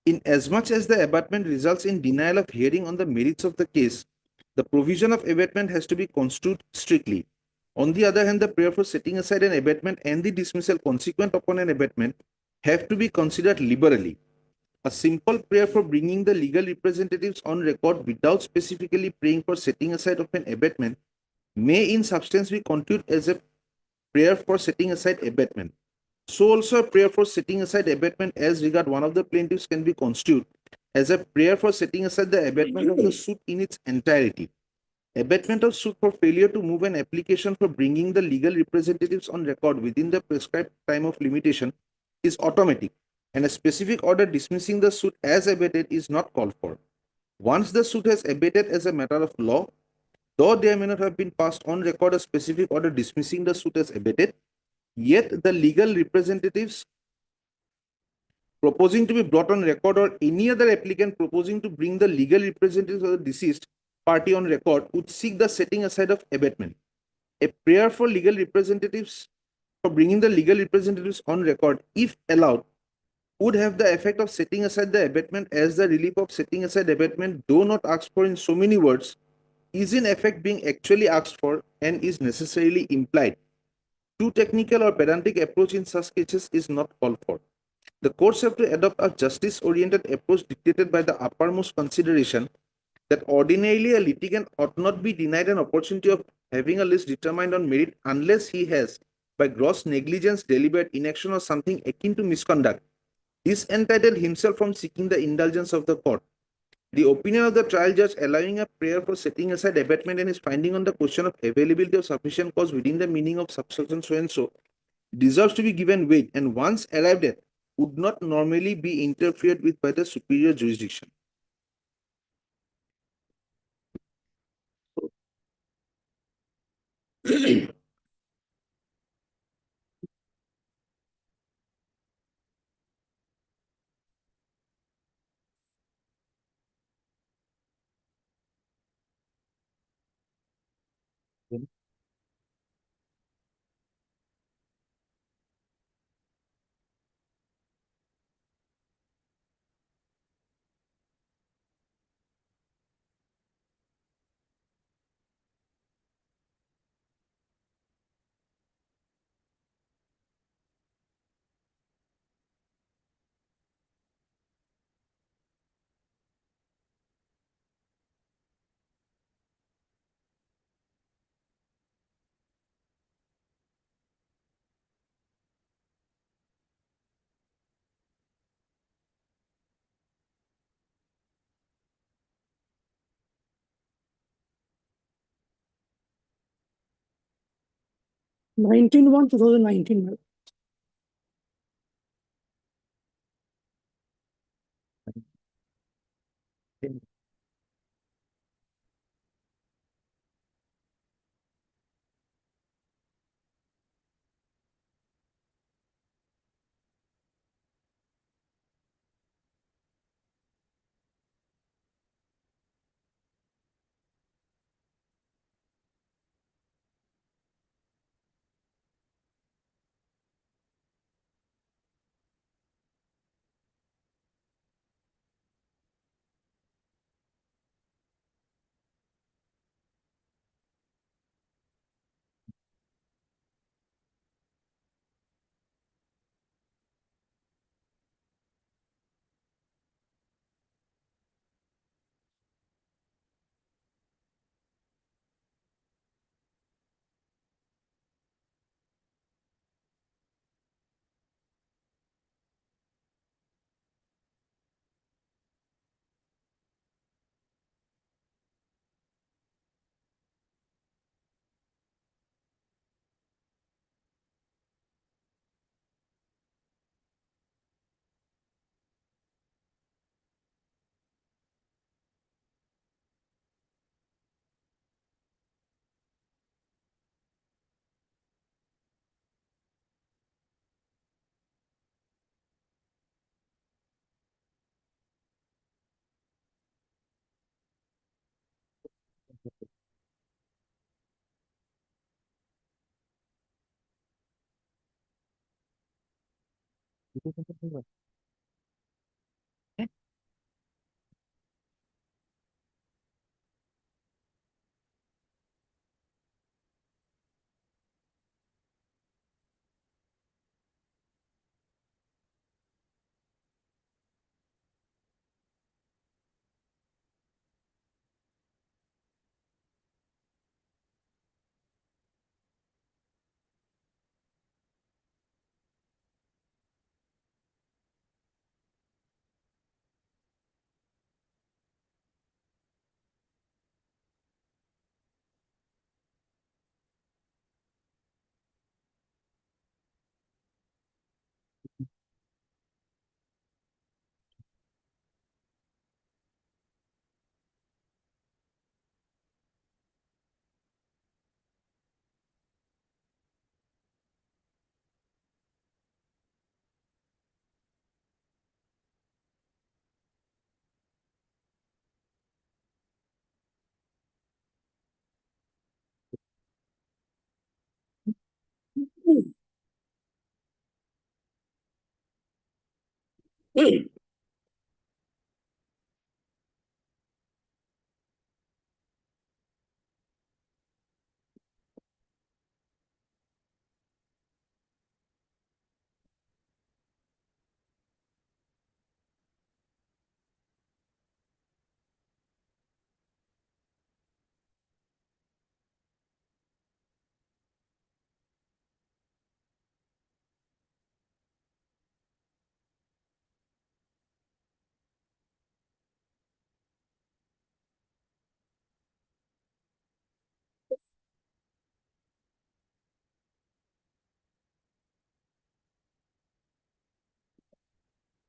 Inasmuch as the abatement results in denial of hearing on the merits of the case, the provision of abatement has to be construed strictly. On the other hand, the prayer for setting aside an abatement and the dismissal consequent upon an abatement have to be considered liberally. A simple prayer for bringing the legal representatives on record without specifically praying for setting aside of an abatement may in substance be construed as a prayer for setting aside abatement. So also a prayer for setting aside abatement as regard one of the plaintiffs can be construed as a prayer for setting aside the abatement of the suit in its entirety. Abatement of suit for failure to move an application for bringing the legal representatives on record within the prescribed time of limitation is automatic, and a specific order dismissing the suit as abated is not called for. Once the suit has abated as a matter of law, though there may not have been passed on record a specific order dismissing the suit as abated, yet the legal representatives proposing to be brought on record or any other applicant proposing to bring the legal representatives of the deceased party on record would seek the setting aside of abatement. A prayer for legal representatives for bringing the legal representatives on record, if allowed, would have the effect of setting aside the abatement, as the relief of setting aside abatement, though not asked for in so many words, is in effect being actually asked for and is necessarily implied. Too technical or pedantic approach in such cases is not called for. The courts have to adopt a justice-oriented approach dictated by the uppermost consideration that ordinarily a litigant ought not be denied an opportunity of having a list determined on merit unless he has, by gross negligence, deliberate inaction, or something akin to misconduct, disentitled himself from seeking the indulgence of the court. The opinion of the trial judge allowing a prayer for setting aside abatement and his finding on the question of availability of sufficient cause within the meaning of subsection so and so deserves to be given weight, and once arrived at, would not normally be interfered with by the superior jurisdiction. 19/1/2019, madam.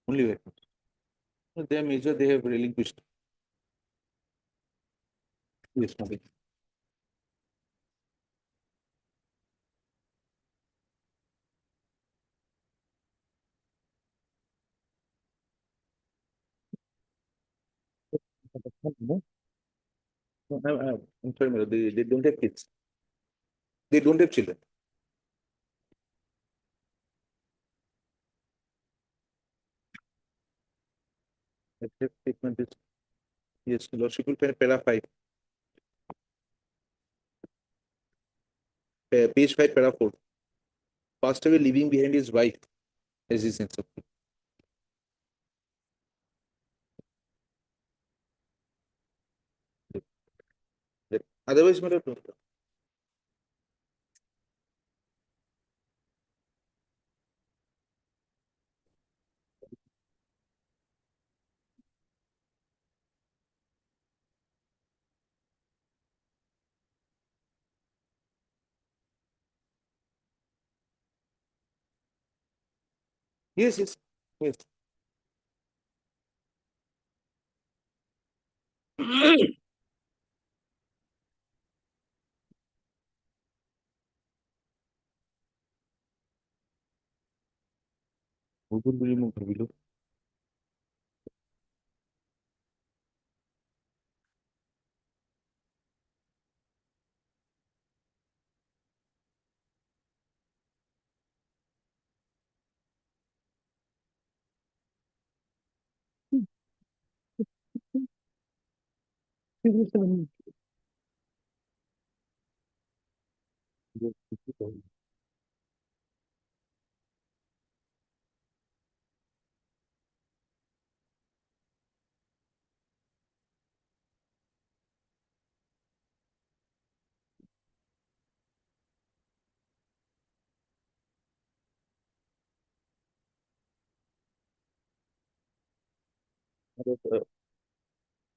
Only wait. They are major, they have relinquished. Yes, nothing. No, I'm sorry, madam, they don't have kids. They don't have children. Accept statement is, yes, lordship will pay para 5. Page 5, para 4. Passed away leaving behind his wife as his sense of. Otherwise, madam, Yes, yes, yes. Google will remove the video.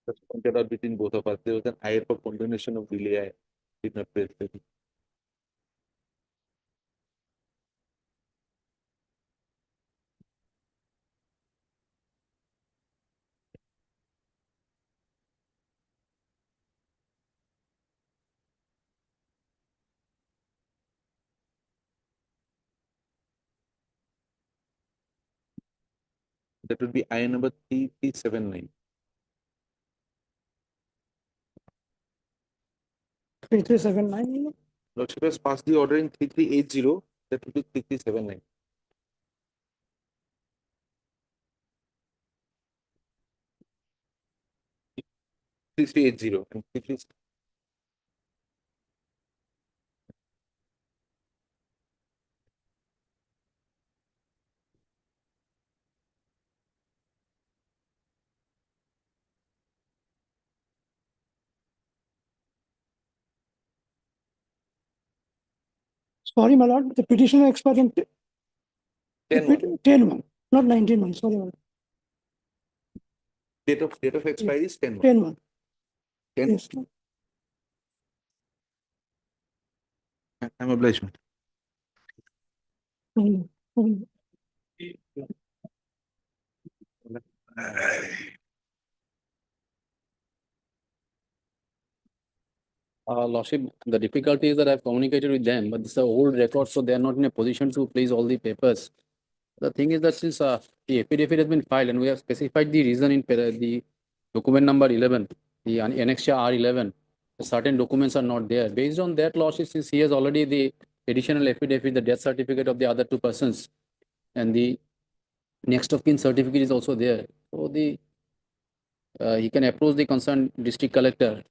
That's pointed out between both of us. There was an ire for combination of delay. I did not press it. That would be I number 3379. 3379. Lordship has passed the order in 3380. That would be 3379. 3380 and 33. Sorry, my lord, the petitioner expired in 10-1. 10-1, not 19-1. Sorry, my lord. Date of expiry is 10-1. 10-1. 10. Yes. I'm obliged. Mm, mm. Lordship, the difficulty is that I've communicated with them, but this is an old record, so they are not in a position to place all the papers. The thing is that since the affidavit has been filed and we have specified the reason in the document number 11, the annexure R11, certain documents are not there. Based on that, Lordship, since he has already the additional affidavit, the death certificate of the other two persons, and the next of kin certificate is also there. So he can approach the concerned district collector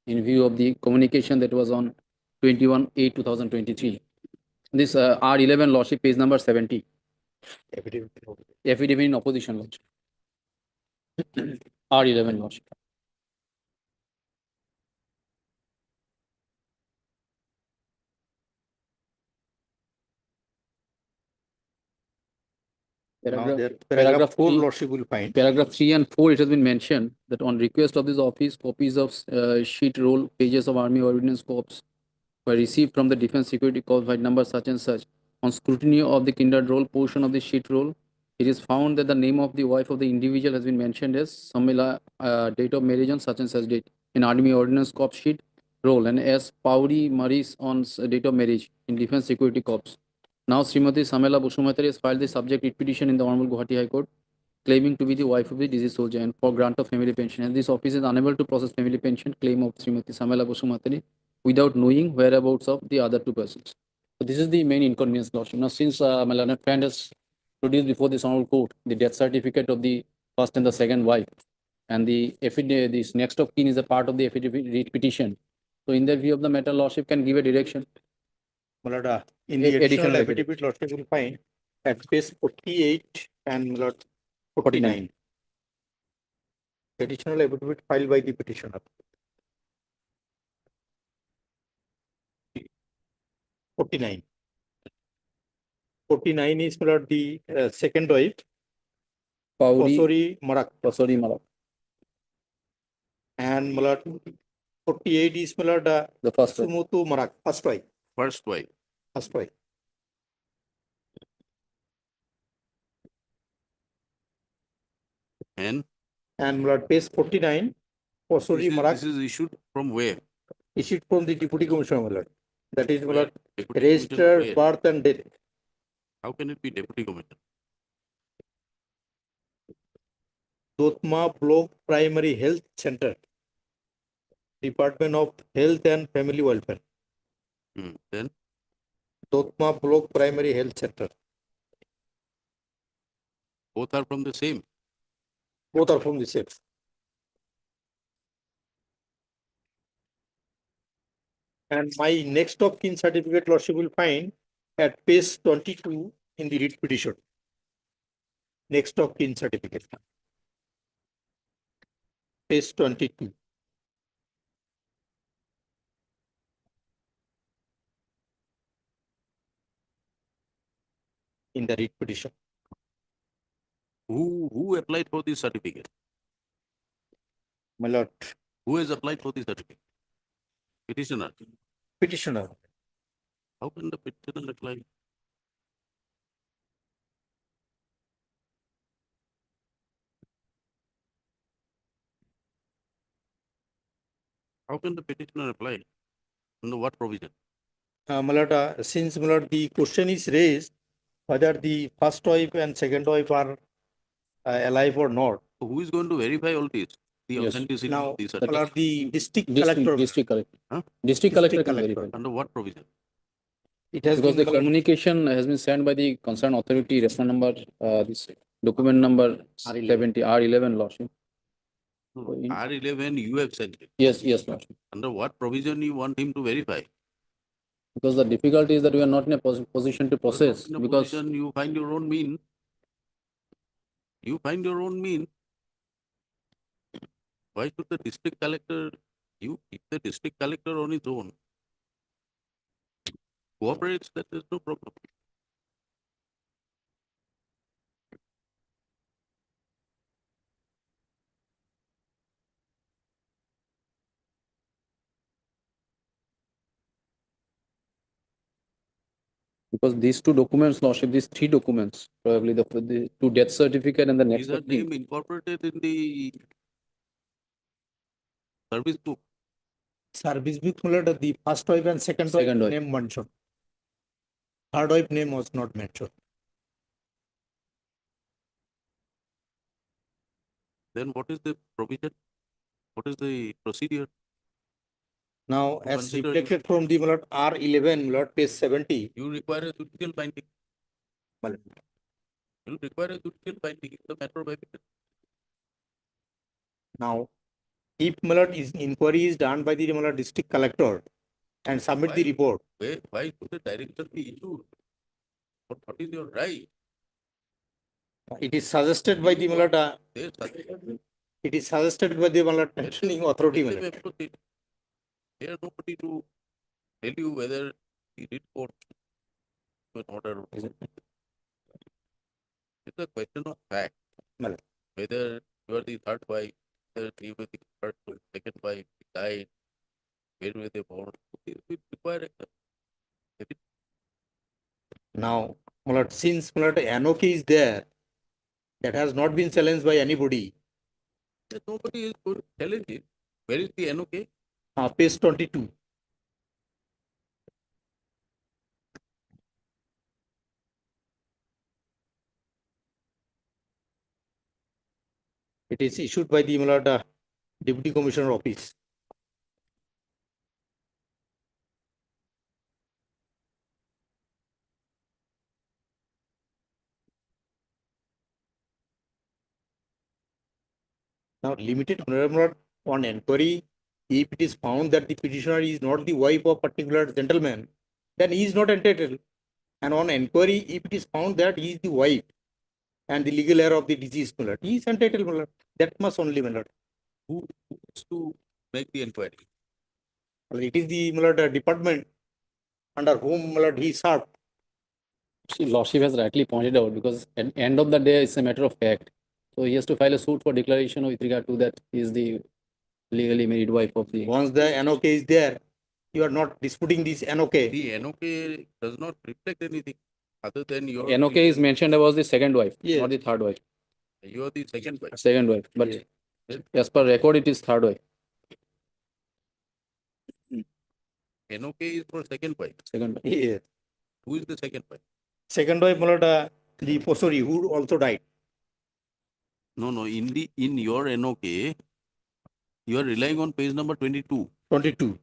in view of the communication that was on 21/8/2023. This R11 Lordship, page number 70. Affidavit in opposition, Lordship. R11 Lordship. Paragraph 4, Lordship will find. Paragraph 3 and 4, it has been mentioned that on request of this office, copies of sheet roll pages of Army Ordnance Corps were received from the Defense Security Corps by number such and such. On scrutiny of the kindred roll portion of the sheet roll, it is found that the name of the wife of the individual has been mentioned as Samila, date of marriage on such and such date in Army Ordnance Corps sheet roll, and as Pauri Maris on date of marriage in Defense Security Corps. Now, Srimati Samela Bushumatari has filed the subject writ petition in the Honorable Guwahati High Court, claiming to be the wife of the deceased soldier and for grant of family pension. And this office is unable to process family pension claim of Srimati Samela Bushumatari without knowing whereabouts of the other two persons. So this is the main inconvenience, Lordship. Now, since my learned friend has produced before this Honorable Court the death certificate of the first and the second wife, and the affidavit, this next of kin is a part of the affidavit writ petition. So, in the view of the matter, Lordship can give a direction. Malad, in the additional affidavit, Lordship will find at page 48 and Malad 49. Additional affidavit filed by the petitioner. 49. 49 is Malad the second wife, Pasori Marak. Pasori Marak. And Malad 48 is Malad The first wife. Sumutu Marak, first wife. First wife. First wife. And And my lord, page 49, Posori Marak this is issued from where? issued from the deputy commissioner, my lord. That is, my Where? lord, Deputy commissioner register, where? birth and death. How can it be deputy commissioner? Dotma Block Primary Health Center, Department of Health and Family Welfare. Then Dotma Block Primary Health Center. both are from the same. Both are from the same. And my next of kin certificate, lordship will find at page 22 in the writ petition. Next of kin certificate. Page 22. In the writ petition. Who applied for this certificate? My lord, Who has applied for this certificate? Petitioner. petitioner. How can the petitioner apply? How can the petitioner apply? Under what provision? My lord, since my lord, the question is raised whether the first wife and second wife are alive or not. So who is going to verify all this? The Yes. authenticity Now, of this my certificate? lord, the district collector. District collector. Huh? District collector District can collector. verify. Under what provision? It has Because been the communication has been sent by the concerned authority, reference number, this document number R11. 70, R11, lordship. No, So in- R11 you have sent it. Yes, lordship. Under what provision you want him to verify? Because the difficulty is that we are not in a position to process, In a because position you find your own mean. You find your own mean. Why should the district collector, you keep the district collector on his own? Cooperates, that is no problem. because these two documents, lordship, these three documents, probably the two death certificate and the next These are of kin. name incorporated in the service book. service book, my lord, the first wife and second Second wife wife. name mentioned. Third wife name was not mentioned. Then what is the provision? What is the procedure? Now, To as consider reflected from the my lord, R11, my lord, page 70. You require a judicial binding. Well, You require a judicial binding in the matter of evidence. now, if my lord, inquiry is done by the my lord, district collector and submit the Why? report, Why should the director be issued? What is your right? it is suggested by the my lord, They suggested it is suggested by the my lord, pensioning authority. My let them lord. approach it. There is nobody to tell you whether he did court an order. It's a question of fact. Well. Whether you are the third wife, whether you were the first, second wife, died, where were they born? We require a Now, my lord, since my lord, NOK is there, that has not been challenged by anybody. nobody is going to challenge it. Where is the NOK? Page 22. It is issued by the my lord, Deputy Commissioner Office. Now, limited on inquiry, if it is found that the petitioner is not the wife of particular gentleman, then he is not entitled. And on inquiry, if it is found that he is the wife and the legal heir of the deceased, he is entitled. My lord. That must only, my lord. Who is to make the inquiry? It is the my lord, department under whom my lord, he served. See, lordship has rightly pointed out, because at the end of the day, it's a matter of fact. So he has to file a suit for declaration with regard to that he is the legally married wife of the. Once the NOK is there, you are not disputing this NOK. The NOK does not reflect anything other than your. NOK is mentioned about the second wife, Yes. not the third wife. You are the second wife. Second wife, but as per record, it is third wife. NOK is for second wife. Second wife. Yes. Who is the second wife? Second wife, my lord, the Posori, who also died. No, no, in your NOK, you are relying on page number 22. 22.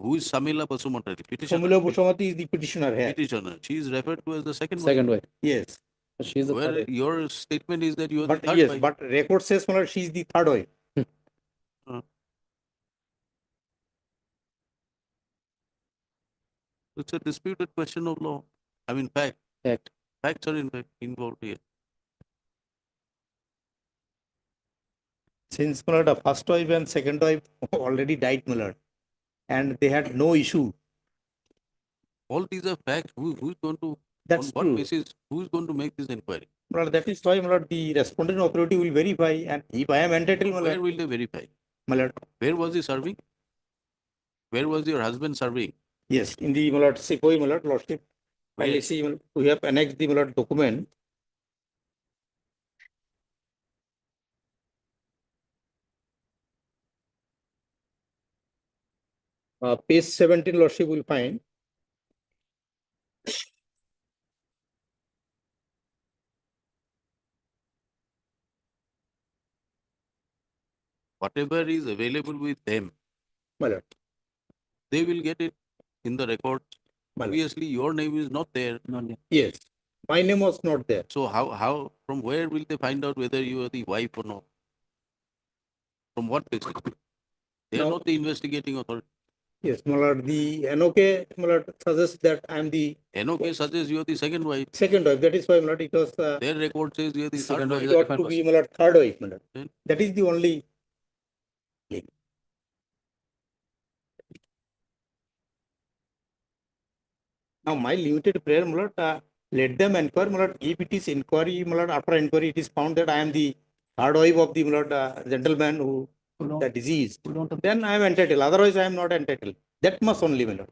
Who is Samila Basumatari? Petitioner. Somula Bushamati is the petitioner here. Petitioner. She is referred to as the second Second wife. Yes. She is the third Where wife. your statement is that you are But the third yes, wife. but record says, my lord, she is the third wife. It's a disputed question of law. I mean, fact. Fact. Facts are involved here. Since, my lord, the first wife and second wife already died, my lord, and they had no issue. All these are facts. Who's going to, That's on what true. basis, who's going to make this inquiry? My lord, that is why, my lord, the respondent authority will verify, and if I am entitled, my Where lord, will they verify? my lord, Where was he serving? Where was your husband serving? yes, in the, my lord, Sepoy, my lord, lordship, Where? I see, we have annexed the, my lord, document. Page 17, lordship will find. Whatever is available with them, My lord, they will get it in the record. my lord. Obviously, your name is not there. Yes, my name was not there. So how, from where will they find out whether you are the wife or not? From what basis? They are Now- not the investigating authority. Yes, my lord, the NOK, my lord, suggests that I am the NOK suggests you are the second wife. second wife. That is why, my lord, it was, Their record says you are the third wife. it ought to be, my lord, third wife, my lord. Then? That is the only link. Now, my limited prayer, my lord, let them inquire, my lord. If it is inquiry, my lord, after inquiry, it is found that I am the third wife of the, my lord, gentleman who the disease. Then I am entitled. Otherwise, I am not entitled. That must only, my lord.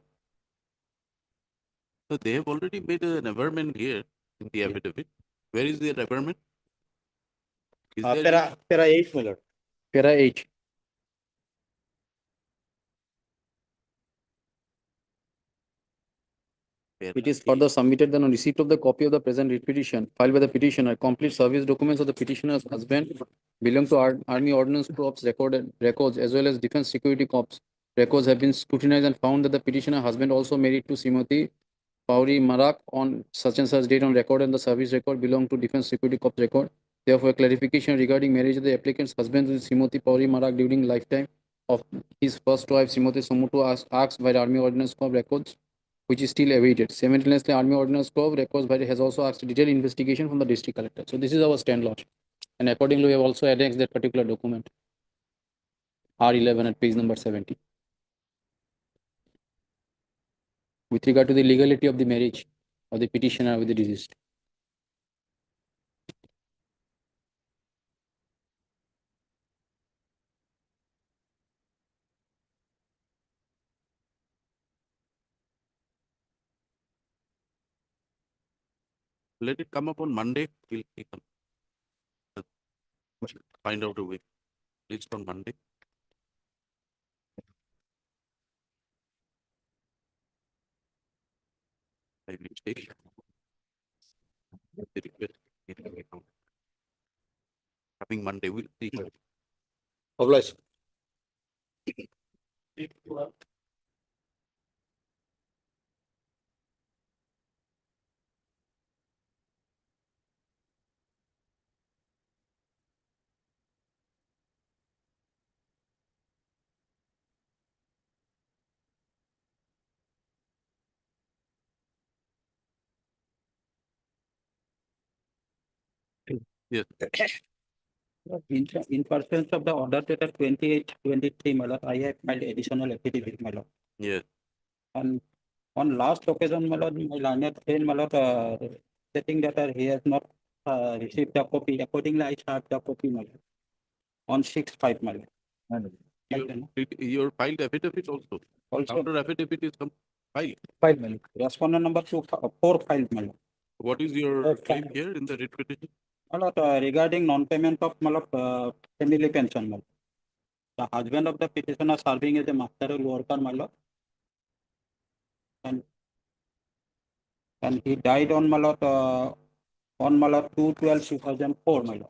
So they have already made an averment here in the affidavit. Where is their averment? Is there Para 8, my lord. Para 8. It is further submitted that on receipt of the copy of the present writ petition filed by the petitioner, complete service documents of the petitioner's husband belong to Army Ordnance Corps records as well as Defense Security Corps records have been scrutinized and found that the petitioner husband also married to Srimati Pauri Marak on such and such date on record and the service record belong to Defense Security Corps record. Therefore, a clarification regarding marriage of the applicant's husband with Srimati Pauri Marak during lifetime of his first wife Srimati Samutu asked by the Army Ordnance Corps records, which is still awaited. Simultaneously, Army Ordnance Corps records by has also asked detailed investigation from the district collector. So this is our stand, Lord. And accordingly, we have also annexed that particular document, R11 at page number 70. With regard to the legality of the marriage of the petitioner with the deceased. Let it come up on Monday. We'll find out a way. It's on Monday. I will take the request into account. Coming Monday, we'll see. Obliged. Yes. In pursuance of the order dated 28/23, my lord, I have filed additional affidavit, my lord. Yes. On last occasion, my lord, my learned friend, my lord, stating that he has not received the copy. Accordingly, I served the copy, my lord, on 6/5, my lord. Your filed affidavit also. Also, After affidavit is filed. filed, my lord. Respondent number 4 filed, my lord. What is your claim here in the writ petition? Regarding non-payment of family pension, the husband of the petitioner serving as a master worker, and he died on 2/12/2004,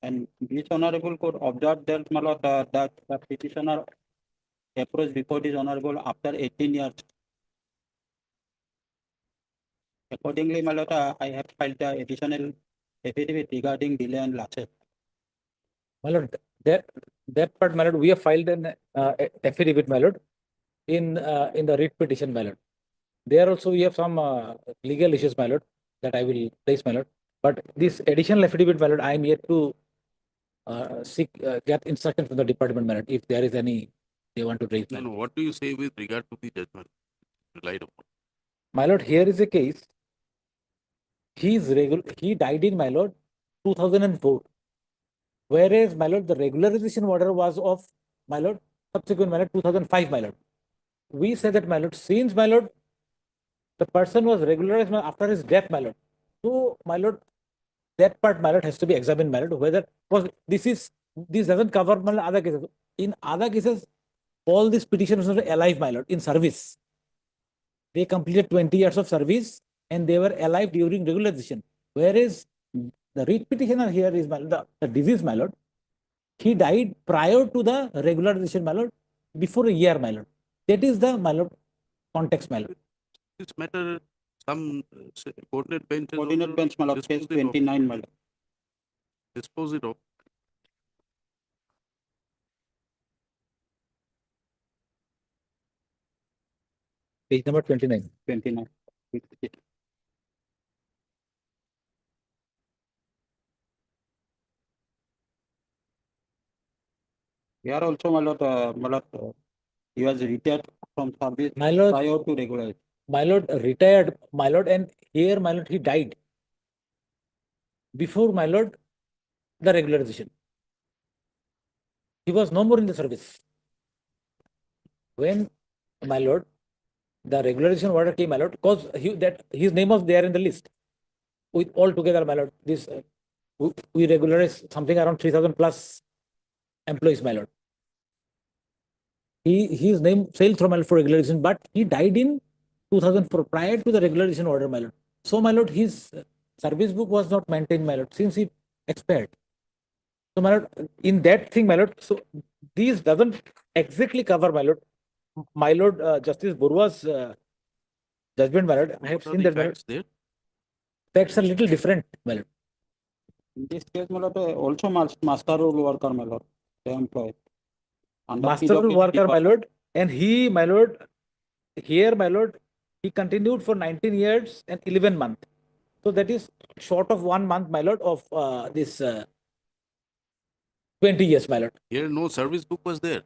and this honorable court observed that that the petitioner approached before this honorable after 18 years. Accordingly, I have filed the additional affidavit regarding delay and lapses. My lord, that part, my lord, we have filed an affidavit, my lord, in the writ petition, my lord. There also we have some legal issues, my lord, that I will place, my lord. But this additional affidavit, my lord, I am yet to get instruction from the department, my lord, if there is any they want to raise. My No, lord. no, what do you say with regard to the judgment relied upon? My lord, here is a case. He died in, my lord, 2004. Whereas, my lord, the regularization order was of, my lord, subsequent, my lord, 2005, my lord. We say that, my lord, since, my lord, the person was regularized after his death, my lord. So, my lord, that part, my lord, has to be examined, my lord, whether was this doesn't cover, my lord, other cases. In other cases, all these petitioners are alive, my lord, in service. They completed 20 years of service and they were alive during regularization. Whereas the writ petitioner here is, my lord, the disease, my lord. He died prior to the regularization, my lord, before a year, my lord. That is the, my lord, context, my lord. This matter, some coordinate bench. Coordinate bench, case 29, Dispose it of. Page number 29. 29. Here also, he was retired from service My lord, prior to regularize. my lord, retired, my lord, and here, my lord, he died before, my lord, the regularization. He was no more in the service. When, my lord, the regularization order came, my lord, because his name was there in the list. With all together, my lord, this we regularize something around 3,000 plus employees, my lord. His name sailed through, my lord, for regularization, but he died in 2004 prior to the regularization order, my lord. So, my lord, his service book was not maintained, my lord, since he expired. So, my lord, in that thing, my lord, so these doesn't exactly cover, my lord. My lord, Justice Burwa's judgment, my lord. I have seen that, my lord. There? Facts are a little different, my lord. In this case, also master role worker, the employee. Master role worker, my lord, and he, my lord, here, my lord, he continued for 19 years and 11 months. So that is short of 1 month, my lord, of this 20 years, my lord. Here, no service book was there.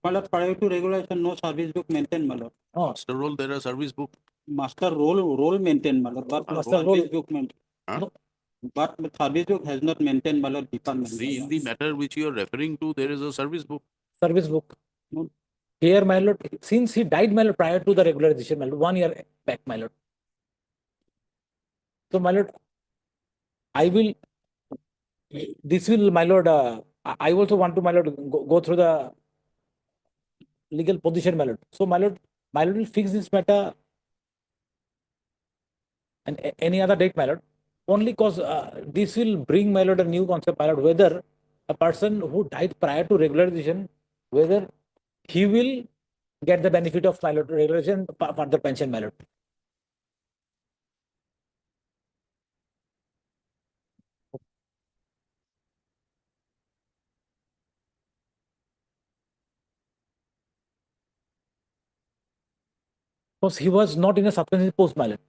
Prior to regulation, no service book maintained, my lord. Oh, Master role, there are service book. Master role maintained, my lord, but Master service role- book maintained. Huh? No, but the service book has not maintained, my lord, department. In the matter which you are referring to, there is a service book. service book. No. Here, my lord, since he died, my lord, prior to the regularization, my lord, 1 year back, my lord. So, my lord, I will, this will, my lord, I also want to, my lord, go through the legal position, my lord. So, my lord will fix this matter and any other date, my lord. Only because this will bring, my lord, a new concept, my lord, whether a person who died prior to regularization, whether he will get the benefit of, my lord, regularization for the pension, my lord. Because he was not in a substantive post, my lord.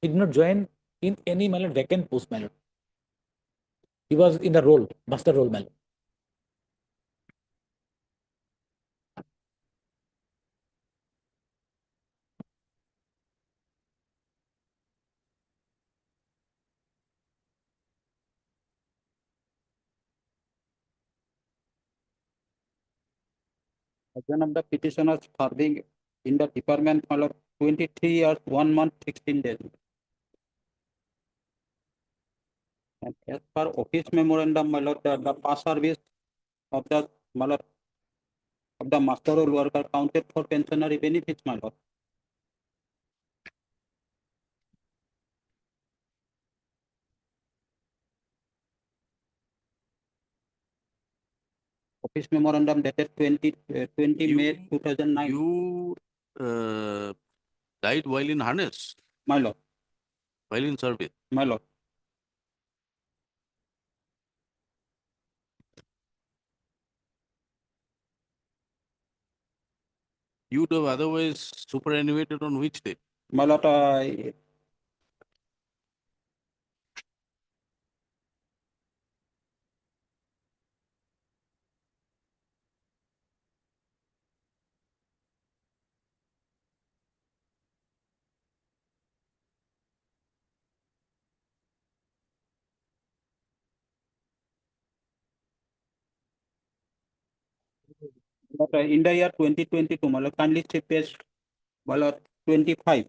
He did not join in any, my lord, vacant post, my lord. He was in the role, master role, my lord. One of the petitioners serving in the department, 23 years, 1 month, 16 days. And as per office memorandum, my lord, the past service of the, my lord, of the master roll worker counted for pensionary benefits, my lord. Office memorandum dated 20 May You- 2009, You died while in harness, my lord, while in service. my lord. You would have otherwise superannuated on which day? My lord, in the year 2022, my lord, kindly see page, my lord, 25.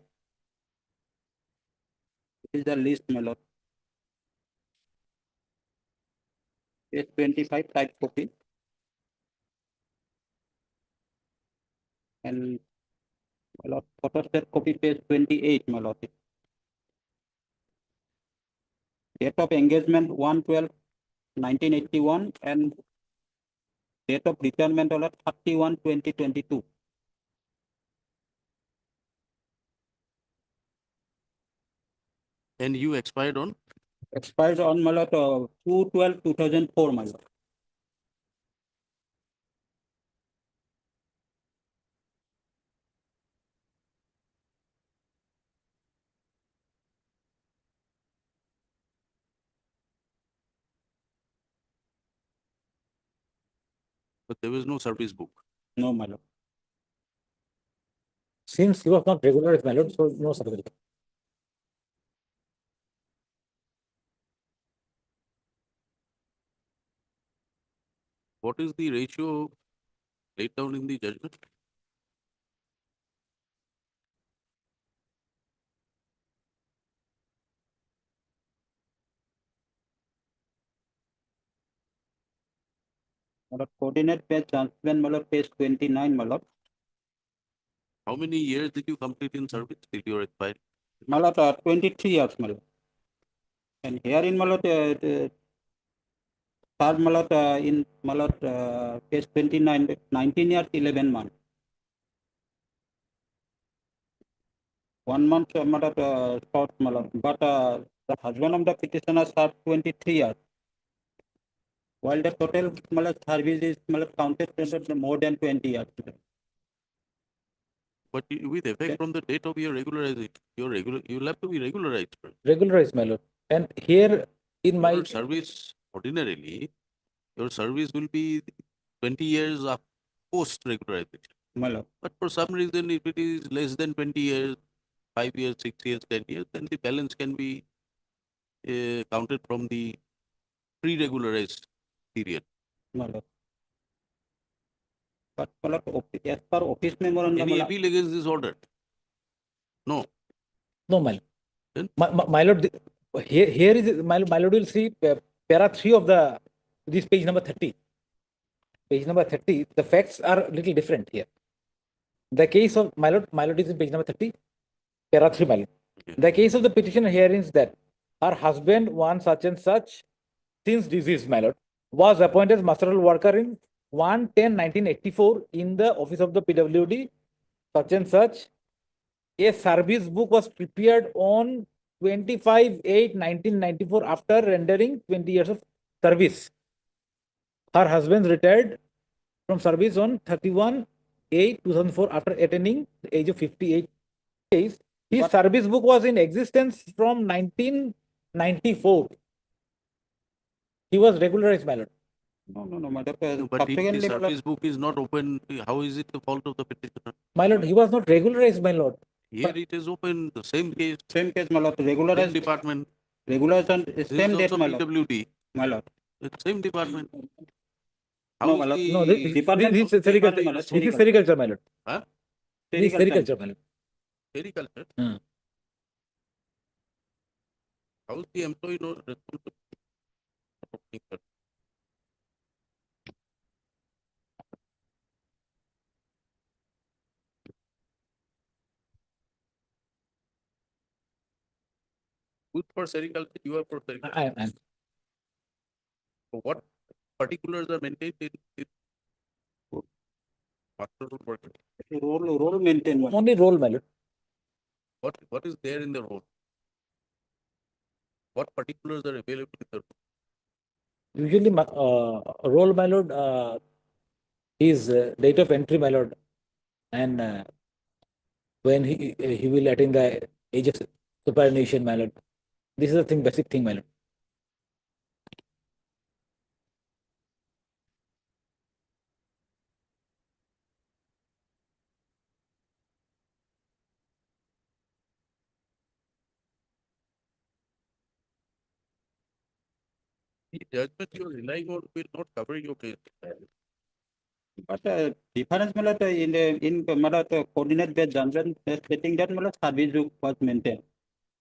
This is the list, my lord. Page 25, type copy. And my lord, photostat copy page 28, my lord. Date of engagement 1/12/1981 and date of retirement 31/2022. And you expired on? Expired on my lord 2/12/2004, my lord. But there was no service book. No, my lord. Since he was not regularized, my lord, so no surgery. What is the ratio laid down in the judgment? My lord, coordinate page transparent, my lord, page 29, my lord. How many years did you complete in service till you expired? My lord, 23 years, my lord. And here in my lord, third, my lord, in my lord, page 29, 19 years, 11 months. 1 month, my lord, short, my lord. But the husband of the petitioner served 23 years. While the total my lord, service is my lord, counted more than 20 years. But with effect from the date of your regularization, you'll have to be regularized. First. Regularized, my lord. And here in my Your service, ordinarily, your service will be 20 years of post regularization. My lord. But for some reason, if it is less than 20 years, 5 years, 6 years, 10 years, then the balance can be counted from the pre-regularized period. My lord. But my lord, as per office memorandum, Any appeal against this order? No. no, my lord. Then? My lord, here is my lord will see para 3 of this page number 30. Page number 30, the facts are a little different here. The case of my lord is in page number 30, para 3, my lord. Okay. The case of the petitioner here is that her husband, one such and such, since deceased, my lord, was appointed as master worker in 1/10/1984 in the office of the PWD, such and such. A service book was prepared on 25/8/1994 after rendering 20 years of service. Her husband retired from service on 31/8/2004 after attaining the age of 58 days. His service book was in existence from 1994. He was regularized, my lord. No, my lord. No, but if the Subsequently, my lord, service book is not open, how is it the fault of the petitioner? My lord, he was not regularized, my lord. Here it is open, the same case, same case, my lord. same Regularized department. regulation is This same is date, also my lord. PWD. My lord. It's same department. How No, is my lord. No, the Department this is department, my sericulture. lord, This is sericulture, my lord. huh? This is sericulture, my lord. Sericulture? Hmm. How is the employee not responsible? Good for sericulture, you are for sericulture. I am. So what particulars are maintained in pastoral work? Role maintain. Only role, my lord. What is there in the role? What particulars are available in the role? Usually, role, my lord, is date of entry, my lord, and when he will attain the age of superannuation, my lord. This is the thing, basic thing, my lord. The judgment you are relying on will not cover your case. But difference मतलब in मतलब coordinate based judgment stating that मतलब service group was maintained.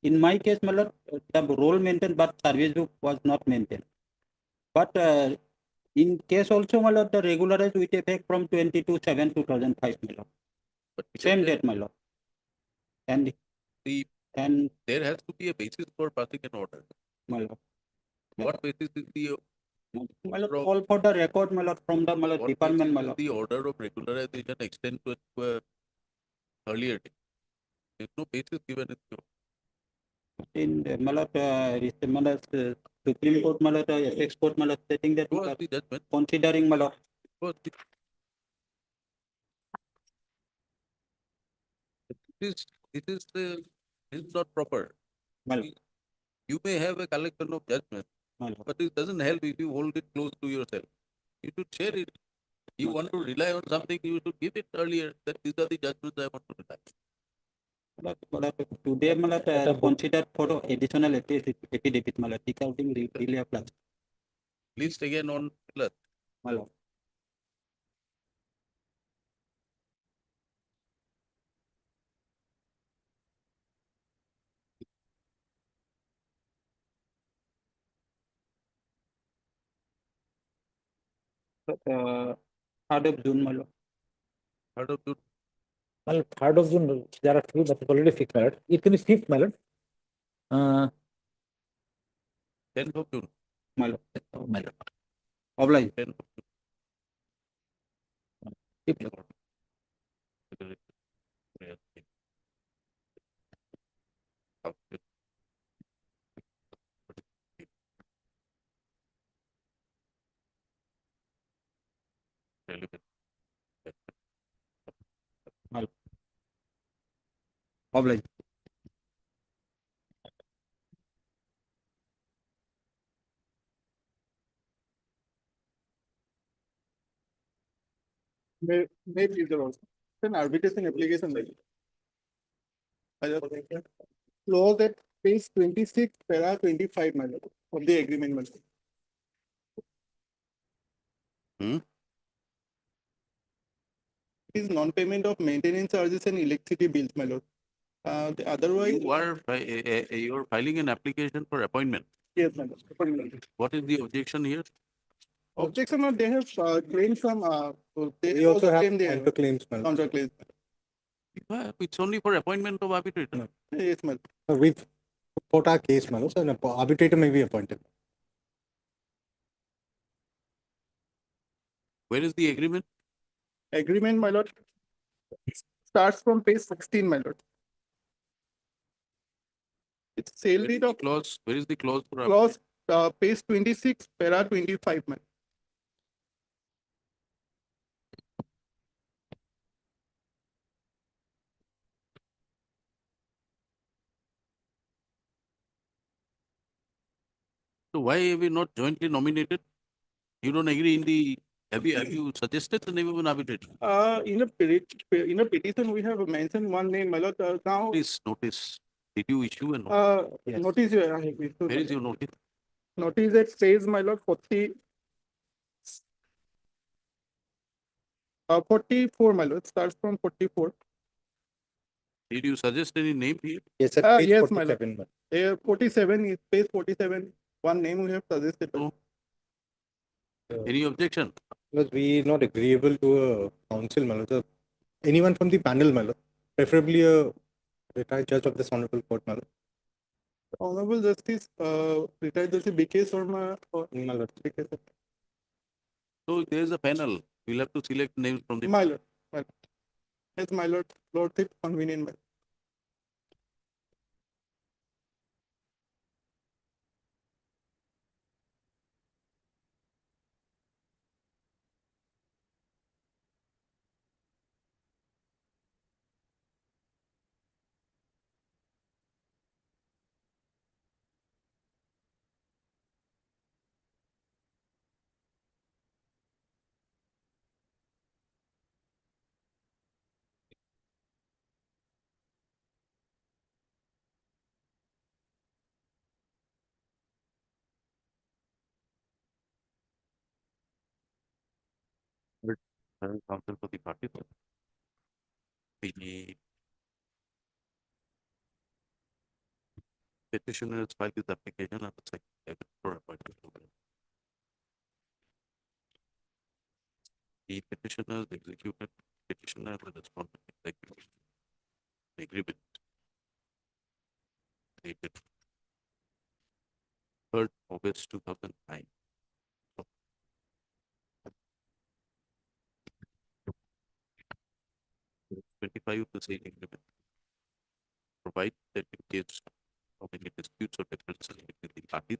In my case मतलब the role maintained but service group was not maintained. But in case also मतलब the regularized with effect from 22/7/2005 मतलब But same date मतलब and the and there has to be a basis for passing an order. मतलब What basis is the मतलब all for the record मतलब from the मतलब what department basis is मतलब the order of regularization extend to a earlier date? There is no basis given in the in मतलब Supreme Court मतलब apex court मतलब stating that was the judgment. considering मतलब Was the, this is not proper. मतलब You may have a collection of judgment, मतलब but it doesn't help if you hold it close to yourself. You should share it. You want to rely on something, you should give it earlier that these are the judgments I want to rely. मतलब today मतलब consider for additional affidavit मतलब discounting really applies List again on plus. मतलब third of June मतलब Third of June, Well, 3rd of June, there are few, but already fixed, my lord. It can be 5th, my lord. 10th of June, मतलब my lord offline 10th of June. मतलब offline May please the also. An arbitration application like. Clause at page 26, para 25, my lord, of the agreement, my lord. Is non-payment of maintenance charges and electricity bills, my lord. Otherwise, You are filing an application for appointment. yes, my lord. Appointment. What is the objection here? Objection, or they have claimed from, they We also have claim they counter claims, my lord. counter claims. It's only for appointment of arbitrator. No. Yes, my lord. We've put our case, my lord, so an arbitrator may be appointed. Where is the agreement? Agreement, my lord, starts from page 16, my lord. It's sale Where is deed the of clause? Where is the clause for clause, page 26, para 25, my lord. So why have we not jointly nominated? You don't agree in the, have you suggested the name of an arbitrator? In a petition, we have mentioned one name, my lord. Now, Notice. Did you issue a notice? yes. Notice, I have issued, Where my is lord. your notice? Notice that says, my lord, 44, my lord, starts from 44. Did you suggest any name here? Yes, sir. Page Yes, my lord. 47, my lord. 47 is page 47. One name we have suggested. No. Any objection? Because we not agreeable to a council, my lord. So anyone from the panel, my lord, preferably a retired judge of this honorable court, my lord. Honorable Justice, retired Justice BK Sharma or My lord. So there is a panel. We'll have to select names from the. my lord, my lord. Yes, my lord, lordship convenient. My lord. Counsel for the party. The petitioner has filed his application on the second for appointment. The petitioners executed petitioner with respondent execution agreement dated 3rd August 2009. 25 of the same agreement provide that in case of any disputes or differences between the parties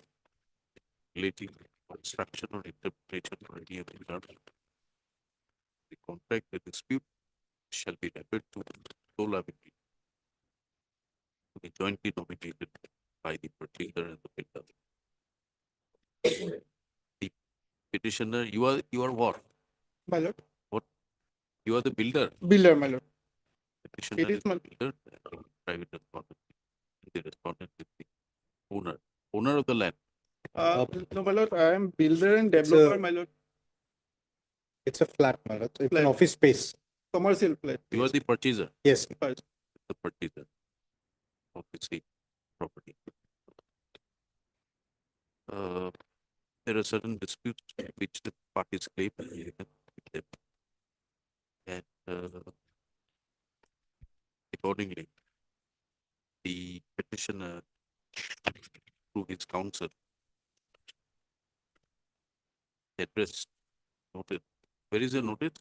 relating to construction or interpretation or any of the terms, the contract, the dispute shall be referred to sole arbitration to be jointly nominated by the purchaser and the builder. The petitioner, you are what? My lord, You are the builder. builder, my lord. Petitioner It is is the my- builder, and the private respondent. The respondent is the owner of the land. No, my lord, I am builder and It's developer, a- my lord. It's a flat, my lord. It's Flat. an office space. Commercial flat. You are the purchaser, Yes. the purchaser of the same property. There are certain disputes which the parties claim and accordingly, the petitioner through his counsel addressed notice. Where is the notice?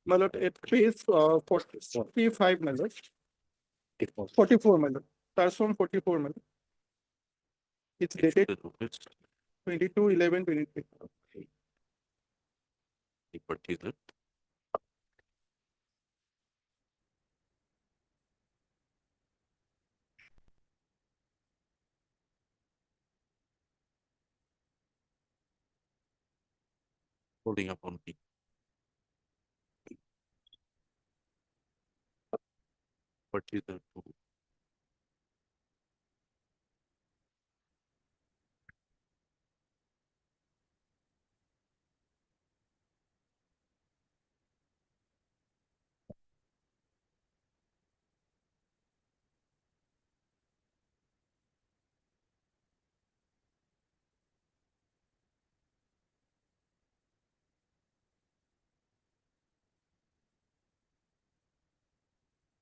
My lord, it pays 45, my lord. 44, my lord. Starts from 44, my lord. It's dated The notice, 22/11/23. the purchaser. Holding up on the purchaser to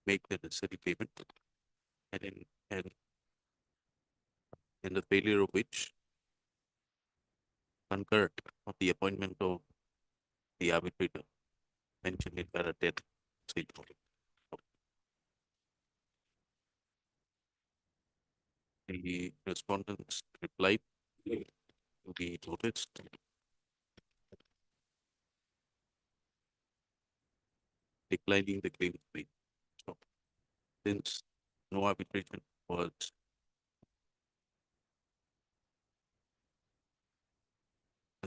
make the necessary payment and in the failure of which concurred on the appointment of the arbitrator mentioned in para 10. The respondents replied to the notice declining the claim made. So, since no arbitration was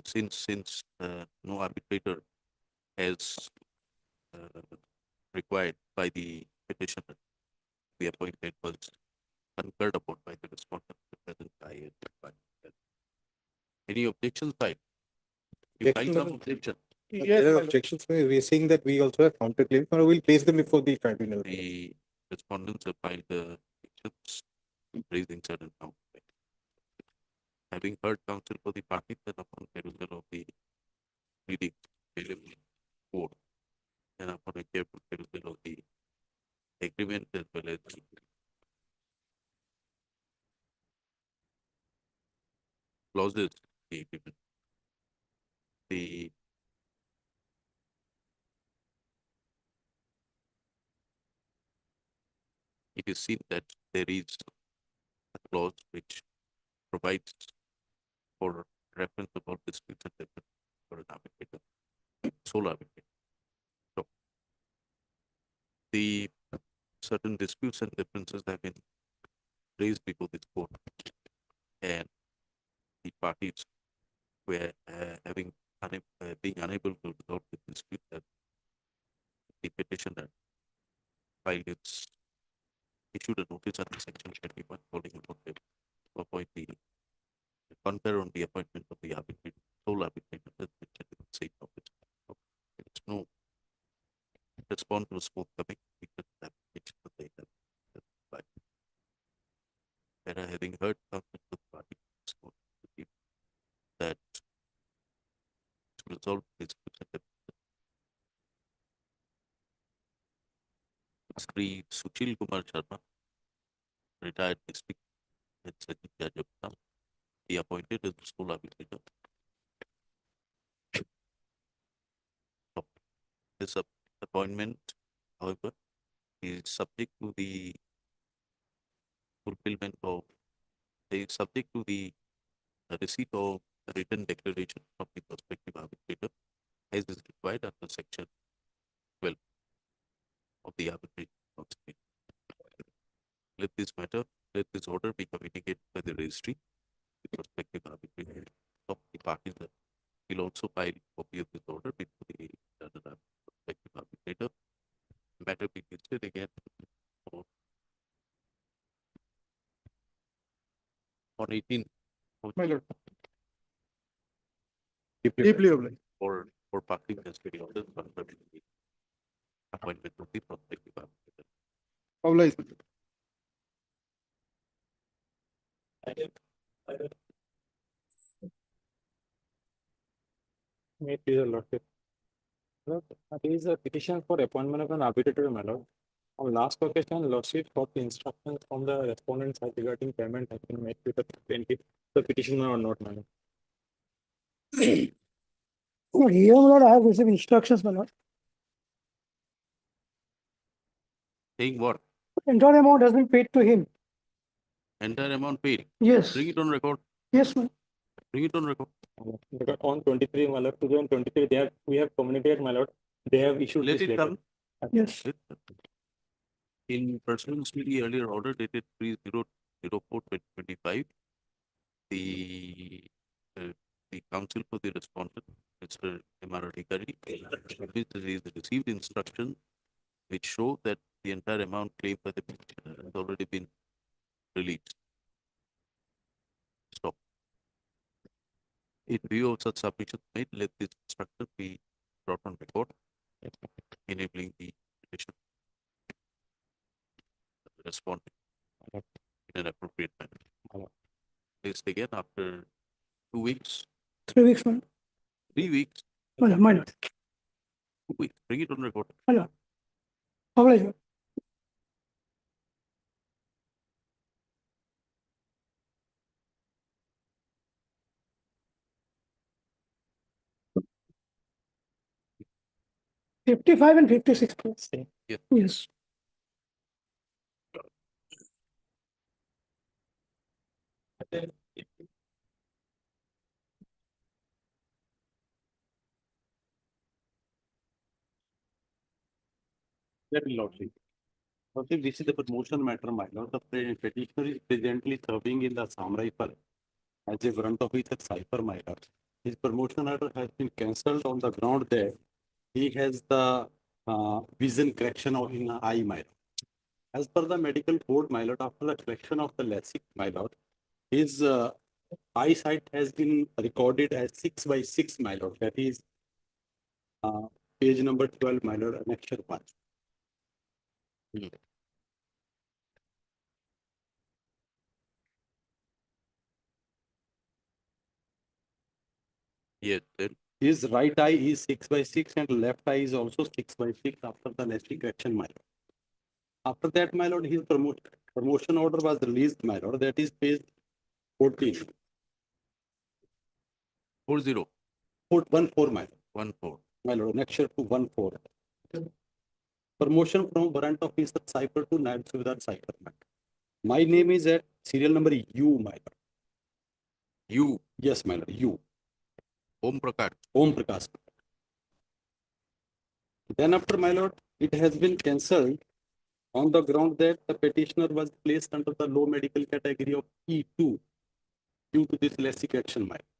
since no arbitrator has required by the petitioner, the appointment was concurred upon by the respondent. Present by it. Any objections filed? You filed some objection. Yes, There my are lord. objections. We are saying that we also have counterclaims, or we'll place them before the tribunal. The respondents have filed the objections raising certain counterclaims. Having heard counsel for the party, then upon perusal of the pleadings available in court, and upon a careful perusal of the agreement as well as the clauses in the agreement, the it is seen that there is a clause which provides for reference of all disputes and differences for an arbitrator, sole arbitrator. So the certain disputes and differences have been raised before this court, and the parties were being unable to resolve the dispute, that the petitioner filed its issued a notice under section 21 calling upon them to appoint the concur on the appointment of the arbitrator, sole arbitrator as mentioned in the same notice. So there is no response was forthcoming because the application that they have filed. And having heard comments of the party that to resolve disputes and Sri Sushil Kumar Sharma, retired district and sitting judge of Assam, be appointed as the sole arbitrator. So, this appointment, however, is subject to the fulfillment of, is subject to the receipt of a written declaration from the prospective arbitrator, as is required under section 12 of the arbitration constitution. Let this order be communicated by the registry, the prospective arbitrator of the parties that will also file copy of this order before the prospective arbitrator. Matter be listed again on 18th My lord. Deeply obliged. for parking custody orders for the appointment of the prospective arbitrator. Obliged. May it please the Lordship. Lord, there is a petition for appointment of an arbitrator, my lord. On last occasion, Lordship got the instructions from the respondent side regarding payment has been made with the petitioner or not, my lord. Oh, here, my lord, I have received instructions, my lord. Saying what? Entire amount has been paid to him. Entire amount paid. Yes. Bring it on record. Yes, ma'am. Bring it on record. Because on 23, my lord, 2023, we have communicated, my lord, they have issued Let this it letter. come. Yes. In pursuance to the earlier order dated 30/04/2025, the counsel for the respondent, Mr. M.R. Adhikari, has received instruction which show that the entire amount claimed by the petitioner has already been released. Stop. In view of such submissions made, let this instruction be brought on record, enabling the petition to respond in an appropriate manner. Placed again after 2 weeks, 3 weeks, ma'am. 3 weeks, My lord. 2 weeks. Bring it on record. My lord. Obliged, ma'am. $55 and $56, please. Yes. Yes. Very Lordship. Lordship, this is the promotion matter, my lord. The petitioner is presently serving in the Assam Rifle as a front officer cipher, my lord. His promotion order has been cancelled on the ground that he has the vision correction of in eye, my lord. As per the medical board, my lord, after the correction of the LASIK, my lord, his eyesight has been recorded as 6/6, my lord. That is page number 12, my lord, annexure 1. Yes. Then His right eye is 6/6 and left eye is also 6/6 after the last correction, my lord. After that, my lord, his promotion order was released, my lord. That is page 14. 40, 14, my lord. 14. My lord, next year to 14. Promotion from warrant officer cipher to night Suvidar cipher. My name is at serial number U, my lord. You, Yes, my lord, U. Om Prakash. Om Prakash. Then after, my lord, it has been cancelled on the ground that the petitioner was placed under the low medical category of E2 due to this lessee action, my lord.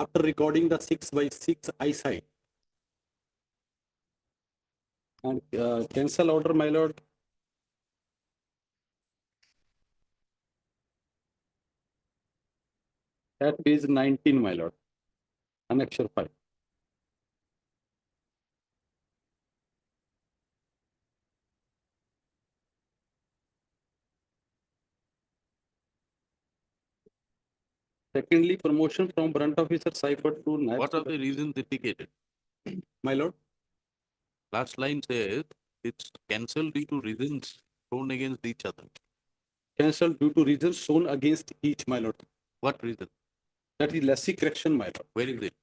After recording the 6/6 eyesight and cancel order, my lord, at page 19, my lord, annexure 5. Secondly, promotion from branch officer cipher to night. What are the reasons indicated? My lord, Last line says it's cancelled due to reasons shown against each other. cancelled due to reasons shown against each, my lord. What reason? That is lessee correction, my lord. Where is it?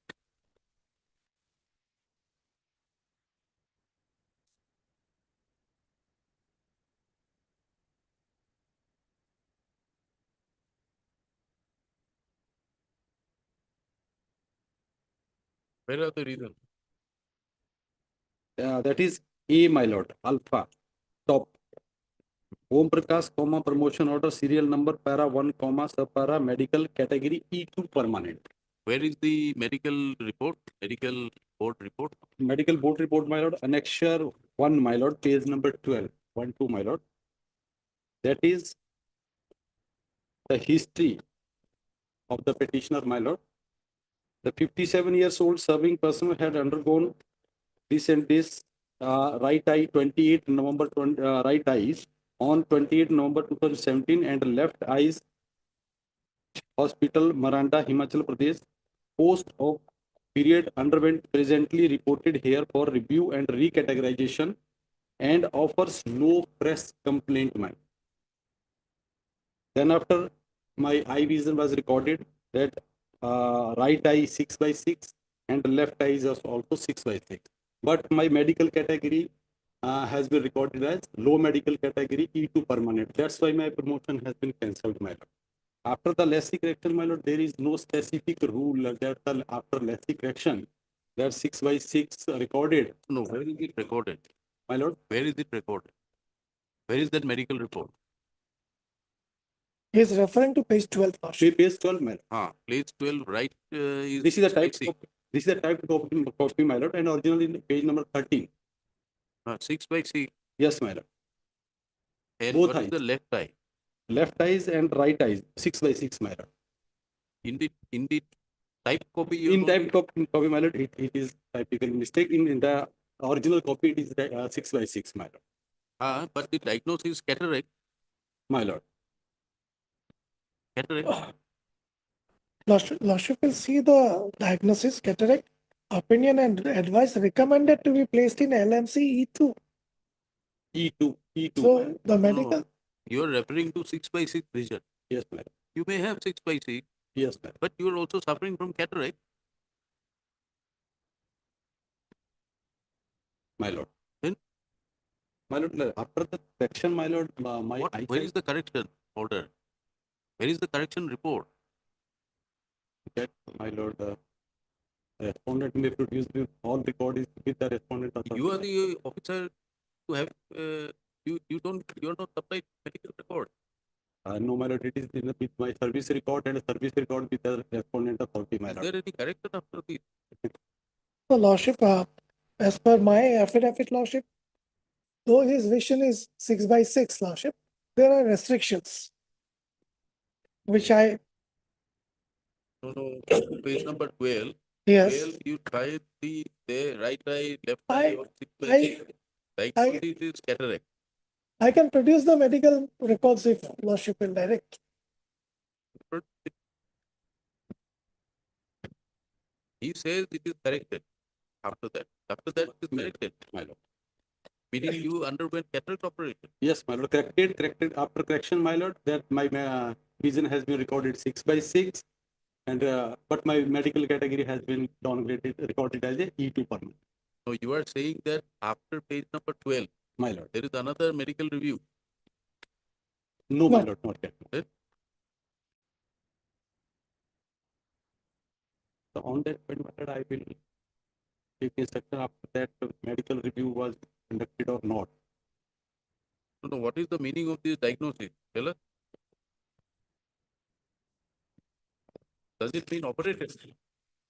Where are the reasons? That is A, my lord, alpha, top. Om Prakash, comma, promotion order, serial number, para 1, comma, subpara, medical category E2 permanent. Where is the medical report? Medical board report? Medical board report, my lord, annexure 1, my lord, page number 12, 12, my lord. That is the history of the petitioner, my lord. The 57 years old serving person had undergone this and this right eye 28 November 20, right eyes on 28 November 2017 and left eyes hospital Maranda, Himachal Pradesh. Post of period underwent presently reported here for review and recategorization and offers no press complaint, ma'am. Then after my eye vision was recorded that right eye 6/6 and left eye is also 6/6. But my medical category has been recorded as low medical category E2 permanent. That's why my promotion has been cancelled, my lord. After the lessee correction, my lord, there is no specific rule that after lessee correction, that 6/6 recorded. No, where is it recorded? My lord, Where is it recorded? Where is that medical report? He is referring to page 12. Lordship. page 12, my lord. Page 12, right? This is the type. basic. This is the type copy, my lord, and original in page number 13. 6/6. Yes, my lord. And Both what is eyes. the left eye? Left eyes and right eyes 6/6, my lord. In the type copy, In type copy, my lord, it is typical mistake. In the original copy, it is 6/6, my lord. but the diagnosis is cataract. My lord. Cataract. Lordship will see the diagnosis, cataract, opinion and advice recommended to be placed in LMC E2. E2. So the medical. No, you are referring to 6/6 vision. Yes, my lord. You may have 6/6, Yes, my lord. but you are also suffering from cataract. My lord. Then? My lord, after the correction, my lord, my Where is the correction order? Where is the correction report? that, my lord, respondent may produce the all record is with the respondent. You are the officer to have, you are not supplied medical record. No, my lord, it is with my service record and service record with the respondent authority, my Is lord. there any correction after this? So Lordship, as per my affidavit, Lordship, though his vision is 6/6, Lordship, there are restrictions which I. No, page number 12. Yes. 12, you try the right eye, left I- eye, or 6/6. Diagnosis is cataract. I can produce the medical records if Lordship will direct. He says it is corrected after that. After that, it is corrected. My lord. Meaning you underwent cataract operation. Yes, my lord, corrected after correction, my lord, that my vision has been recorded 6/6, and but my medical category has been recorded as a E2 permanent. So you are saying that after page number 12, My lord. there is another medical review. No, my lord, not yet. So on that point, my lord, I will take instruction after that medical review was conducted or not. No, what is the meaning of this diagnosis? Tell us. Does it mean operated?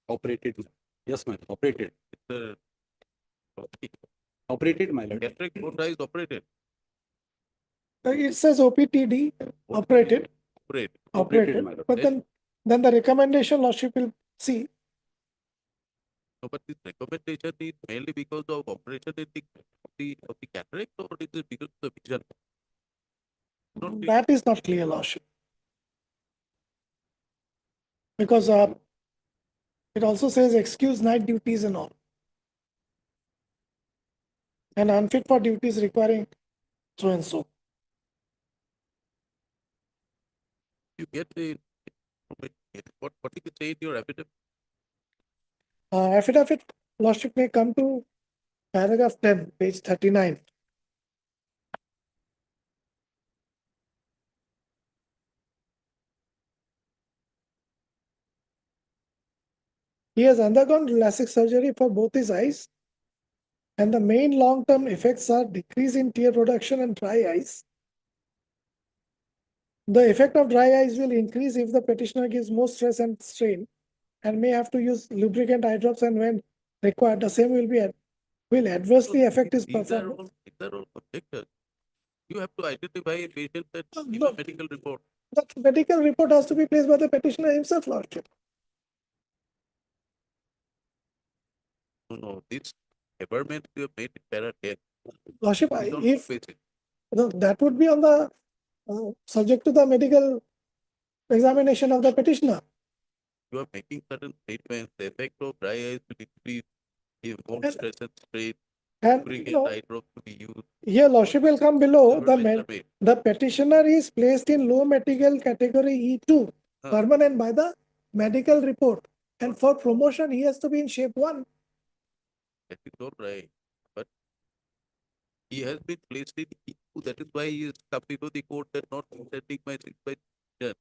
Operated. Yes, my lord, operated. It's Operated, my lord. cataract quota is operated. It says OPTD, operated, Operate. Operated, operated, my lord. but then the recommendation lordship will see. No, but this recommendation is mainly because of operation in the cataract, or is it because of the vision? Not clear. That is not clear, lordship. Because it also says excuse night duties and all. And unfit for duties requiring so and so. You get the what is it say in your affidavit? Affidavit, lordship may come to paragraph 10, page 39. He has undergone LASIK surgery for both his eyes, and the main long-term effects are decrease in tear production and dry eyes. The effect of dry eyes will increase if the petitioner gives more stress and strain and may have to use lubricant eye drops, and when required, the same will adversely affect his performance. These are all objectors. You have to identify a patient that give No. a medical report. That medical report has to be placed by the petitioner himself, lordship. No, this Abatement you have made it para 10. Lordship, You don't if face it. that would be on the subject to the medical examination of the petitioner. You are making certain statements. The effect of dry eyes will increase. If more And- stress and strain, And bring no, eye drop to be used. here lordship will come below. Governments are made. The petitioner is placed in low medical category E2, permanent by the medical report. And for promotion, he has to be in shape 1. That is all right. But he has been placed in E2. That is why he is coming to the court that not sending my 6/10.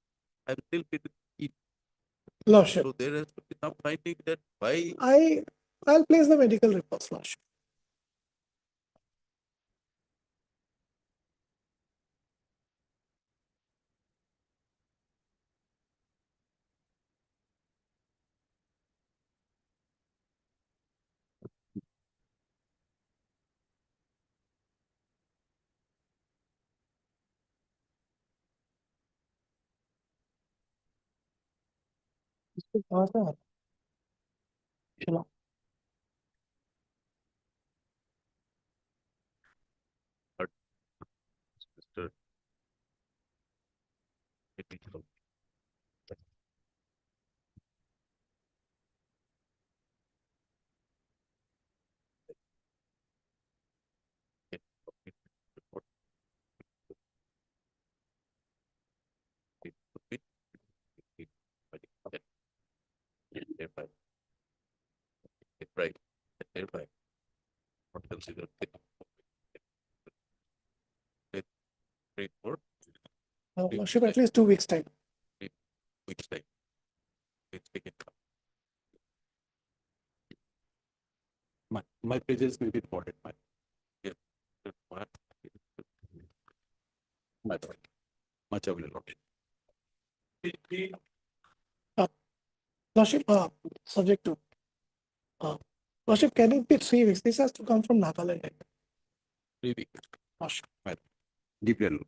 I'm still fit in E2. Lordship, So there has to be some finding that why I'll place the medical reports, lordship. Chalo. Mr. Technical. Right. Right. Not considered. 3, 4 Lordship, at least 2 weeks' time. weeks time. Let's take it. My pages may be recorded. What? My lord. Much available. Lordship, subject to. Lordship, can it be 3 weeks? This has to come from Nagaland. 3 weeks. Lordship, Deeply alone.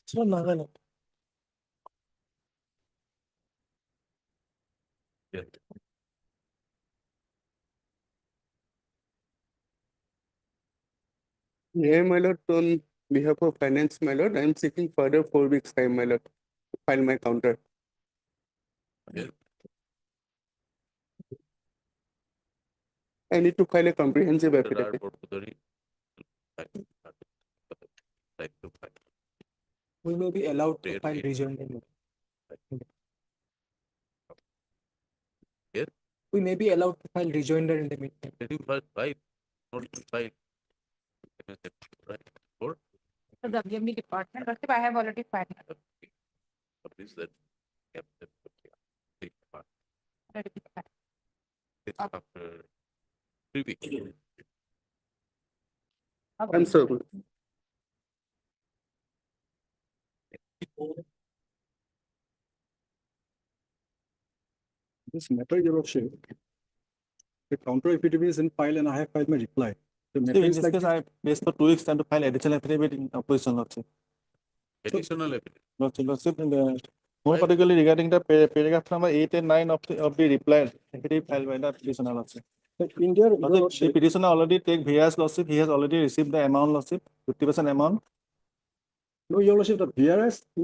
it's from Nagaland. Yes. Yeah, my lord, on behalf of finance, my lord, I am seeking further 4 weeks time, my lord, to file my counter. Yes. I need to file a comprehensive There are affidavit. both the right to file. We may be allowed to Rare file case. rejoinder. Yes. We may be allowed to file rejoinder in the meantime. Let him file, not to file. Right. Or So give me department, Lordship, I have already filed. what is that? Yep, yep, yep. Big part. It's after 3 weeks. Answerable. This matter, Your Lordship, the counter affidavit is in file and I have filed my reply. The matter In is this like case, I based for 2 weeks time to file additional affidavit in opposition, Lordship. Additional evidence. Lordship, more particularly regarding the paragraph number 8 and 9 of the reply affidavit filed by the petitioner, Lordship. in their, Your Lordship, the Lordship, petitioner already take VRS, Lordship. He has already received the amount, Lordship, 50% amount. no, Your Lordship, the VRS in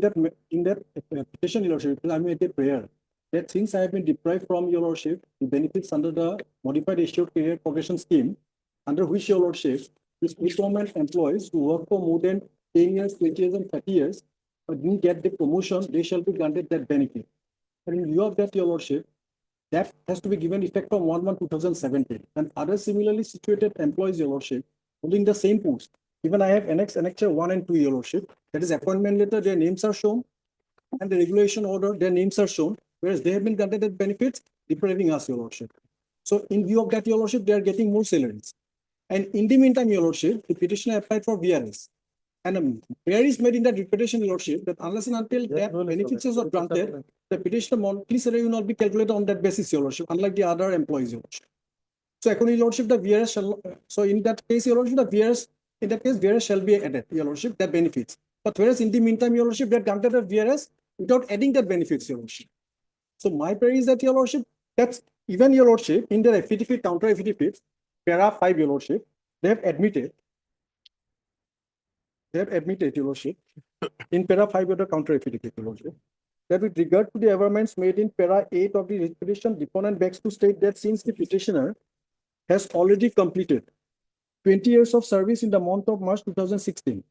that petition, Your Lordship, I made a prayer that since I have been deprived from Your Lordship the benefits under the modified assured career progression scheme, under which Your Lordship, these pre-government employees who work for more than 10 years, 20 years, and 30 years, but didn't get the promotion, they shall be granted that benefit. And in view of that, Your Lordship, that has to be given effect from 1/1/2017. And other similarly situated employees, Your Lordship, holding the same post. Even I have annexure 1 and 2, Your Lordship. That is appointment letter, their names are shown, and the regulation order, their names are shown, whereas they have been granted that benefits, depriving us, Your Lordship. So in view of that, Your Lordship, they are getting more salaries. And in the meantime, Your Lordship, the petitioner applied for VRS. And a prayer is made in that petition, Your Lordship, that unless and until that benefits are granted, the petitioner monthly salary will not be calculated on that basis, Your Lordship, unlike the other employees, Your Lordship. So according to Your Lordship, the VRS shall, so in that case, Your Lordship, the VRS, in that case, VRS shall be added, Your Lordship, that benefits. But whereas in the meantime, Your Lordship, they are granted the VRS without adding that benefits, Your Lordship. So my prayer is that, Your Lordship, that's even, Your Lordship, in their affidavit, counter affidavit, para 5, Your Lordship, they have admitted, Your Lordship, in para 5 of the counter affidavit, Your Lordship, that with regard to the averments made in para 8 of the petition, deponent begs to state that since the petitioner has already completed 20 years of service in the month of March 2016,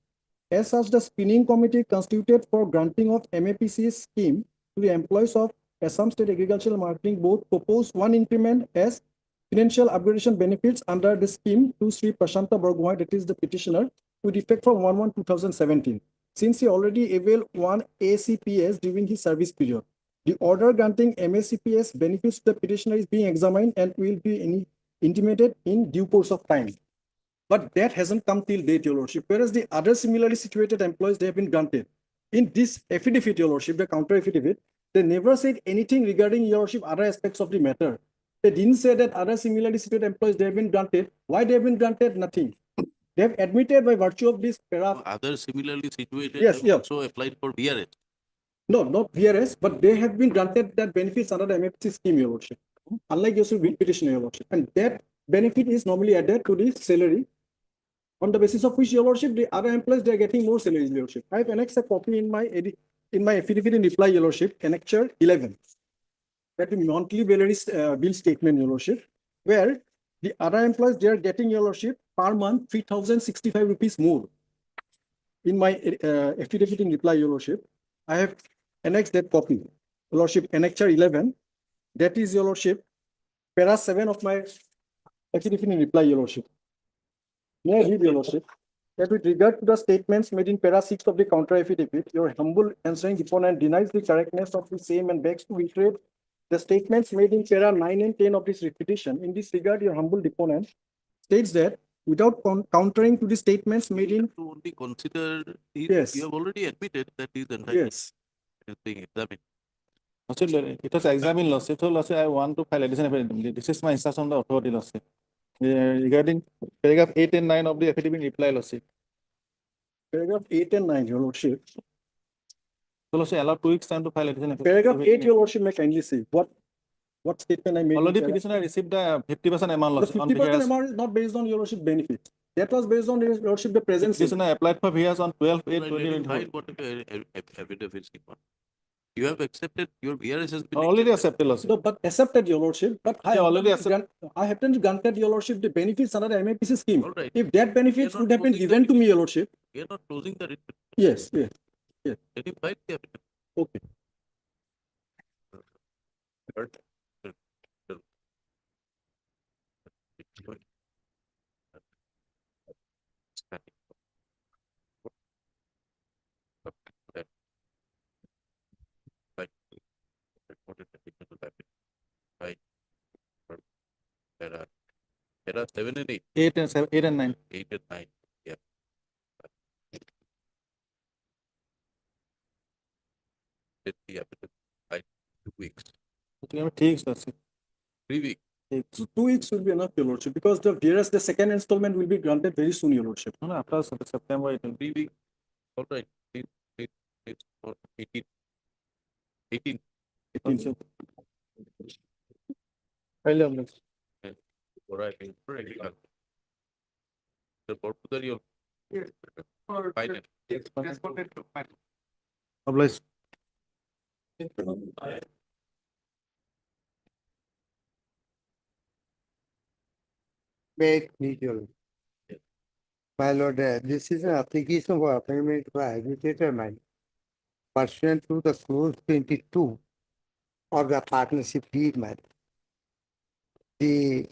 as such, the spinning committee constituted for granting of MAPC scheme to the employees of Assam State Agricultural Marketing Board proposed one increment as financial upgradation benefits under the scheme to Sri Prashanta Bargwai, that is the petitioner, with effect from 1/1/2017. Since he already availed one ACPS during his service period, the order granting MACPS benefits to the petitioner is being examined and will be intimated in due course of time. But that hasn't come till date, Your Lordship, whereas the other similarly situated employees, they have been granted. In this affidavit, Your Lordship, the counter affidavit, they never said anything regarding, Your Lordship, other aspects of the matter. They didn't say that other similarly situated employees, they have been granted. Why they have been granted? Nothing. They have admitted by virtue of this para. Other similarly situated Yes, have yeah. also applied for VRS. No, not VRS, but they have been granted that benefits under the MFC scheme, Your Lordship. Unlike your petition, Your Lordship. And that benefit is normally added to the salary, on the basis of which, Your Lordship, the other employees, they are getting more salaries, Your Lordship. I have annexed a copy in my affidavit in reply, Your Lordship, annexure 11. That is monthly bill statement, Your Lordship, where the other employees, they are getting, Your Lordship, per month 3,065 rupees more. In my affidavit in reply, Your Lordship, I have annexed that copy, Your Lordship, annexure 11. That is, Your Lordship, para 7 of my affidavit in reply, Your Lordship. May I read, Your Lordship, that with regard to the statements made in para 6 of the counter affidavit, your humble answering deponent denies the correctness of the same and begs to reiterate the statements made in para 9 and 10 of this repetition. In this regard, your humble deponent states that without countering to the statements made in. To only consider, Yes. you have already admitted that he is entitled. Yes. It is being examined. It was examined, Lordship. So, Lordship, I want to file additional affidavit. This is my instruction on the authority, Lordship. Regarding paragraph 8 and 9 of the affidavit reply, Lordship. Paragraph 8 and 9, Your Lordship. So, Lordship, allow 2 weeks time to file additional affidavit. Paragraph 8, Your Lordship, may kindly say what statement I made. Already petitioner received the 50% amount, The Lordship. 50% amount is not based on Your Lordship benefits. That was based on Your Lordship the present. Petitioner applied for VRS on 12/8/2024. File whatever affidavits he wants. You have accepted, your VRS has been. Already accepted, Lordship. No, but accepted, your lordship, but I Yeah, have already I have granted, your lordship, the benefits under MAPC scheme. All right. If that benefits not would have been closing the given to me, your lordship. We are not closing the writ. Yes, yes, Can you file the affidavit? okay. Third. Right. There are 7 and 8. 8 and 9. 8 and 9. Yeah. Let the affidavit by 2 weeks. Takes, Lordship. 3 weeks. So 2 weeks will be enough, your lordship, because the second installment will be granted very soon, your lordship. No, after September 18. 3 weeks. All right. 18. 18. 18, so File of this. All right. Correct. The portfolio. Fine. Obliged. Make legal. My lord, this is an application for appointment for agitator man pursuant to the clause 22 of the partnership deed man. The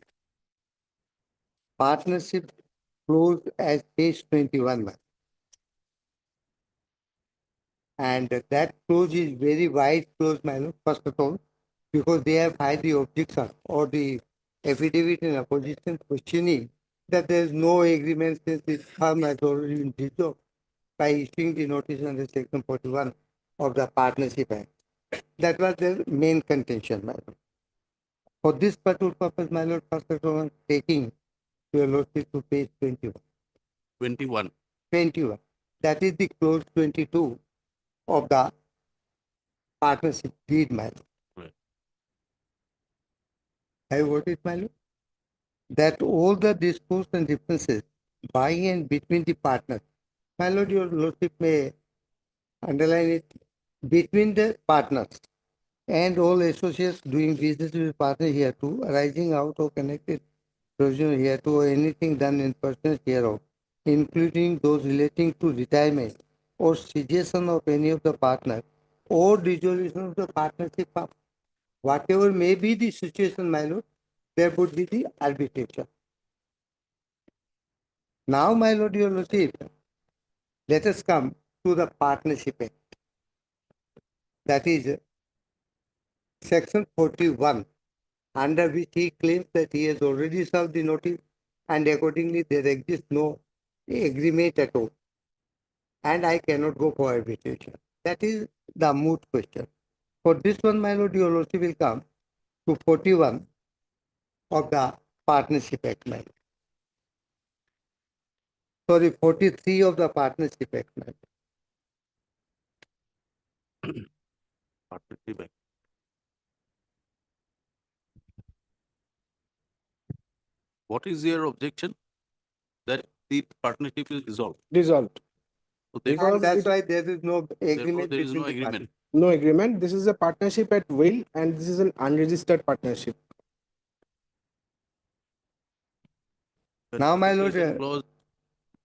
partnership clause as page 21 man. And that clause is very wide clause, my lord, first of all, because they have filed the objection or the affidavit in opposition questioning that there is no agreement since this firm has already been dissolved by issuing the notice under section 41 of the Partnership Act. That was their main contention, my lord. For this particular purpose, my lord, first of all, I'm taking your lordship to page 21. 21. 21. That is the clause 22 of the partnership deed, my lord. Right. I wrote it, my lord. That all the disputes and differences by and between the partners, my lord, your lordship may underline it, between the partners and all associates doing business with partners hereto, arising out of connected provision hereto, or anything done in pursuance hereof, including those relating to retirement or cessation of any of the partners, or dissolution of the partnership, whatever may be the situation, my lord, there would be the arbitration. Now, my lord, your lordship, let us come to the Partnership Act. That is section 41, under which he claims that he has already served the notice and accordingly there exists no agreement at all. And I cannot go for arbitration. That is the moot question. For this one, my lord, your lordship will come to 41 of the Partnership Act, my lord. Sorry, 43 of the Partnership Act, my lord. Partnership Act. What is your objection? That the partnership is dissolved. Dissolved. So Because That's it- why there is no agreement there is between no the agreement. parties. No agreement. This is a partnership at will, and this is an unregistered partnership. Now, my lord, Registration clause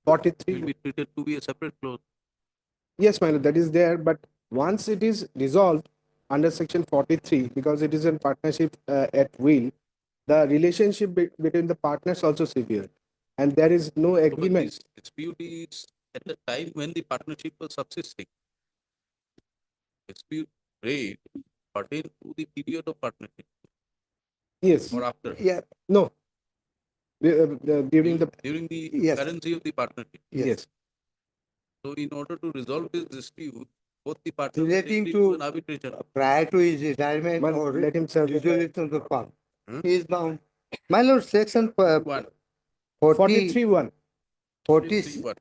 43. will be treated to be a separate clause. Yes, my lord, that is there. But once it is dissolved under section 43, because it is a partnership at will, the relationship between the partners also severe, and there is no So, but agreement. this dispute is at the time when the partnership was subsisting. Dispute rate pertain to the period of partnership Yes. or after. yeah, No. During the during the Yes. currency of the partnership. yes. So in order to resolve this dispute, both the partners relating agreed to an arbitration. prior to his retirement Well, or let him serve. dissolution of the firm, Hmm? he is bound. My lord, section 1, 43 1. 40, 1.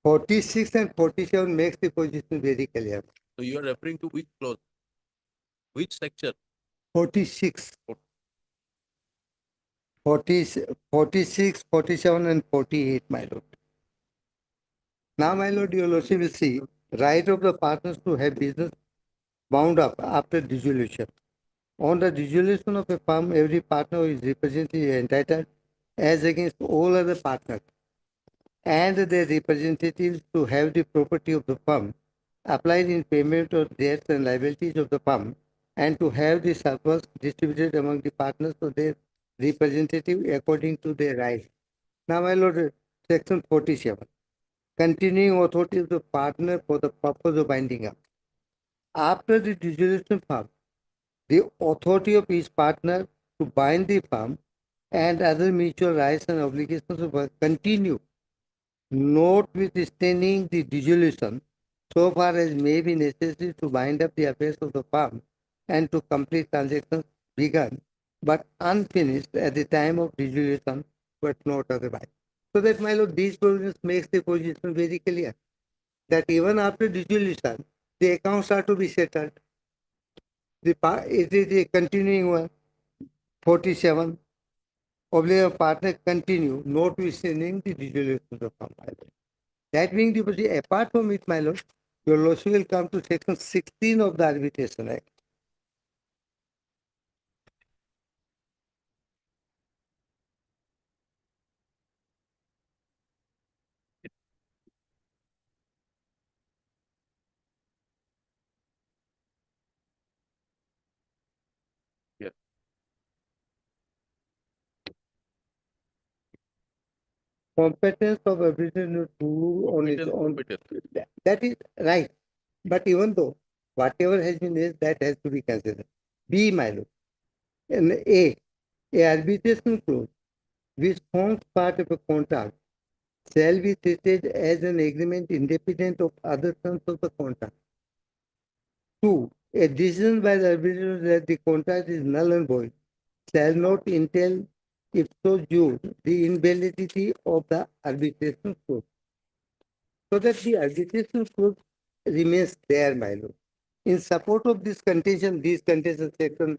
46 and 47 makes the position very clear. So you are referring to which clause? Which section? 46, 46, 47 and 48, my lord. Now, my lord, your lordship will see right of the partners to have business wound up after dissolution. On the dissolution of a firm, every partner who is represented is entitled, as against all other partners, and their representatives to have the property of the firm applied in payment of debts and liabilities of the firm, and to have the surplus distributed among the partners of their representative according to their rights. Now, my lord, section 47. Continuing authority of the partner for the purpose of binding up. After the dissolution firm, the authority of each partner to bind the firm and other mutual rights and obligations of continue, notwithstanding the dissolution, so far as may be necessary to bind up the affairs of the firm and to complete transactions begun but unfinished at the time of dissolution, but not otherwise. So that, my lord, these provisions makes the position very clear that even after dissolution, the accounts are to be settled. It is a continuing one. 47. Obligated partner continue, notwithstanding the dissolution of the firm. That being the position, apart from it, my lord, your lordship will come to section 16 of the Arbitration Act. Yeah. Competence of arbitration to rule on its own. That is right. But even though whatever has been raised, that has to be considered. B, my lord. And A arbitration clause which forms part of a contract shall be treated as an agreement independent of other terms of the contract. 2. A decision by the arbitrator that the contract is null and void shall not entail, if so jure, the invalidity of the arbitration clause. So that the arbitration clause remains there, my lord. In support of this contention, these contentions section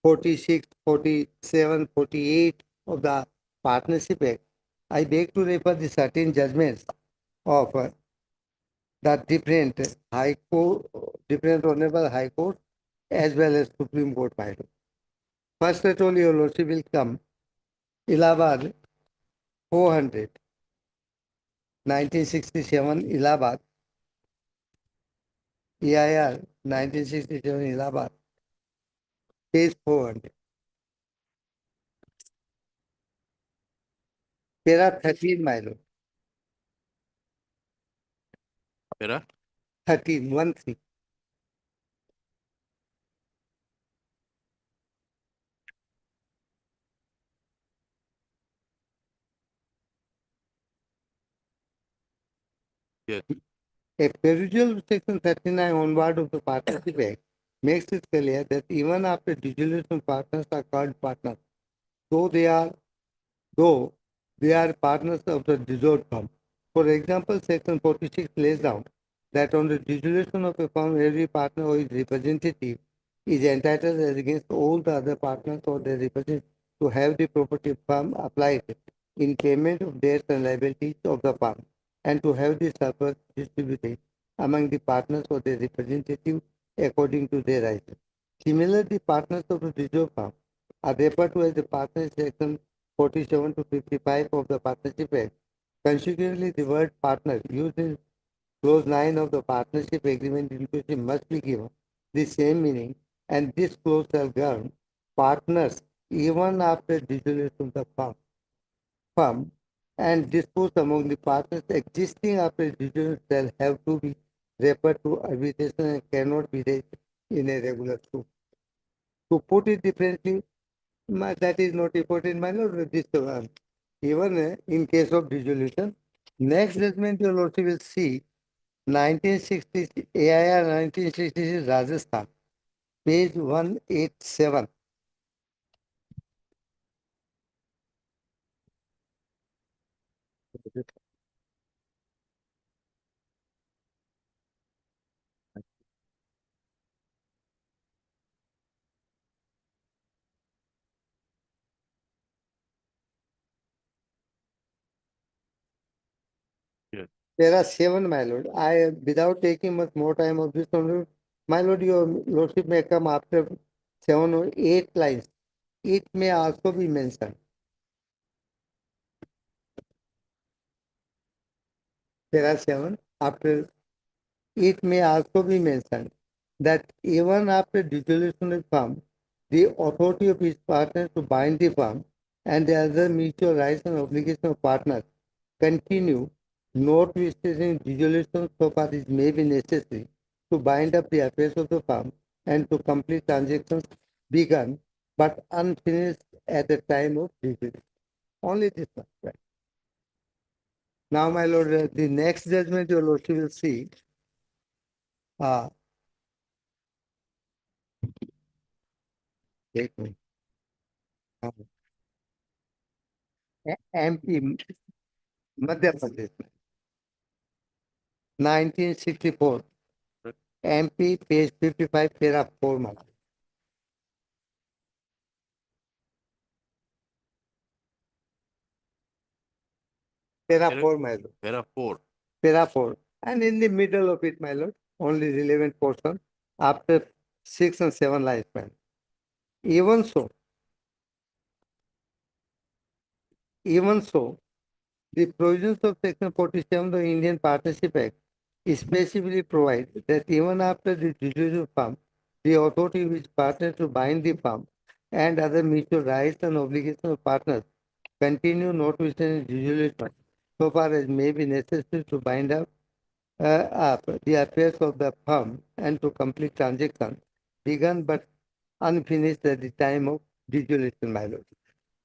46, 47, 48 of the Partnership Act, I beg to refer the certain judgments of the different high court, different honorable high court, as well as Supreme Court, my lord. First at all, your lordship will come Allahabad 400, 1967, Allahabad, EIR 1967, Allahabad, page 400. Para 13, my lord. Para? 13, 1 3. Yes. A procedural section 39 onward of the Partnership Act makes it clear that even after dissolution, partners are called partners, though they are partners of the dissolved firm. For example, section 46 lays down that on the dissolution of a firm, every partner or his representative is entitled, as against all the other partners or their representatives, to have the property of firm applied in payment of debts and liabilities of the firm, and to have the surplus distributed among the partners or their representatives according to their rights. Similarly, partners of the dissolved firm are referred to as the partners section 47 to 55 of the Partnership Act. Consequently, the word partner used in clause 9 of the Partnership Agreement inclusive must be given the same meaning, and this clause shall govern partners even after dissolution of the firm, and dispose among the partners existing after dissolution shall have to be referred to arbitration and cannot be raised in a regular suit. To put it differently, that is not important, my lord. This even in case of dissolution, next judgment your lordship will see 1960 AIR 1966 Rajasthan, page 187. Yes. There are 7, my lord. I, without taking much more time of this, My lord, your lordship may come after 7 or 8 lines. It may also be mentioned. There are 7. After it may also be mentioned that even after dissolution of firm, the authority of its partners to bind the firm and the other mutual rights and obligations of partners continue, notwithstanding dissolution so far as may be necessary to bind up the affairs of the firm and to complete transactions begun but unfinished at the time of dissolution. Only this one, right? Now, my lord, the next judgment your lordship will see. Take me. MP, Madhya Pradesh, 1964. MP, page 55, para 4, my lord. Para 4, my lord. Para 4. Para 4. And in the middle of it, my lord, only relevant portion after 6 and 7 lines, my lord. Even so, the provisions of Section 47 of the Indian Partnership Act specifically provide that even after the dissolution of firm, the authority which partners to bind the firm and other mutual rights and obligations of partners continue notwithstanding dissolution so far as may be necessary to bind up the affairs of the firm and to complete transactions begun but unfinished at the time of dissolution, my lord.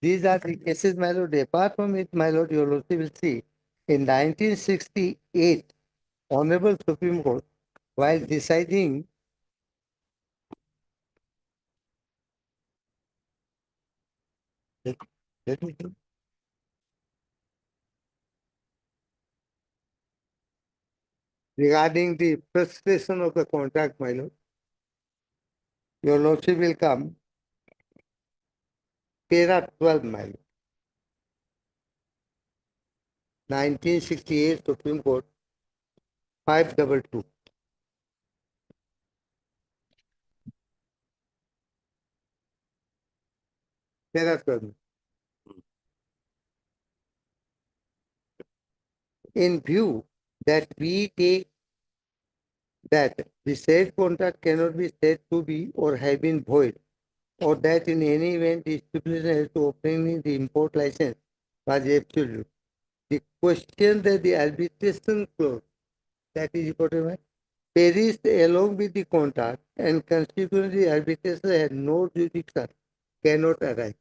These are the cases, my lord. Apart from it, my lord, your lordship will see in 1968, Honorable Supreme Court, while deciding let me do. Regarding the frustration of the contract, my lord, your lordship will come. Para 12, my lord. 1968 Supreme Court, 522. Para 12. In view that we take that the said contract cannot be said to be or have been void, or that in any event the stipulation as to obtaining the import license was absolute. The question that the arbitration clause, that is important, right, perished along with the contract and consequently arbitration had no jurisdiction cannot arise.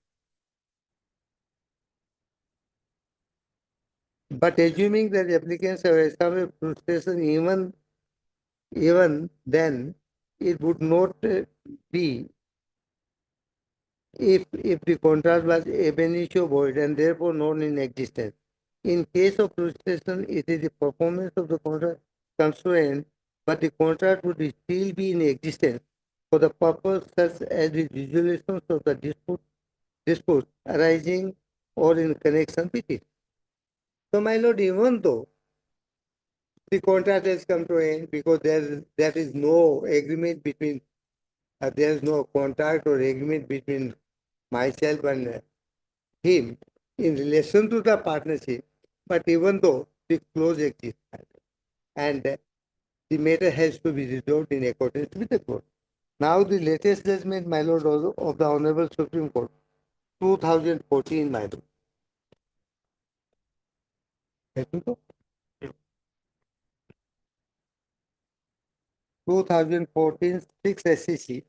But assuming that the applicants have established frustration even then, it would not be if the contract was ab initio void and therefore non in existence. In case of frustration, it is the performance of the contract constrained, but the contract would still be in existence for the purpose such as the resolution of the dispute arising or in connection with it. So, my lord, even though the contract has come to an end because there is no agreement between, there is no contract or agreement between myself and him in relation to the partnership, but even though the clause exists and the matter has to be resolved in accordance with the court. Now, the latest judgment, my lord, of the Honorable Supreme Court, 2014, my lord. Let me go. 2014, 6 SCC.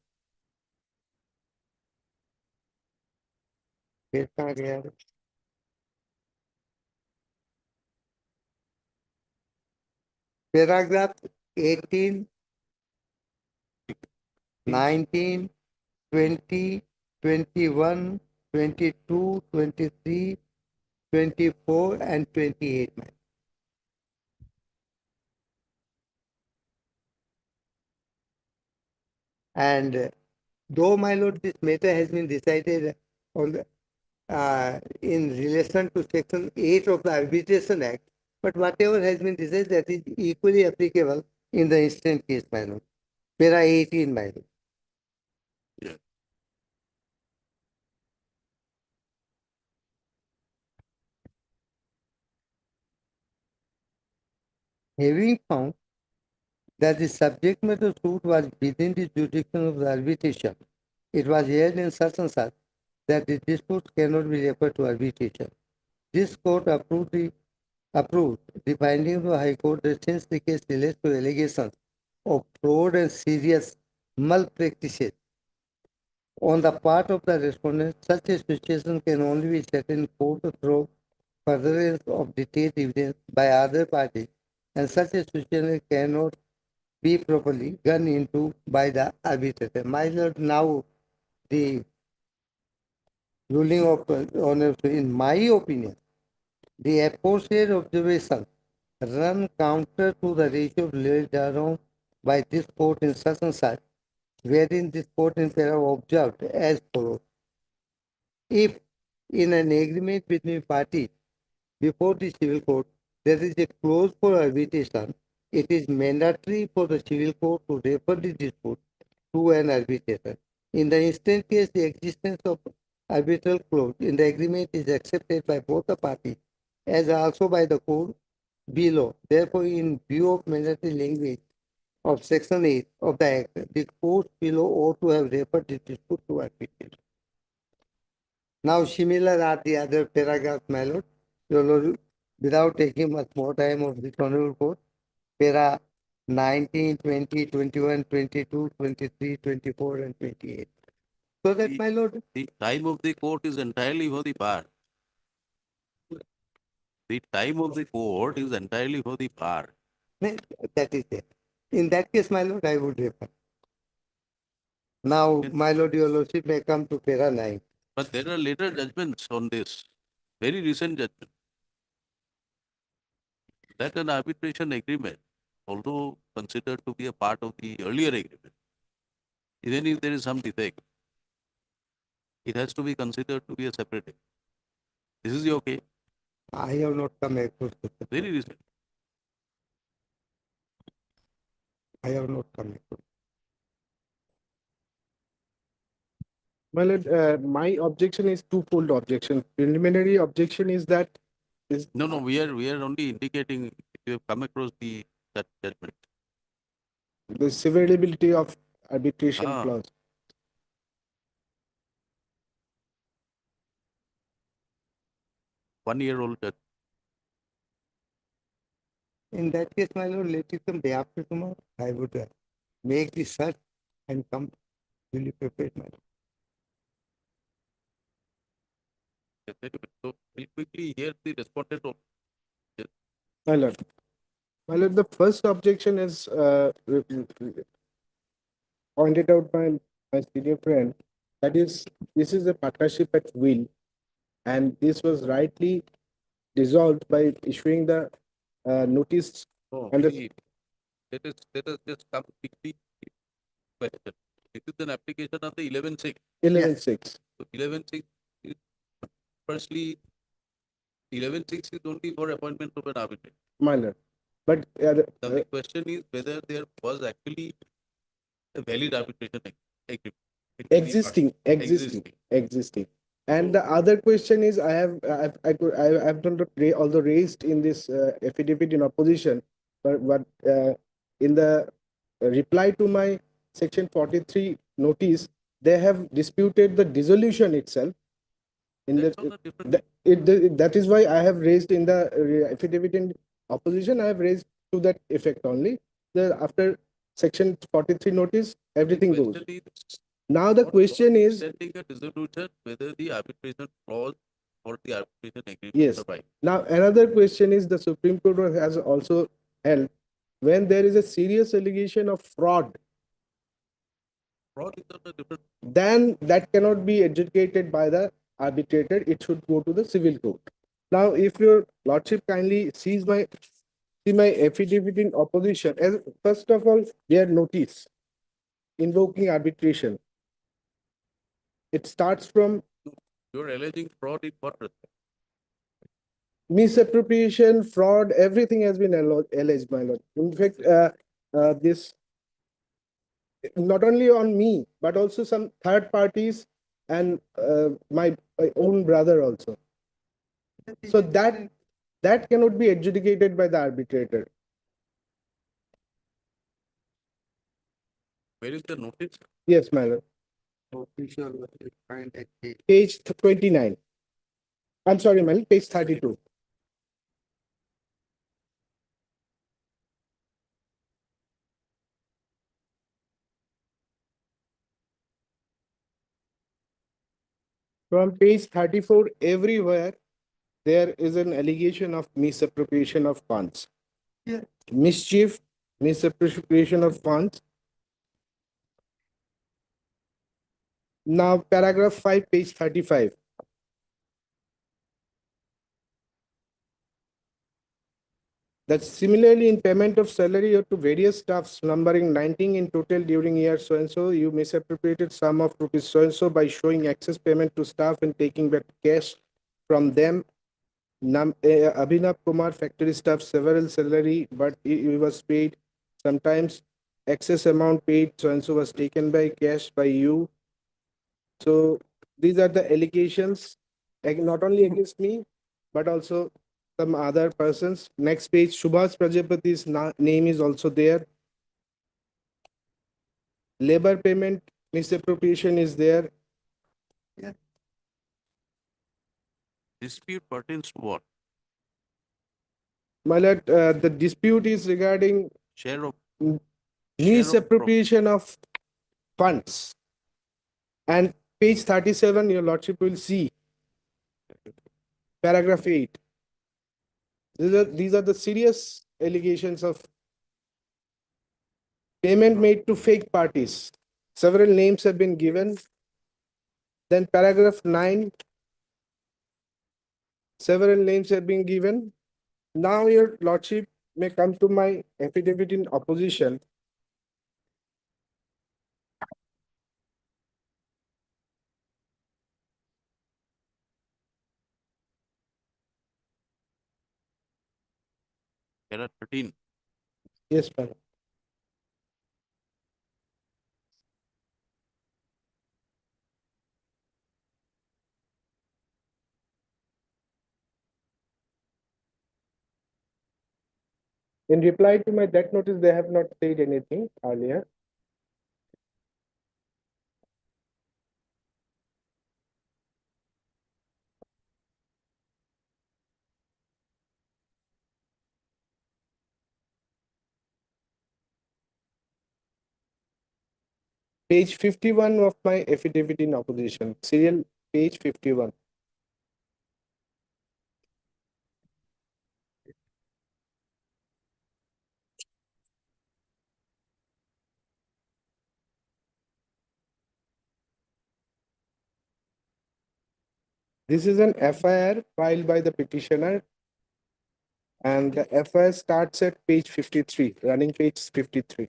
फिर कहाँ गया रे? Paragraph 18, 19, 20, 21, 22, 23, 24, and 28. And though, my lord, this matter has been decided on the, in relation to Section 8 of the Arbitration Act, but whatever has been decided, that is equally applicable in the instant case, my lord. Para 18, my lord. Having found that the subject matter suit was within the jurisdiction of the arbitration, it was held in such and such that the dispute cannot be referred to arbitration. This court approved the finding of the High Court that since the case relates to allegations of fraud and serious malpractices on the part of the respondent, such a situation can only be set in court through furtherance of detailed evidence by other parties, and such a situation cannot be properly gone into by the arbitrator. My lord, now the ruling of honor, in my opinion, the aforesaid observation run counter to the ratio laid down by this court in such and such, wherein this court in para observed as follows. If in an agreement between parties before the civil court there is a clause for arbitration, it is mandatory for the civil court to refer the dispute to an arbitrator. In the instant case, the existence of arbitral clause in the agreement is accepted by both the parties as also by the court below. Therefore, in view of mandatory language of Section 8 of the Act, the court below ought to have referred the dispute to arbitration. Now, similar are the other paragraphs, my lord. Your lord, without taking much more time of this honorable court, para 19, 20, 21, 22, 23, 24, and 28. So that, my lord, The time of the court is entirely for the bar. The time of the court is entirely for the bar. that is it. In that case, my lord, I would refer. Now, my lord, your lordship may come to para 9. But there are later judgments on this, very recent judgment. That an arbitration agreement, although considered to be a part of the earlier agreement, even if there is some defect, it has to be considered to be a separate agreement. This is okay. I have not come across this. Very recent. I have not come across. My lord, my objection is twofold objection. Preliminary objection is that No, we are only indicating if you have come across that judgment. the severability of arbitration clause. 1 year old judgment. In that case, my lord, let it come day after tomorrow. I would make the search and come fully prepared, my lord. So, we'll quickly hear the respondent. My lord. My lord, the first objection is pointed out by my senior friend. That is, this is a partnership at will, and this was rightly dissolved by issuing the notice. And let us just come quickly. Question. This is an application of the 11.6. 11.6. So 11.6 is firstly 11.6 is only for appointment of an arbitrator. My lord. But Now the question is whether there was actually a valid arbitration agreement. Existing. And the other question is, I have done although raised in this affidavit in opposition, but in the reply to my section 43 notice, they have disputed the dissolution itself. In that is why I have raised in the affidavit in opposition. I have raised to that effect only. After section 43 notice, everything goes. Now the question is, setting a dissolution, whether the arbitration clause or the arbitration agreement yes. survive. Now another question is, the Supreme Court has also held, when there is a serious allegation of fraud, Fraud is not a different. then that cannot be adjudicated by the arbitrator. It should go to the civil court. Now, if your lordship kindly see my affidavit in opposition, as first of all, their notice invoking arbitration. It starts from You're alleging fraud in what respect? misappropriation, fraud, everything has been alleged, my lord. In fact, this not only on me, but also some third parties and my own brother also. So that cannot be adjudicated by the arbitrator. Where is the notice? Yes, my lord. Page 29. I'm sorry, my lord, page 32. From page 34, everywhere there is an allegation of misappropriation of funds. Mischief, misappropriation of funds. Now, paragraph 5, page 35. That similarly in payment of salary or to various staffs numbering 19 in total during year so and so, you misappropriated sum of rupees so and so by showing excess payment to staff and taking back cash from them. Abhinav Kumar factory staff several salary, but he was paid. Sometimes excess amount paid so and so was taken by cash by you. So these are the allegations, not only against me, but also some other persons. Next page, Subhas Prajapati's name is also there. Labor payment misappropriation is there. Dispute pertains to what? My lord, the dispute is regarding Share of misappropriation of funds. And page 37, your lordship will see paragraph 8. These are the serious allegations of payment made to fake parties. Several names have been given. Then paragraph 9, several names have been given. Now your lordship may come to my affidavit in opposition. There are 13. Yes, madam. In reply to my death notice, they have not said anything earlier. Page 51 of my affidavit in opposition, serial page 51. This is an FIR filed by the petitioner, and the FIR starts at page 53, running page 53.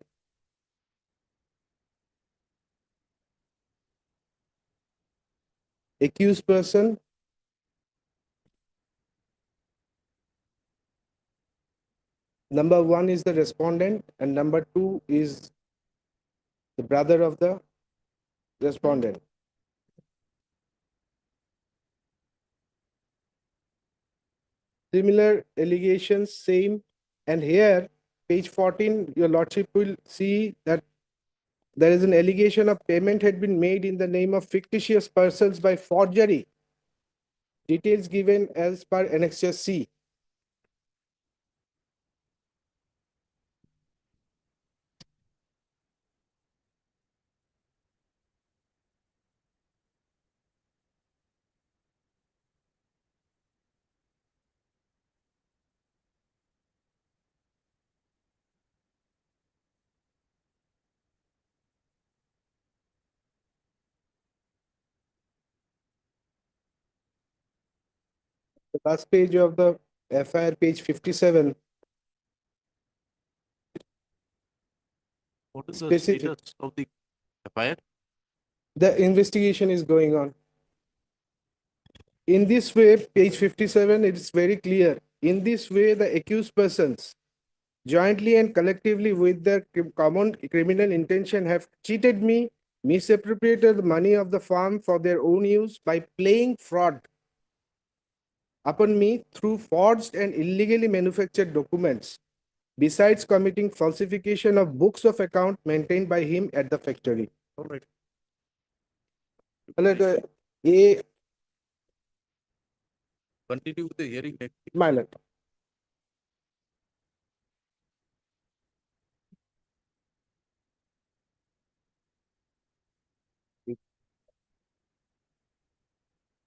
Accused person, number 1 is the respondent, and number 2 is the brother of the respondent. Similar allegations, same. And here, page 14, your lordship will see that there is an allegation of payment had been made in the name of fictitious persons by forgery. Details given as per Annexure C. The last page of the FIR, page 57. What is the Specific. status of the FIR? The investigation is going on. In this way, page 57, it is very clear. In this way, the accused persons jointly and collectively with their common criminal intention have cheated me, misappropriated the money of the firm for their own use by playing fraud upon me through forged and illegally manufactured documents, besides committing falsification of books of account maintained by him at the factory. All right. A Continue with the hearing next. my lord.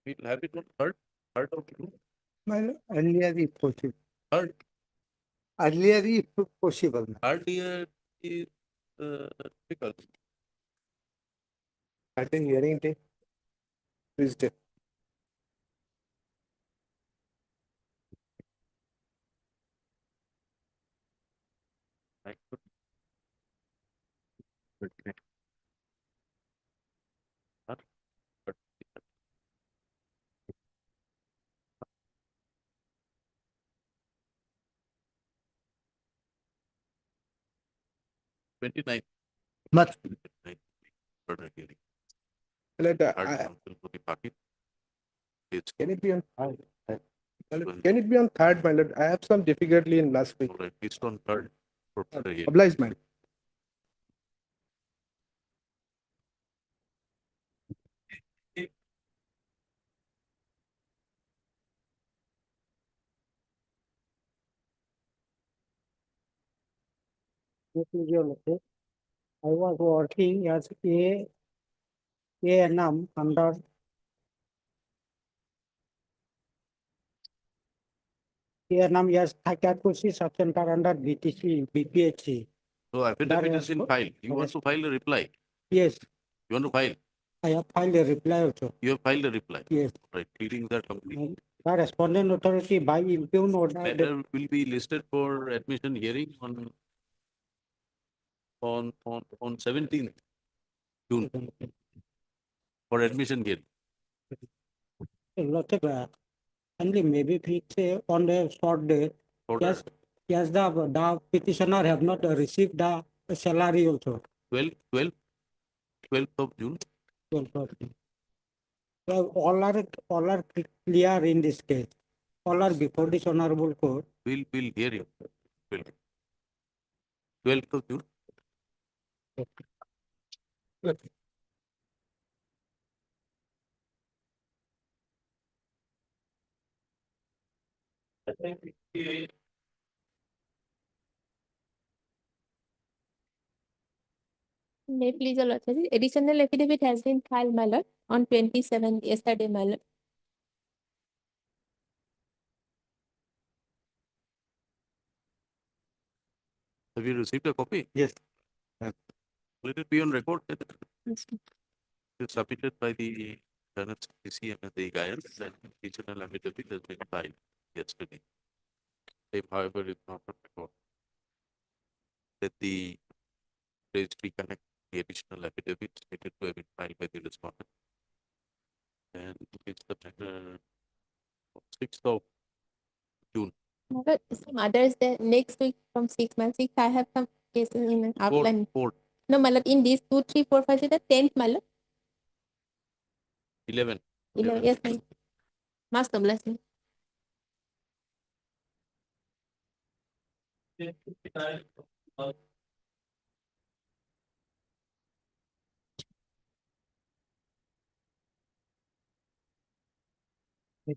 We'll have it on third of June. Earlier if possible. Third, Earlier if possible. earlier is difficult. I think hearing day. Tuesday. I could. But next. Third, but 29th. Much. 29th, third hearing. Let, Third counsel for the party. It's can it be on third? Can it be on third, my lord? I have some difficulty in last week. all right, it's on third for the hearing. Obliged, my lord. I was working as A&M under A&M as Takakushi Subcenter under BTC, BPHC. So affidavit That is in was- file. You want to file a reply? Yes, You want to file? I have filed a reply also. You have filed a reply. Yes. Right, readings are complete. The respondent authority by impugn order. Matter will be listed for admission hearing on 17th June for admission hearing. Only maybe fix on the short date. Order. Yes, the petitioner have not received the salary also. 12th of June. So all are clear in this case. All are before this honorable court. We'll hear you. 12th of June. May please, Your Lordship. Additional affidavit has been filed, my lord, on 27th yesterday, my lord. Have you received a copy? Yes. Let it be on record that Yes, sir. it's submitted by the DCM and the guidance that additional affidavit has been filed yesterday. If however is not on record, that the registry connect the additional affidavit stated to have been filed by the respondent. And it's the matter of 6th of June. My lord, some others there next week from 6 months. I have some cases in outline. Fourth, No, my lord, in these 2, 3, 4, 5, 6, the 10th, my lord. 11. 11, yes, my lord. Master bless me.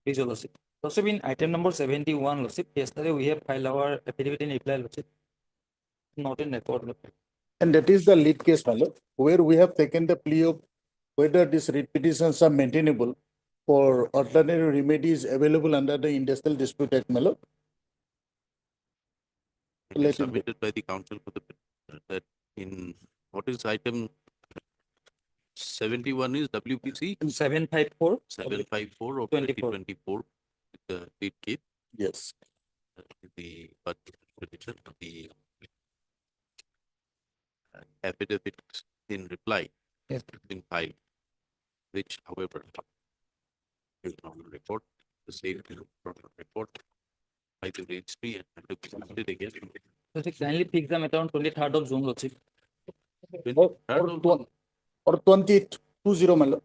Please, Your Lordship. Lordship, in item number 71, Lordship, yesterday we have filed our affidavit in reply, Lordship. Not in record, Lordship. And that is the lead case, my lord, where we have taken the plea of whether these writ petitions are maintainable for alternative remedies available under the Industrial Dispute Act, my lord. It is Let it be. submitted by the council for the that in what is item 71 is WPC 754. 754 of 24. 2024. The lead case. Yes. The but the affidavit in reply Yes. in file, which however is not on record. The same is not on record by the registry and had to be submitted again. Lordship, kindly fix the matter on 23rd of June, Lordship. Or 2020, my lord.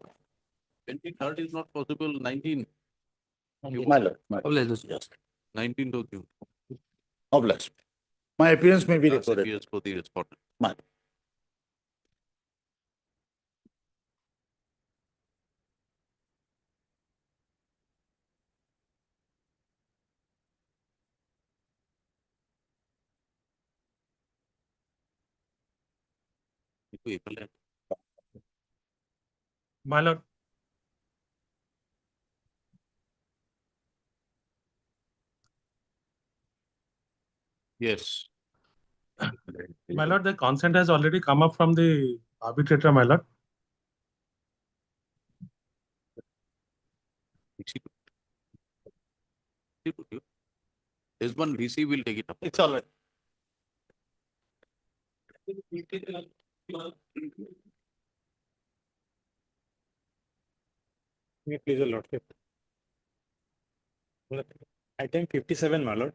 23rd is not possible, 19. My lord, my lord. Obliged, Lordship. 19th of June. Obliged. My appearance may be Last recorded. appears for the respondent. My lord. Appellate. My lord, Yes. my lord, the consent has already come up from the arbitrator, my lord. This one VC will take it up. It's all right. May please, your lordship. Item 57, my lord.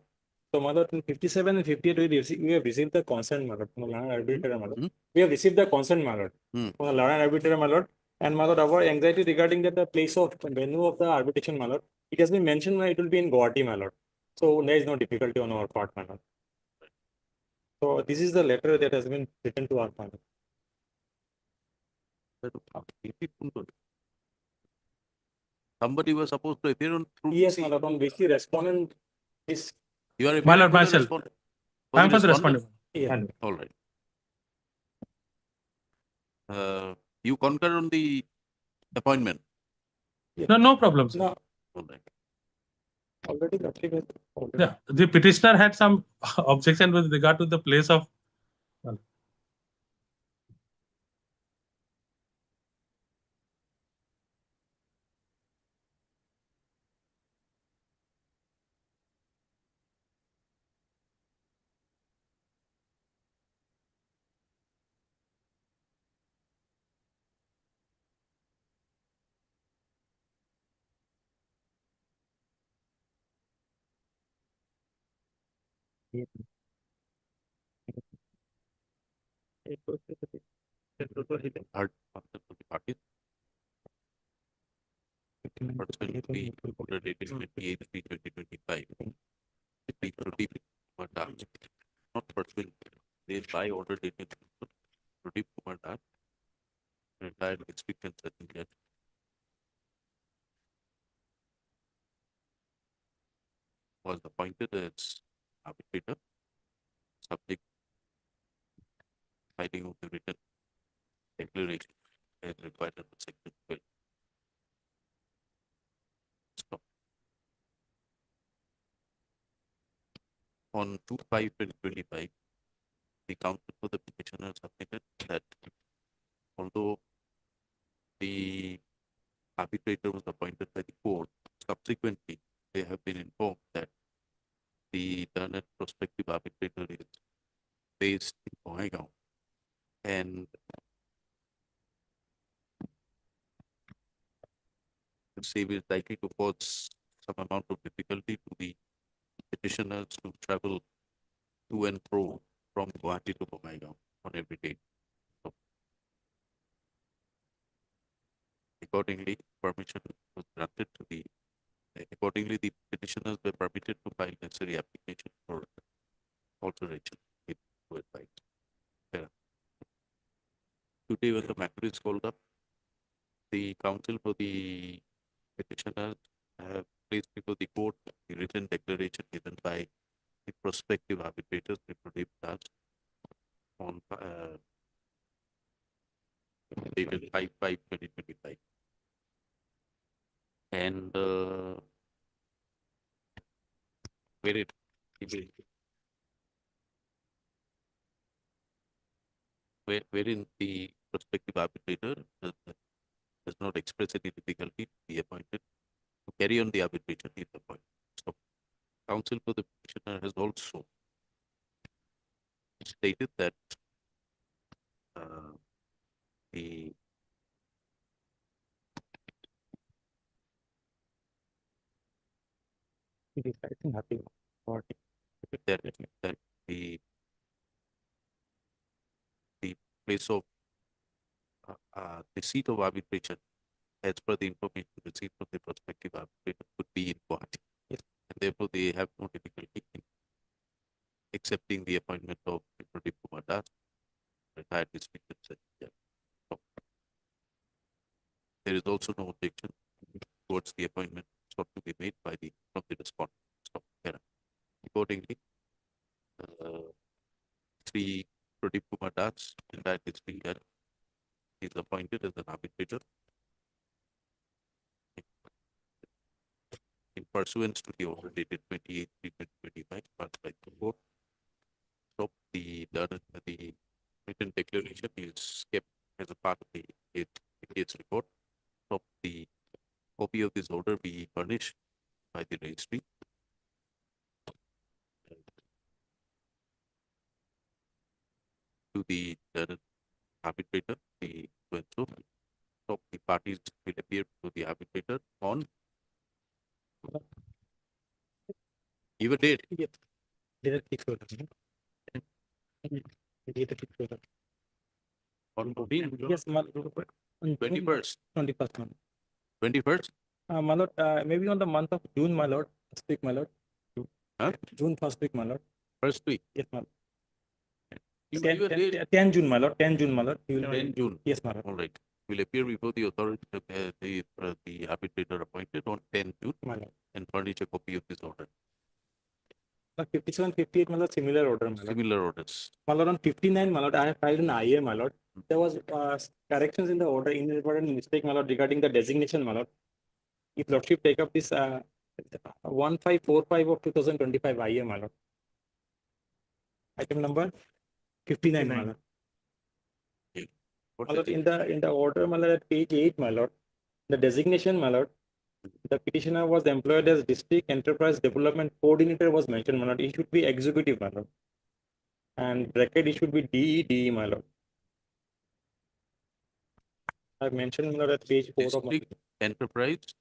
So, my lord, in 57 and 58, we have received the consent, my lord, from the Lord arbitrator, my lord. Hmm? We have received the consent, my lord, Hmm. from the Lord arbitrator, my lord. And my lord, our anxiety regarding that the place of venue of the arbitration, my lord, it has been mentioned that it will be in Guwahati, my lord. So there is no difficulty on our part, my lord. So this is the letter that has been written to our father. Somebody was supposed to appear on through Yes, VC. my lord, on which the respondent is. You are My appearing lord, for the myself. respondent. I am for the respondent. Yeah. All right. You concur on the appointment. No, no problem, sir. No, All right. already lordship has already. Yeah, the petitioner had some objection with regard to the place of. Heard after the party. Pursuant to the order dated 28/3/2025. The Pradeep Kumar Das, not pursuant, they by order dated Pradeep Kumar Das, retired district and session judge. Was appointed as arbitrator, subject filing of the written declaration as required under section 12. Stop. On 2/5/2025, the counsel for the petitioner submitted that although the arbitrator was appointed by the court, subsequently they have been informed that the done and prospective arbitrator is based in Bongaigaon, and the same is likely to cause some amount of difficulty to the petitioners to travel to and fro from Guwahati to Bongaigaon on every day. So, accordingly, permission was granted to the. Accordingly, the petitioners were permitted to file necessary application for alteration with advice. Today, when the matter is called up, the counsel for the petitioners have placed before the court the written declaration given by the prospective arbitrators, the Pradeep Das, on dated 5/5/2025. And wherein the prospective arbitrator does not express any difficulty to be appointed to carry on the arbitration is appointed. So, counsel for the petitioner has also stated that the It is, I think, happy. that the place of receipt of arbitration as per the information received from the prospective arbitrator could be in Guwahati. And therefore, they have no difficulty in accepting the appointment of Pradeep Kumar Das, retired district judge. There is also no objection towards the appointment sought to be made by the from the respondent. Accordingly, Sri Pradeep Kumar Das, retired district judge, is appointed as an arbitrator in pursuance to the order dated 28/3/2025 passed by the court. So the written declaration is kept as a part of the case report. So the copy of this order be furnished by the registry. To the arbitrator, the so the parties will appear to the arbitrator on give a date. On 14? Yes, 21st. 21st. 21st? My lord, maybe on the month of June, my lord, first week, my lord. Huh? June first week, my lord. First week. Yes, my lord. You give a date. 10 June, my lord. 10 June, my lord. 10 June. Yes, my lord. All right. Will appear before the authority, the arbitrator appointed on 10 June, My lord. and furnish a copy of this order. 57, 58, my lord, similar order, my lord. Similar orders. My lord, on 59, my lord, I have filed an IA, my lord. There was corrections in the order, inadvertent mistake, my lord, regarding the designation, my lord. If lordship take up this 1545 of 2025 IA, my lord. Item number 59, my lord. My lord, in the order, my lord, at page 8, my lord, the designation, my lord, the petitioner was employed as district enterprise development coordinator was mentioned, my lord. It should be executive, my lord. And bracket, it should be DE, my lord. I've mentioned, my lord, at page 4 of my District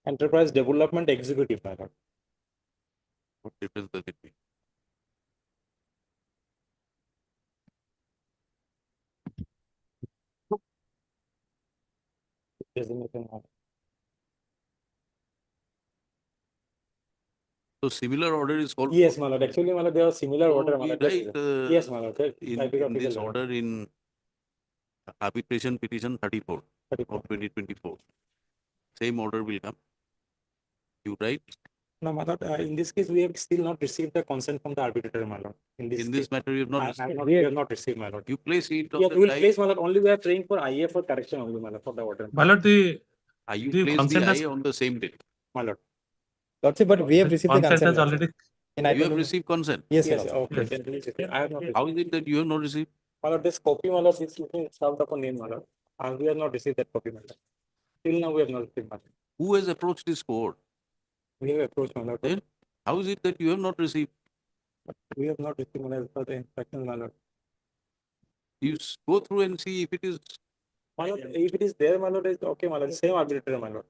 enterprise development executive, my lord. What difference does it make? Designation, my lord. So similar order is called. Yes, my lord. Actually, my lord, there was similar order, my lord. Yes, my lord. In this order in arbitration petition 34 of 2024. Same order will come. You write? No, my lord, in this case, we have still not received the consent from the arbitrator, my lord. In this matter, you have not received. We have not received, my lord. You place it on Yeah, the we will side. place, my lord. Only we are praying for IA for correction only, my lord, for the order. My lord, You place the IA on the same date. My lord. Lordship, but we have received the consent consent. has already. You have received consent. Yes, Yes, yes. okay. Then please, I have not received. How is it that you have not received? My lord, this copy, my lord, is looking served upon name, my lord. We have not received that copy, my lord. Till now, we have not received, my lord. Who has approached this court? We have approached, my lord. Then how is it that you have not received? We have not received, my lord, for the instructions, my lord. You go through and see if it is. My lord, if it is there, my lord, it's okay, my lord. Same arbitrator, my lord.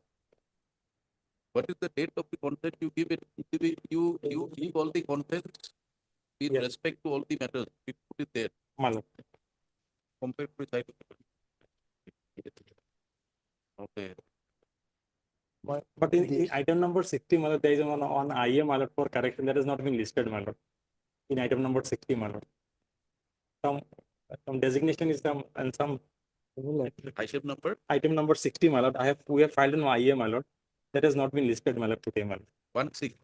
What is the date of the consent you give it? You give all the contents with Yes. respect to all the matters. You put it there. My lord. Compared with item. Okay. But in item number 60, my lord, there is one on IA, my lord, for correction that has not been listed, my lord. In item number 60, my lord. Some designation is some and some. Item number? Item number 60, my lord. We have filed an IA, my lord. That has not been listed, my lord, today, my lord. 16.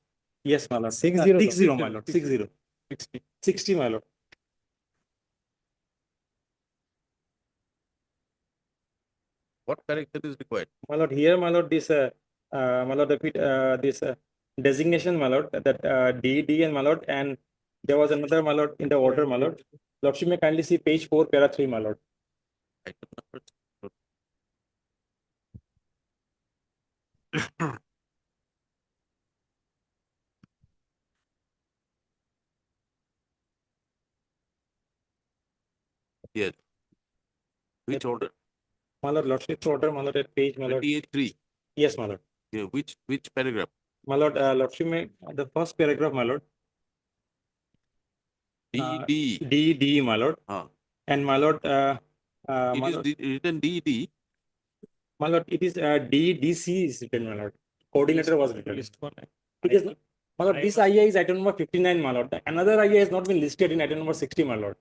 Yes, my lord. 60, 60, my lord. 60. 60, my lord. What correction is required? My lord, here, my lord, this my lord, this designation, my lord, that DD and my lord, and there was another, my lord, in the order, my lord. Lordship may kindly see page 4, para 3, my lord. Item number. Yes. Which order? My lord, Lordship's order, my lord, at page, my lord. 28.3. Yes, my lord. Yeah, which paragraph? My lord, Lordship may, the first paragraph, my lord. D. D, my lord. Ah. And my lord, It is written DED. My lord, it is DDC is written, my lord. Coordinator was written. It is, my lord, this IA is item number 59, my lord. Another IA has not been listed in item number 60, my lord.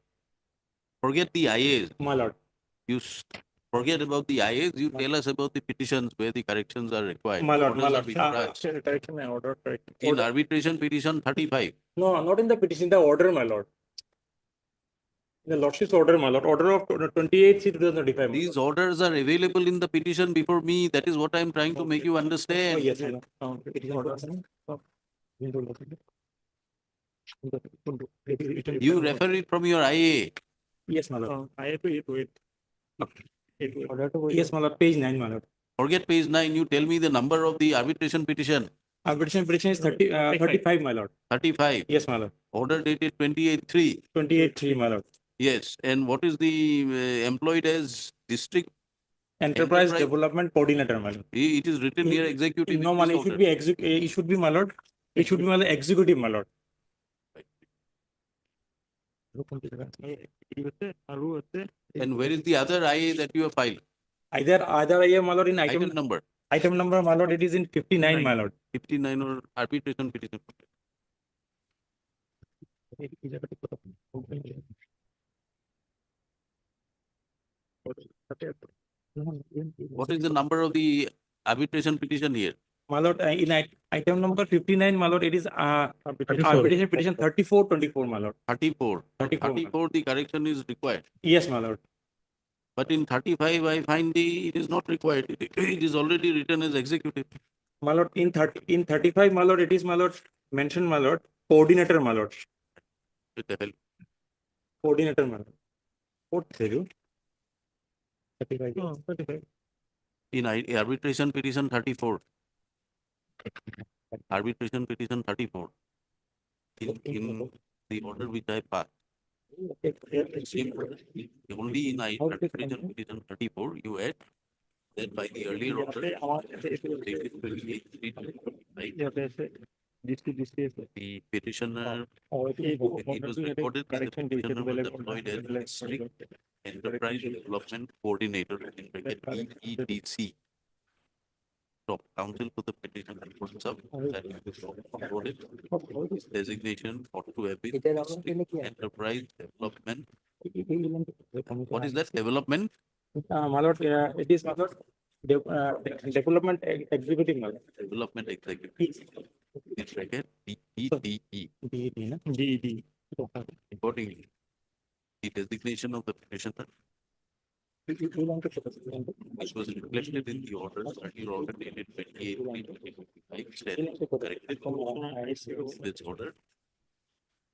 Forget the IAs. My lord. You forget about the IAs. You tell us about the petitions where the corrections are required. My lord, Orders my are lord. being passed. Correction, my order, correction. In arbitration petition 35. No, not in the petition, the order, my lord. The lordship's order, my lord. Order of 28 2025. These orders are available in the petition before me. That is what I am trying to make you Oh, understand. yes, my lord. Petition order. You refer it from your IA. Yes, my lord. I have to wait. Yes, my lord. Page 9, my lord. Forget page 9. You tell me the number of the arbitration petition. Arbitration petition is 35, my lord. 35. Yes, my lord. Order dated 28/3. 28-3, my lord. Yes. And what is the employed as district? Enterprise Development Coordinator, my lord. It is written here executive. No, my lord. It should be, my lord. It should be, my lord, executive, my lord. And where is the other IA that you have filed? Either IA, my lord, in Item item number number, my lord, it is in 59, my lord. 59 or arbitration petition. What is the number of the arbitration petition here? My lord, in item number 59, my lord, it is arbitration petition 3424, my lord. 34. 34, my lord. 34, the correction is required. Yes, my lord. But in 35, I find it is not required. It is already written as executive. My lord, in 35, my lord, it is, my lord, mentioned, my lord, coordinator, my lord. With the help. Coordinator, my lord. What say you? 35. Oh, 35. In arbitration petition 34. Arbitration petition 34. In the order which I passed. Only in arbitration petition 34, you add that by the earlier order, dated 28/3/2025, the petitioner, it was recorded that the petitioner was employed as district enterprise development coordinator in bracket EEDC. Top counsel to the petition reports up that it was recorded. His designation ought to have been district enterprise development. What is that development? My lord, it is, my lord, development executive, my lord. Development executive. In bracket DEDE. DED. Accordingly, the designation of the petitioner, which was reflected in the order, earlier order dated 28/3/2025, corrected this order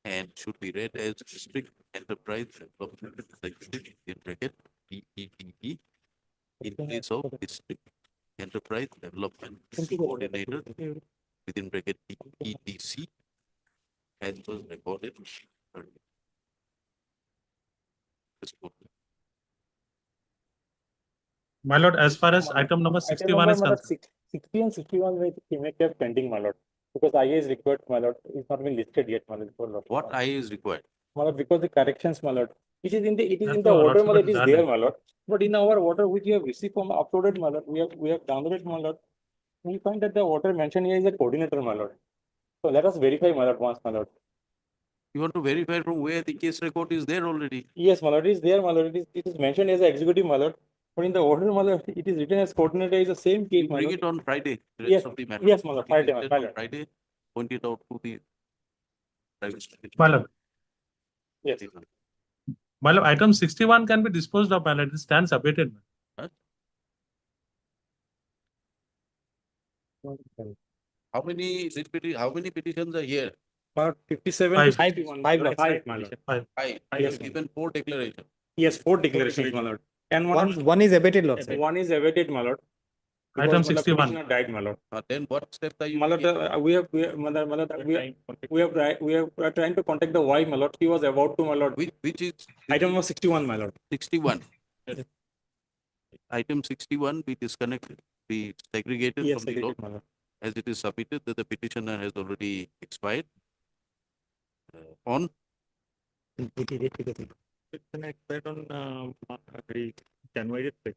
and should be read as district enterprise development executive in bracket DEDE in place of district enterprise development coordinator within bracket DEDC as was recorded earlier. My lord, as far as item number 61 is concerned. 60 and 61 we may have pending, my lord, because IA is required, my lord. It's not been listed yet, my lord. What IA is required? My lord, because the corrections, my lord, it is in the Therefore, order, my lord, Lordship, it is it is there, done. my lord. But in our order which we have received from uploaded, my lord, we have downloaded, my lord. We find that the order mentioned here is a coordinator, my lord. So let us verify, my lord, once, my lord. You want to verify from where the case record is there already? Yes, my lord, it is there, my lord. It is mentioned as an executive, my lord. But in the order, my lord, it is written as coordinator is the same case, my Bring lord. it on Friday. The rest Yes, of the matter. yes, my lord. Friday, It is my there on lord. Friday, point it out to the private. My lord, Yes. my lord, item 61 can be disposed of, my lord. It stands abated. Huh? How many petitions are here? About 57 Five. to 61. Five, my lord. Five. I Yes, have given 4 declarations. Yes, 4 declarations, my lord. And One is abated, Lord. one is awaited, my lord. Item Because, my lord, 61. petitioner died, my lord. Then what steps are you My lord, taking? we are trying to contact the wife, my lord. He was about to, my lord. Which is Item number 61, my lord. 61. Item 61 be disconnected, be segregated Yes, from the law my lord. as it is submitted that the petitioner has already expired on Can I expect on January 6th?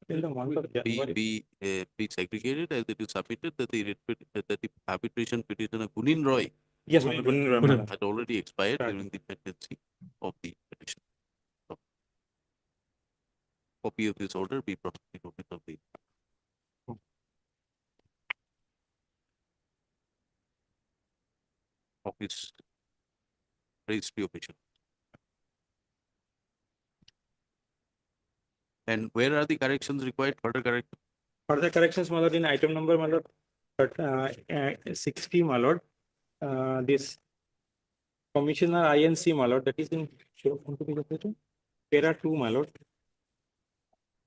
In the month of January. Be segregated as it is submitted that the arbitration petitioner Gunin Roy Yes, my lord. had already expired Right. during the pendency of the petition. So, copy of this order be brought to the notice of the office registry official. And where are the corrections required? Further correction? Further corrections, my lord, in item number, my lord, 60, my lord. This Commissioner INC, my lord, that is in Para 2, my lord.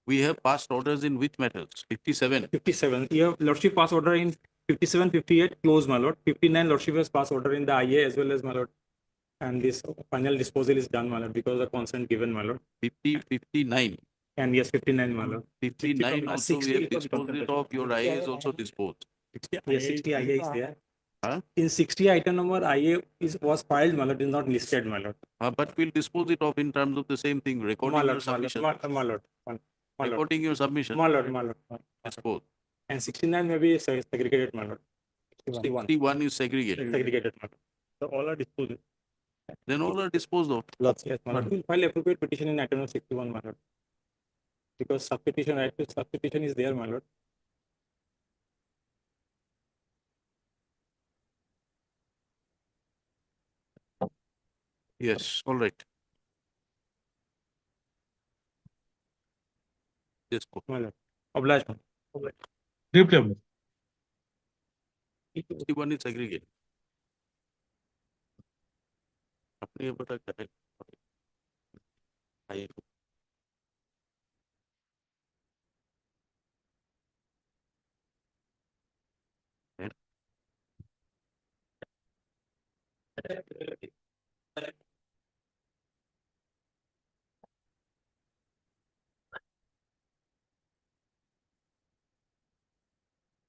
We have passed orders in which matters? 57. 57. Your lordship pass order in 57, 58, close, my lord. 59, lordship has pass order in the IA as well as, my lord. And this final disposal is done, my lord, because the consent given, my lord. 50, 59. And yes, 59, my lord. 59 also we 60 have disposed it of. Your IA is also disposed. 60, yes, 60 IA is there. Huh? In 60 item number, IA was filed, my lord, is not listed, my lord. But we'll dispose it of in terms of the same thing, recording your submission. My lord. Recording your submission. My lord. Dispose. And 69 may be segregated, my lord. 61 is segregated. Segregated, my lord. So all are disposed. Then all are disposed of. Yes, my lord. We'll file appropriate petition in item number 61, my lord. Because subpetition, right to subpetition is there, my lord. Yes, all right. Yes, go. My lord. Obliged, my lord. 61 is segregated. अपने ये पता क्या है? आइए।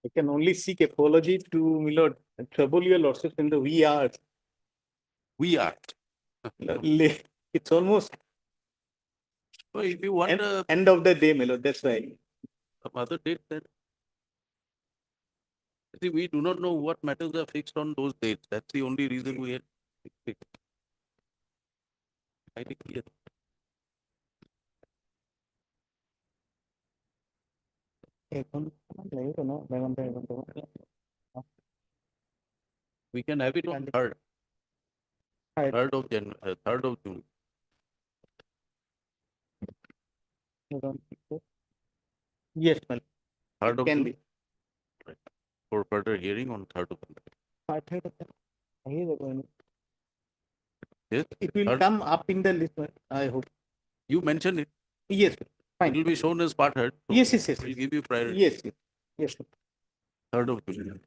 I can only seek apology to my lord, trouble your lordship in the wee hours. We are. It's almost So if you want end of the day, my lord, that's why. some other date, then. See, we do not know what matters are fixed on those dates. That's the only reason we had fixed. I think yes. We can have it on 3rd. 3rd of January, 3rd of June. Yes, my lord. 3rd of Can June. be. Right. For further hearing on 3rd of June. Yes. It will 3rd. come up in the list, I hope. You mentioned it. Yes, It fine. will be shown as part 3rd. Yes. We'll give you priority. Yes. 3rd of June.